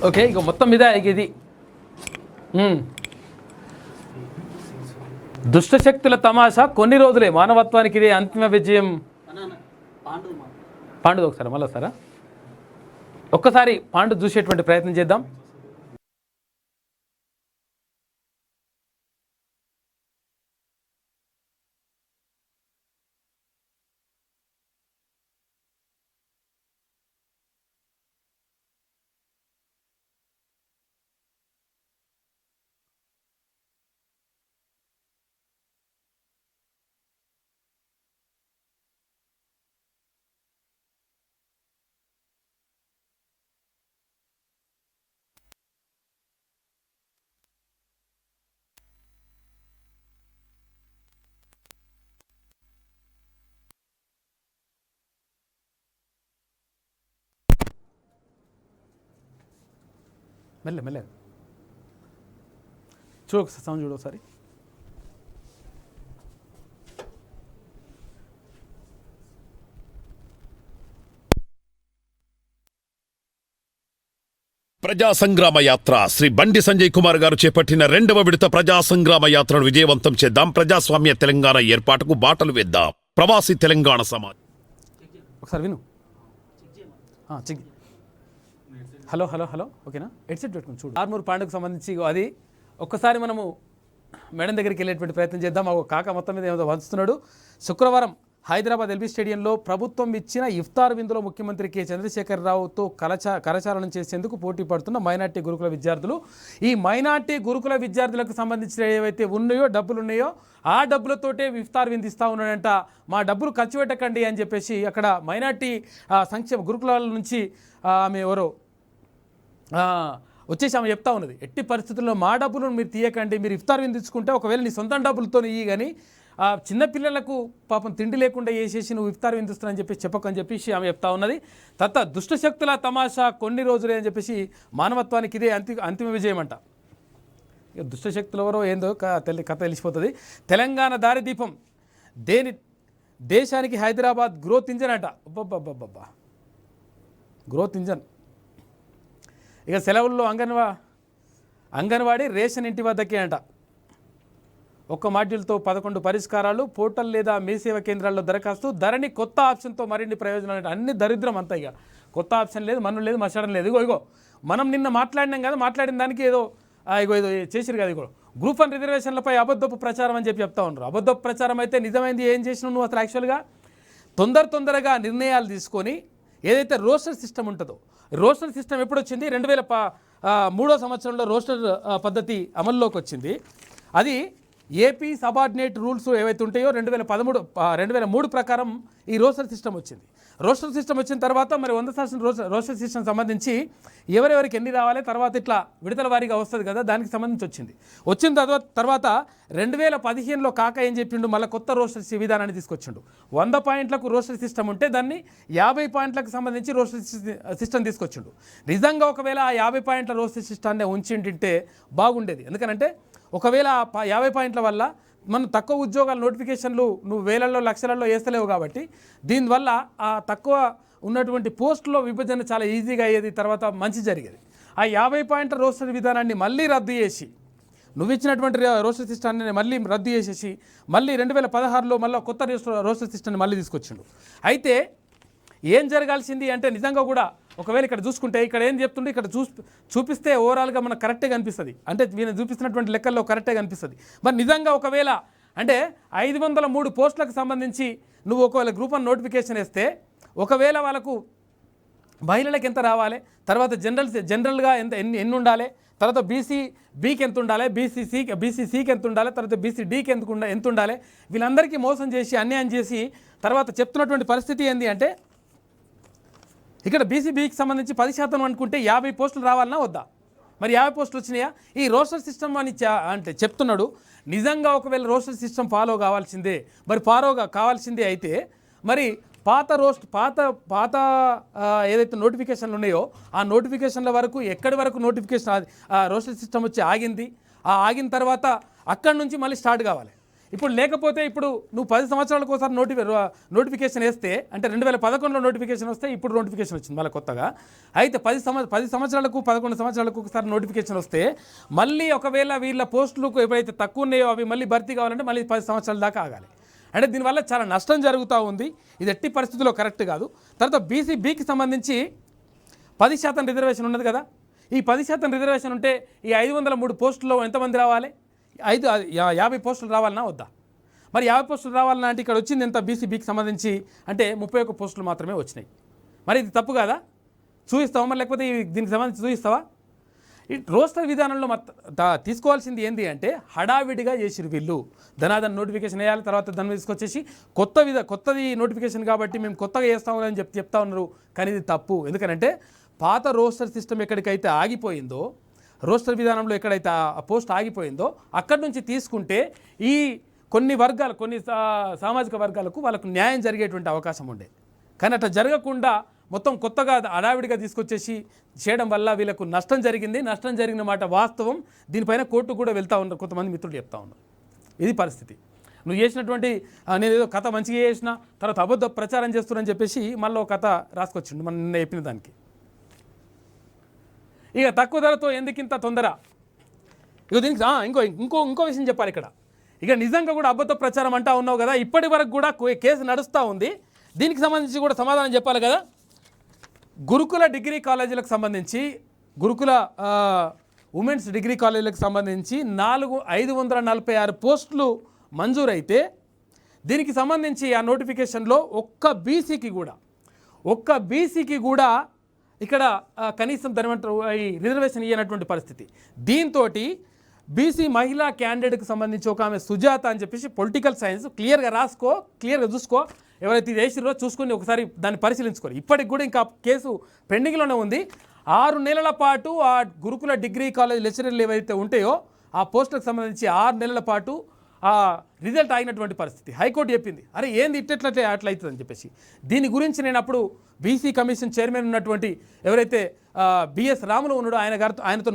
ఓకే, ఇక మొత్తం మీద ఇది దుష్టశక్తుల తమాషా కొన్ని రోజులే, మానవత్వానికి ఇదే అంతిమ విజయం. పాండుది ఒకసారి మళ్ళీ వస్తారా? ఒక్కసారి పాండు చూసేటువంటి ప్రయత్నం చేద్దాం. మెల్లె మెల్లె చూడు, సౌండ్ చూడు ఒకసారి. ప్రజా సంగ్రామ యాత్ర శ్రీ బండి సంజయ్ కుమార్ గారు చేపట్టిన 2వ విడత ప్రజా సంగ్రామ యాత్రను విజయవంతం చేద్దాం. ప్రజాస్వామ్య తెలంగాణ ఏర్పాటుకు బాటలు వేద్దాం. ప్రవాసీ తెలంగాణ సమాజ్. ఒకసారి విను. హలో హలో హలో ఓకేనా? హెడ్సెట్ పెట్టుకుని చూడు. ఆర్మూర్ పాండుకు సంబంధించి అది ఒక్కసారి మనము మేడం దగ్గరికి వెళ్ళేటువంటి ప్రయత్నం చేద్దాం. ఒక కాక మొత్తం మీద ఏదో వంచుతున్నాడు. శుక్రవారం హైదరాబాద్ ఎల్బీ స్టేడియంలో ప్రభుత్వం ఇచ్చిన ఇఫ్తార్ విందులో ముఖ్యమంత్రి కె చంద్రశేఖరరావుతో కరచాలనం చేసేందుకు పోటీ పడుతున్న మైనార్టీ గురుకుల విద్యార్థులు. ఈ మైనార్టీ గురుకుల విద్యార్థులకు సంబంధించిన ఏవైతే ఉన్నాయో డబ్బులు ఉన్నాయో ఆ డబ్బులతోటే ఇఫ్తార్ విందు ఇస్తూ ఉన్నాడంట. మా డబ్బులు ఖర్చు పెట్టకండి అని చెప్పేసి అక్కడ మైనార్టీ సంక్షేమ గురుకులాల నుంచి ఆమె ఎవరో వచ్చేసి ఆమె చెప్తా ఉన్నది, ఎట్టి పరిస్థితుల్లో మా డబ్బులను మీరు తీయకండి, మీరు ఇఫ్తార్ విందు తీసుకుంటే ఒకవేళ నీ సొంత డబ్బులతో ఇయ్యి కానీ చిన్నపిల్లలకు పాపం తిండి లేకుండా వేసేసి నువ్వు ఇఫ్తార్ విందుస్తానని చెప్పి చెప్పకని చెప్పేసి ఆమె చెప్తా ఉన్నది. దుష్టశక్తుల తమాషా కొన్ని రోజులే అని చెప్పేసి మానవత్వానికి ఇదే అంతిమ విజయం అంట. ఇక దుష్టశక్తులు ఎవరో ఏందో కథ తెలిసిపోతుంది. తెలంగాణ దారిదీపం దేశానికి హైదరాబాద్ గ్రోత్ ఇంజన్ అంట. అబ్బబ్బబ్బబ్బా, గ్రోత్ ఇంజన్. ఇక సెలవుల్లో అంగన్వాడీ రేషన్ ఇంటి వద్దకే అంట. ఒక్క మాడ్యూల్తో 11 పరిష్కారాలు, పోర్టల్ లేదా మీ సేవ కేంద్రాల్లో దరఖాస్తు, ధరణి కొత్త ఆప్షన్తో మరిన్ని ప్రయోజనాలు. అన్ని దరిద్రం అంతా. ఇక కొత్త ఆప్షన్ లేదు, మన్ను లేదు, మసడం లేదు. ఇగో మనం నిన్న మాట్లాడినాం కదా, మాట్లాడిన దానికి ఏదో ఏదో చేసిరు కదా. ఇగో గ్రూప్ 1 రిజర్వేషన్లపై అబద్ధపు ప్రచారం అని చెప్పి చెప్తా ఉన్నారు. అబద్ధపు ప్రచారం అయితే నిజమైంది ఏం చేసినావు నువ్వు అసలు? యాక్చువల్గా తొందరగా నిర్ణయాలు తీసుకొని ఏదైతే రోస్టర్ సిస్టమ్ ఉంటుందో, రోస్టర్ సిస్టమ్ ఎప్పుడు వచ్చింది? 2003 సంవత్సరంలో రోస్టర్ పద్ధతి అమల్లోకి వచ్చింది. అది ఏపీ సబార్డినేట్ రూల్స్ ఏవైతే ఉంటాయో 2003 ప్రకారం ఈ రోస్టర్ సిస్టమ్ వచ్చింది. రోస్టర్ సిస్టమ్ వచ్చిన తర్వాత మరి 100% రోస్టర్ సిస్టమ్ సంబంధించి ఎవరెవరికి ఎన్ని రావాలి, తర్వాత ఇట్లా విడతల వారీగా వస్తుంది కదా, దానికి సంబంధించి వచ్చిన తర్వాత 2015లో కాక ఏం చెప్పిండు, మళ్ళీ కొత్త రోస్టర్ విధానాన్ని తీసుకొచ్చిండు. 100 పాయింట్లకు రోస్టర్ సిస్టమ్ ఉంటే దాన్ని 50 పాయింట్లకు సంబంధించి రోస్టర్ సిస్టమ్ తీసుకొచ్చిండు. నిజంగా ఒకవేళ ఆ 50 పాయింట్ల రోస్టర్ సిస్టాన్ని ఉంచింటే బాగుండేది. ఎందుకంటే ఒకవేళ 50 పాయింట్ల వల్ల మనం తక్కువ ఉద్యోగాల నోటిఫికేషన్లు నువ్వు వేలల్లో లక్షలలో వేస్తలేవు కాబట్టి దీనివల్ల ఆ తక్కువ ఉన్నటువంటి పోస్టులో విభజన చాలా ఈజీగా అయ్యేది, తర్వాత మంచి జరిగేది. ఆ 50 పాయింట్ల రోస్టర్ విధానాన్ని మళ్ళీ రద్దు చేసి, నువ్వు ఇచ్చినటువంటి రోస్టర్ సిస్టాన్ని మళ్ళీ రద్దు చేసేసి మళ్ళీ 2016లో మళ్ళీ కొత్త రోస్టర్ సిస్టాన్ని మళ్ళీ తీసుకొచ్చిండు. అయితే ఏం జరగాల్సింది అంటే నిజంగా కూడా ఒకవేళ ఇక్కడ చూసుకుంటే ఇక్కడ ఏం చెప్తుండే, ఇక్కడ చూపిస్తే ఓవరాల్గా మనకు కరెక్ట్గా అనిపిస్తుంది. అంటే వీళ్ళు చూపిస్తున్నటువంటి లెక్కల్లో కరెక్ట్గా అనిపిస్తుంది. మరి నిజంగా ఒకవేళ అంటే 503 పోస్టులకు సంబంధించి నువ్వు ఒకవేళ గ్రూప్ 1 నోటిఫికేషన్ వేస్తే ఒకవేళ వాళ్ళకు మహిళలకు ఎంత రావాలి, తర్వాత జనరల్గా ఎన్ని ఉండాలి, తర్వాత బీసీకి ఎంత ఉండాలి, బీసీసీకి ఎంత ఉండాలి, తర్వాత బీసీడీకి ఎంత ఉండాలి, వీళ్ళందరికీ మోసం చేసి అన్యాయం చేసి తర్వాత చెప్తున్నటువంటి పరిస్థితి ఏంటి అంటే ఇక్కడ బీసీబీకి సంబంధించి 10% అనుకుంటే 50 పోస్టులు రావాలన్నా వద్దా? మరి 50 పోస్టులు వచ్చినాయా? ఈ రోస్టర్ సిస్టమ్ అని అంటే చెప్తున్నాడు. నిజంగా ఒకవేళ రోస్టర్ సిస్టమ్ ఫాలో కావాల్సిందే, మరి కావాల్సిందే అయితే మరి పాత ఏదైతే నోటిఫికేషన్లు ఉన్నాయో ఆ నోటిఫికేషన్ల వరకు ఎక్కడి వరకు నోటిఫికేషన్ రోస్టర్ సిస్టమ్ వచ్చి ఆగింది. ఆగిన తర్వాత అక్కడి నుంచి మళ్ళీ స్టార్ట్ కావాలి. ఇప్పుడు లేకపోతే ఇప్పుడు నువ్వు 10 సంవత్సరాలకు ఒకసారి నోటిఫికేషన్ వేస్తే అంటే 2011లో నోటిఫికేషన్ వస్తే ఇప్పుడు నోటిఫికేషన్ వచ్చింది మళ్ళీ కొత్తగా. అయితే 10 సంవత్సరాలకు 11 సంవత్సరాలకు ఒకసారి నోటిఫికేషన్ వస్తే మళ్ళీ ఒకవేళ వీళ్ళ పోస్టులు ఎప్పుడైతే తక్కువ ఉన్నాయో అవి మళ్ళీ భర్తీ కావాలంటే మళ్ళీ 10 సంవత్సరాల దాకా ఆగాలి. అంటే దీనివల్ల చాలా నష్టం జరుగుతూ ఉంది. ఇది ఎట్టి పరిస్థితుల్లో కరెక్ట్ కాదు. తర్వాత బీసీబీకి సంబంధించి 10% రిజర్వేషన్ ఉన్నది కదా. ఈ 10% రిజర్వేషన్ ఉంటే ఈ 503 పోస్టుల్లో ఎంతమంది రావాలి? 50 పోస్టులు రావాలన్నా వద్దా? మరి 50 పోస్టులు రావాలన్నా అంటే ఇక్కడ వచ్చింది ఎంత బీసీబీకి సంబంధించి అంటే 31 పోస్టులు మాత్రమే వచ్చినాయి. మరి ఇది తప్పు కదా? చూపిస్తావా మరి లేకపోతే దీనికి సంబంధించి చూపిస్తావా? ఈ రోస్టర్ విధానంలో తీసుకోవాల్సింది ఏంటి అంటే హడావిడిగా చేసిరు వీళ్ళు. ధనాదన్ నోటిఫికేషన్ వేయాలి, తర్వాత దాన్ని తీసుకొచ్చేసి కొత్తది నోటిఫికేషన్ కాబట్టి మేము కొత్తగా వేస్తామని చెప్తా ఉన్నారు. కానీ ఇది తప్పు. ఎందుకంటే పాత రోస్టర్ సిస్టమ్ ఎక్కడికైతే ఆగిపోయిందో, రోస్టర్ విధానంలో ఎక్కడైతే ఆ పోస్ట్ ఆగిపోయిందో అక్కడి నుంచి తీసుకుంటే ఈ కొన్ని సామాజిక వర్గాలకు వాళ్ళకు న్యాయం జరిగేటువంటి అవకాశం ఉండే. కానీ అట్లా జరగకుండా మొత్తం కొత్తగా హడావిడిగా తీసుకొచ్చేసి చేయడం వల్ల వీళ్ళకు నష్టం జరిగింది. నష్టం జరిగిన మాట వాస్తవం. దీనిపైన కోర్టు కూడా వెళ్తూ ఉన్నారు, కొంతమంది మిత్రులు చెప్తా ఉన్నారు. ఇది పరిస్థితి. నువ్వు చేసినటువంటి నేను ఏదో కథ మంచిగా చేసిన తర్వాత అబద్ధ ప్రచారం చేస్తున్నానని చెప్పేసి మళ్ళీ ఒక కథ రాసుకొచ్చిండు మనం నిన్న చెప్పిన దానికి. ఇక తక్కువ ధరతో ఎందుకింత తొందర? ఇక దీనికి ఇంకో విషయం చెప్పాలి ఇక్కడ. ఇక నిజంగా కూడా అబద్ధ ప్రచారం అంటా ఉన్నావు కదా, ఇప్పటి వరకు కూడా కేసు నడుస్తూ ఉంది. దీనికి సంబంధించి కూడా సమాధానం చెప్పాలి కదా. గురుకుల డిగ్రీ కాలేజీలకు సంబంధించి గురుకుల ఉమెన్స్ డిగ్రీ కాలేజీలకు సంబంధించి 546 పోస్టులు మంజూరైతే దీనికి సంబంధించి ఆ నోటిఫికేషన్లో ఒక్క బీసీకి కూడా ఇక్కడ కనీసం దానిమంటారు ఈ రిజర్వేషన్ ఇవ్వనటువంటి పరిస్థితి. దీంతో బీసీ మహిళా క్యాండిడేట్కి సంబంధించి ఒక ఆమె సుజాత అని చెప్పేసి పొలిటికల్ సైన్స్ క్లియర్గా చూసుకో, ఎవరైతే ఇది వేసిరో చూసుకుని ఒకసారి దాన్ని పరిశీలించుకోరు. ఇప్పటికి కూడా ఇంకా కేసు పెండింగ్లోనే ఉంది. 6 నెలల పాటు ఆ గురుకుల డిగ్రీ కాలేజ్ లెక్చరర్లు ఏవైతే ఉంటాయో ఆ పోస్టులకు సంబంధించి 6 నెలల పాటు ఆ రిజల్ట్ ఆగినటువంటి పరిస్థితి. హైకోర్టు చెప్పింది అరే ఏంది అట్లా అవుతుందని చెప్పేసి. దీని గురించి నేను అప్పుడు బీసీ కమిషన్ చైర్మన్ ఉన్నటువంటి ఎవరైతే బిఎస్ రాములు ఉన్నాడో ఆయనతో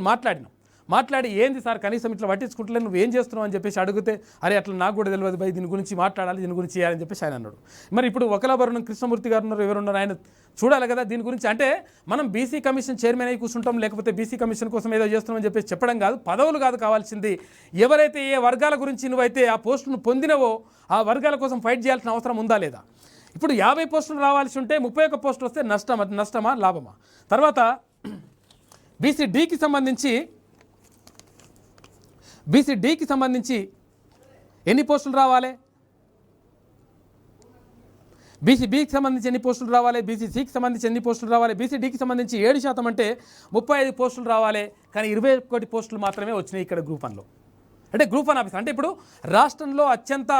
మాట్లాడి ఏంది సార్ కనీసం ఇట్లా పట్టించుకుంటలే నువ్వు ఏం చేస్తున్నావు అని చెప్పేసి అడిగితే అరే అట్లా నాకు కూడా తెలియదు భయ్, దీని గురించి మాట్లాడాలి, దీని గురించి చేయాలని చెప్పేసి ఆయన అన్నాడు. మరి ఇప్పుడు వకలాభరణం కృష్ణమూర్తి గారు ఉన్నారు, ఎవరున్నారు, ఆయన చూడాలి కదా దీని గురించి. అంటే మనం బీసీ కమిషన్ చైర్మన్ అయి కూర్చుంటాం, లేకపోతే బీసీ కమిషన్ కోసం ఏదో చేస్తున్నామని చెప్పేసి చెప్పడం కాదు, పదవులు కాదు కావాల్సింది. ఎవరైతే ఏ వర్గాల గురించి నువ్వైతే ఆ పోస్టును పొందినవో ఆ వర్గాల కోసం ఫైట్ చేయాల్సిన అవసరం ఉందా లేదా? ఇప్పుడు 50 పోస్టులు రావాల్సి ఉంటే 31 పోస్టులు వస్తే నష్టమా లాభమా? తర్వాత బీసీడీకి సంబంధించి ఎన్ని పోస్టులు రావాలి? బీసీబీకి సంబంధించి ఎన్ని పోస్టులు రావాలి? బీసీసీకి సంబంధించి ఎన్ని పోస్టులు రావాలి? బీసీడీకి సంబంధించి 7% అంటే 35 పోస్టులు రావాలి. కానీ 21 పోస్టులు మాత్రమే వచ్చినాయి ఇక్కడ గ్రూప్ 1లో. అంటే గ్రూప్ 1 ఆఫీసర్ అంటే ఇప్పుడు రాష్ట్రంలో అత్యంత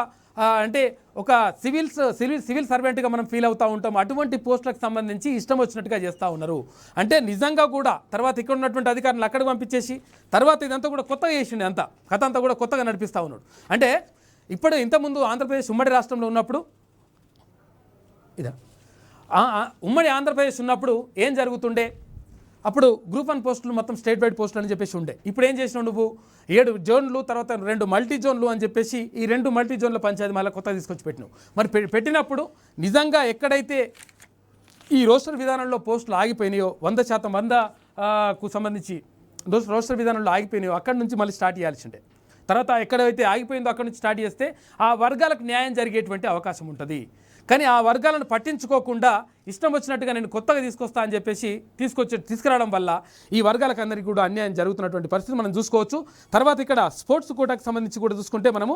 అంటే ఒక సివిల్ సర్వెంట్గా మనం ఫీల్ అవుతూ ఉంటాం. అటువంటి పోస్టులకు సంబంధించి ఇష్టం వచ్చినట్టుగా చేస్తూ ఉన్నారు. అంటే నిజంగా కూడా తర్వాత ఇక్కడ ఉన్నటువంటి అధికారులు అక్కడికి పంపించేసి తర్వాత ఇదంతా కూడా కొత్తగా చేసిండే, కథ అంతా కూడా కొత్తగా నడిపిస్తూ ఉన్నాడు. అంటే ఇప్పుడు ఇంతకుముందు ఆంధ్రప్రదేశ్ ఉమ్మడి రాష్ట్రంలో ఉన్నప్పుడు ఉమ్మడి ఆంధ్రప్రదేశ్ ఉన్నప్పుడు ఏం జరుగుతుండే? అప్పుడు గ్రూప్ 1 పోస్టులు మొత్తం స్టేట్ వైడ్ పోస్టులు అని చెప్పేసి ఉండే. ఇప్పుడు ఏం చేసినావు నువ్వు? 7 జోన్లు తర్వాత 2 మల్టీ జోన్లు అని చెప్పేసి ఈ 2 మల్టీ జోన్ల పంచాయతీ మళ్ళీ కొత్తగా తీసుకొచ్చి పెట్టినావు. మరి పెట్టినప్పుడు నిజంగా ఎక్కడైతే ఈ రోస్టర్ విధానంలో పోస్టులు ఆగిపోయినాయో 100% సంబంధించి రోస్టర్ విధానంలో ఆగిపోయినాయో అక్కడి నుంచి మళ్ళీ స్టార్ట్ చేయాల్సిందే. తర్వాత ఎక్కడైతే ఆగిపోయిందో అక్కడి నుంచి స్టార్ట్ చేస్తే ఆ వర్గాలకు న్యాయం జరిగేటువంటి అవకాశం ఉంటుంది. కానీ ఆ వర్గాలను పట్టించుకోకుండా ఇష్టం వచ్చినట్టుగా నేను కొత్తగా తీసుకొస్తా అని చెప్పేసి తీసుకురావడం వల్ల ఈ వర్గాలకు అందరికీ కూడా అన్యాయం జరుగుతున్నటువంటి పరిస్థితి మనం చూసుకోవచ్చు. తర్వాత ఇక్కడ స్పోర్ట్స్ కోటాకు సంబంధించి కూడా చూసుకుంటే మనము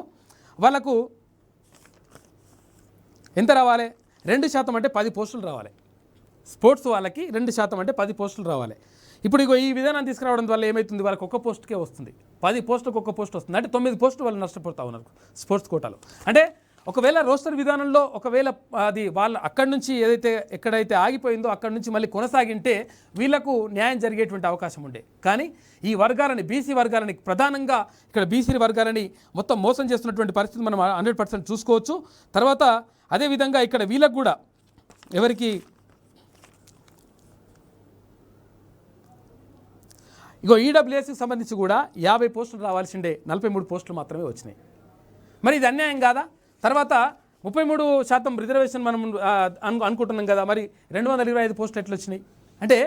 వాళ్ళకు ఎంత రావాలి? 2% అంటే 10 పోస్టులు రావాలి. స్పోర్ట్స్ వాళ్ళకి 2% అంటే 10 పోస్టులు రావాలి. ఇప్పుడు ఈ విధానాన్ని తీసుకురావడం వల్ల ఏమవుతుంది? వాళ్ళకి ఒక్క పోస్టుకే వస్తుంది. 10 పోస్టులకు ఒక్క పోస్ట్ వస్తుంది. అంటే 9 పోస్టులు వాళ్ళు నష్టపోతూ ఉన్నారు స్పోర్ట్స్ కోటాలో. అంటే ఒకవేళ రోస్టర్ విధానంలో ఒకవేళ అది వాళ్ళు అక్కడి నుంచి ఎక్కడైతే ఆగిపోయిందో అక్కడి నుంచి మళ్ళీ కొనసాగింటే వీళ్లకు న్యాయం జరిగేటువంటి అవకాశం ఉండే. కానీ ఈ వర్గాలని బీసీ వర్గాలని ప్రధానంగా ఇక్కడ బీసీ వర్గాలని మొత్తం మోసం చేస్తున్నటువంటి పరిస్థితి మనం 100% చూసుకోవచ్చు. తర్వాత అదేవిధంగా ఇక్కడ వీళ్ళకు కూడా ఎవరికి ఇగో ఈడబ్ల్యూఎస్కి సంబంధించి కూడా 50 పోస్టులు రావాల్సిండే 43 పోస్టులు మాత్రమే వచ్చినాయి. మరి ఇది అన్యాయం కాదా? తర్వాత 33% రిజర్వేషన్ మనం అనుకుంటున్నాం కదా, మరి 225 పోస్టులు ఎట్లా వచ్చినాయి? అంటే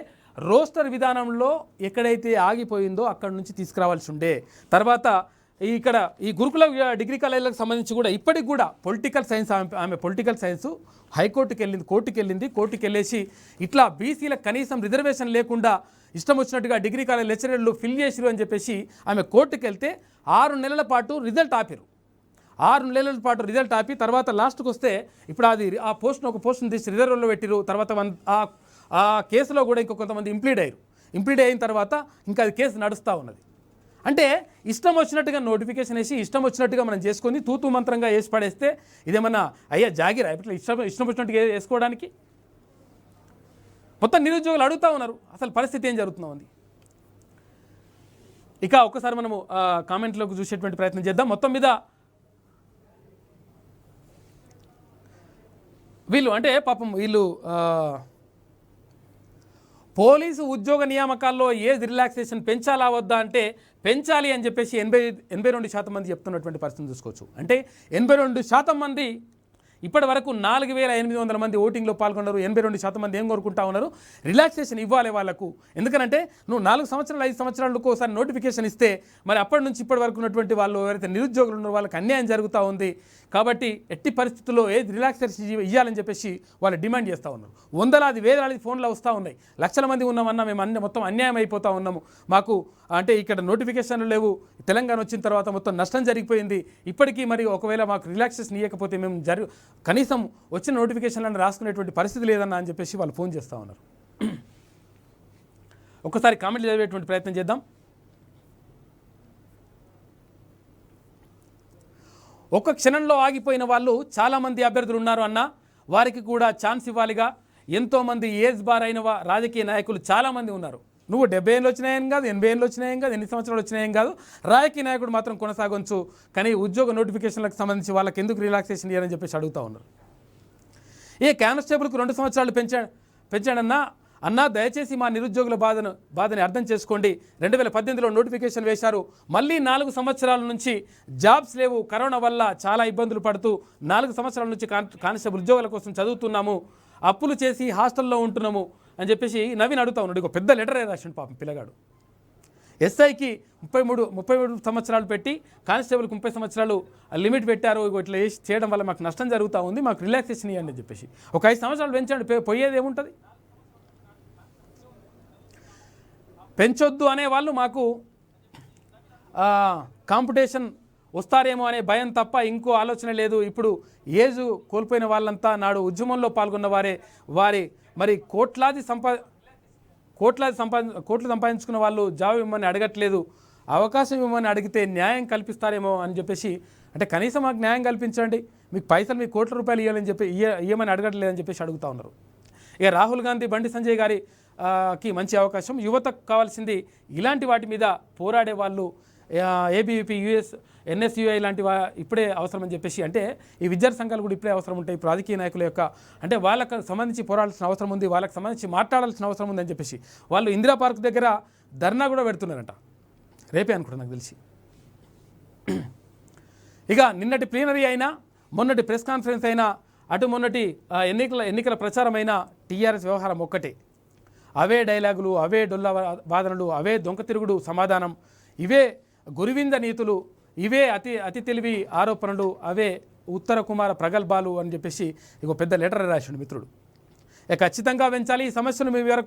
రోస్టర్ విధానంలో ఎక్కడైతే ఆగిపోయిందో అక్కడ నుంచి తీసుకురావాల్సి ఉండే. తర్వాత ఇక్కడ ఈ గురుకుల డిగ్రీ కాలేజీలకు సంబంధించి కూడా ఇప్పటికి కూడా పొలిటికల్ సైన్స్ ఆమె పొలిటికల్ సైన్స్ హైకోర్టుకి వెళ్ళింది, కోర్టుకి వెళ్ళేసి ఇట్లా బీసీలకు కనీసం రిజర్వేషన్ లేకుండా ఇష్టం వచ్చినట్టుగా డిగ్రీ కాలేజ్ లెక్చరర్లు ఫిల్ చేసిరు అని చెప్పేసి ఆమె కోర్టుకి వెళ్తే 6 నెలల పాటు రిజల్ట్ ఆపారు. 6 నెలల పాటు రిజల్ట్ ఆపి తర్వాత లాస్ట్కి వస్తే ఇప్పుడు అది ఆ పోస్ట్ను ఒక పోస్ట్ను తీసి రిజర్వ్లో పెట్టిరు. తర్వాత ఆ కేసులో కూడా ఇంకో కొంతమంది ఇంప్లీడ్ అయిన తర్వాత ఇంకా అది కేసు నడుస్తూ ఉన్నది. అంటే ఇష్టం వచ్చినట్టుగా నోటిఫికేషన్ వేసి ఇష్టం వచ్చినట్టుగా మనం చేసుకొని తూతూ మంత్రంగా వేసి పడేస్తే ఇదేమన్నా అయ్యా జాగిరా ఇట్లా ఇష్టం వచ్చినట్టుగా వేసుకోవడానికి? మొత్తం నిరుద్యోగులు అడుగుతూ ఉన్నారు అసలు పరిస్థితి ఏం జరుగుతుందో ఉంది. ఇక ఒక్కసారి మనము కామెంట్లోకి చూసేటువంటి ప్రయత్నం చేద్దాం. మొత్తం మీద వీళ్ళు అంటే పాపం వీళ్ళు పోలీసు ఉద్యోగ నియామకాల్లో ఏజ్ రిలాక్సేషన్ పెంచాలా వద్దా అంటే పెంచాలి అని చెప్పేసి 82% మంది చెప్తున్నటువంటి పరిస్థితిని చూసుకోవచ్చు. అంటే 82% మంది ఇప్పటి వరకు 4,800 మంది ఓటింగ్లో పాల్గొన్నారు. 82% మంది ఏం కోరుకుంటా ఉన్నారు? రిలాక్సేషన్ ఇవ్వాలి వాళ్ళకు. ఎందుకనంటే నువ్వు 4 సంవత్సరాలు 5 సంవత్సరాలకు ఒకసారి నోటిఫికేషన్ ఇస్తే మరి అప్పటి నుంచి ఇప్పటి వరకు ఉన్నటువంటి వాళ్ళు ఎవరైతే నిరుద్యోగులు ఉన్నారో వాళ్ళకి అన్యాయం జరుగుతూ ఉంది. కాబట్టి ఎట్టి పరిస్థితుల్లో ఏది రిలాక్సేషన్ ఇవ్వాలని చెప్పేసి వాళ్ళు డిమాండ్ చేస్తూ ఉన్నారు. వందలాది వేలాది ఫోన్లు వస్తూ ఉన్నాయి. లక్షల మంది ఉన్నామన్నా మేము మొత్తం అన్యాయం అయిపోతూ ఉన్నాము, మాకు అంటే ఇక్కడ నోటిఫికేషన్లు లేవు, తెలంగాణ వచ్చిన తర్వాత మొత్తం నష్టం జరిగిపోయింది, ఇప్పటికీ మరి ఒకవేళ మాకు రిలాక్సేషన్ ఇవ్వకపోతే మేము కనీసం వచ్చిన నోటిఫికేషన్లను రాసుకునేటువంటి పరిస్థితి లేదన్నా అని చెప్పేసి వాళ్ళు ఫోన్ చేస్తూ ఉన్నారు. ఒక్కసారి కామెంట్లు చదివేటువంటి ప్రయత్నం చేద్దాం. ఒక్క క్షణంలో ఆగిపోయిన వాళ్ళు చాలామంది అభ్యర్థులు ఉన్నారు అన్న, వారికి కూడా ఛాన్స్ ఇవ్వాలిగా. ఎంతోమంది ఏజ్ బార్ అయిన రాజకీయ నాయకులు చాలామంది ఉన్నారు. నువ్వు 70 ఏళ్ళు వచ్చినాయేం కాదు, 80 ఏళ్ళు వచ్చినాయేం కాదు, ఎన్ని సంవత్సరాలు వచ్చినాయేం కాదు, రాజకీయ నాయకుడు మాత్రం కొనసాగొచ్చు. కానీ ఉద్యోగ నోటిఫికేషన్లకు సంబంధించి వాళ్ళకి ఎందుకు రిలాక్సేషన్ ఇవ్వాలని చెప్పేసి అడుగుతూ ఉన్నారు. ఏ కానిస్టేబుల్కు 2 సంవత్సరాలు పెంచాడన్నా అన్నా దయచేసి మా నిరుద్యోగుల బాధని అర్థం చేసుకోండి. 2018లో నోటిఫికేషన్ వేశారు, మళ్ళీ 4 సంవత్సరాల నుంచి జాబ్స్ లేవు, కరోనా వల్ల చాలా ఇబ్బందులు పడుతూ 4 సంవత్సరాల నుంచి కానిస్టేబుల్ ఉద్యోగాల కోసం చదువుతున్నాము, అప్పులు చేసి హాస్టల్లో ఉంటున్నాము అని చెప్పేసి నవీన్ అడుగుతా ఉన్నాడు. ఒక పెద్ద లెటర్ రాసిండు పాపం పిల్లగాడు. ఎస్ఐకి 33 సంవత్సరాలు పెట్టి కానిస్టేబుల్కి 30 సంవత్సరాలు లిమిట్ పెట్టారు, ఇట్లా చేయడం వల్ల మాకు నష్టం జరుగుతూ ఉంది, మాకు రిలాక్సేషన్ ఇవ్వండి అని చెప్పేసి. ఒక 5 సంవత్సరాలు పెంచండి, పోయేది ఏముంటుంది? పెంచొద్దు అనేవాళ్ళు మాకు కాంపిటీషన్ వస్తారేమో అనే భయం తప్ప ఇంకో ఆలోచన లేదు. ఇప్పుడు ఏజ్ కోల్పోయిన వాళ్ళంతా నాడు ఉద్యమంలో పాల్గొన్న వారి మరి కోట్లు సంపాదించుకున్న వాళ్ళు జాబ్ ఇవ్వమని అడగట్లేదు, అవకాశం ఇవ్వమని అడిగితే న్యాయం కల్పిస్తారేమో అని చెప్పేసి. అంటే కనీసం మాకు న్యాయం కల్పించండి, మీకు పైసలు మీకు కోట్ల రూపాయలు ఇవ్వాలని చెప్పి ఇవ్వమని అడగట్లేదని చెప్పేసి అడుగుతూ ఉన్నారు. ఇక రాహుల్ గాంధీ, బండి సంజయ్ గారికి మంచి అవకాశం. యువతకు కావాల్సింది ఇలాంటి వాటి మీద పోరాడే వాళ్ళు, ఏబీవీపీ, ఎన్ఎస్యుఐ లాంటి ఇప్పుడే అవసరమని చెప్పేసి. అంటే ఈ విద్యార్థి సంఘాలు కూడా ఇప్పుడే అవసరం ఉంటాయి. ఇప్పుడు రాజకీయ నాయకుల యొక్క అంటే వాళ్ళకు సంబంధించి పోరాడాల్సిన అవసరం ఉంది, వాళ్ళకి సంబంధించి మాట్లాడాల్సిన అవసరం ఉందని చెప్పేసి వాళ్ళు ఇందిరా పార్క్ దగ్గర ధర్నా కూడా పెడుతున్నారంట. రేపే అనుకుంటా నాకు తెలిసి. ఇక నిన్నటి ప్లీనరీ అయినా, మొన్నటి ప్రెస్ కాన్ఫరెన్స్ అయినా, అటు మొన్నటి ఎన్నికల ప్రచారమైన టీఆర్ఎస్ వ్యవహారం ఒక్కటే. అవే డైలాగులు, అవే డొల్ల వాదనలు, అవే దొంగ తిరుగుడు సమాధానం, ఇవే గురువింద నీతులు, ఇవే అతి తెలివి ఆరోపణలు, అవే ఉత్తర కుమార ప్రగల్భాలు అని చెప్పేసి ఇక పెద్ద లెటర్ రాసిండు మిత్రుడు. ఖచ్చితంగా పెంచాలి ఈ సమస్యను మీ వరకు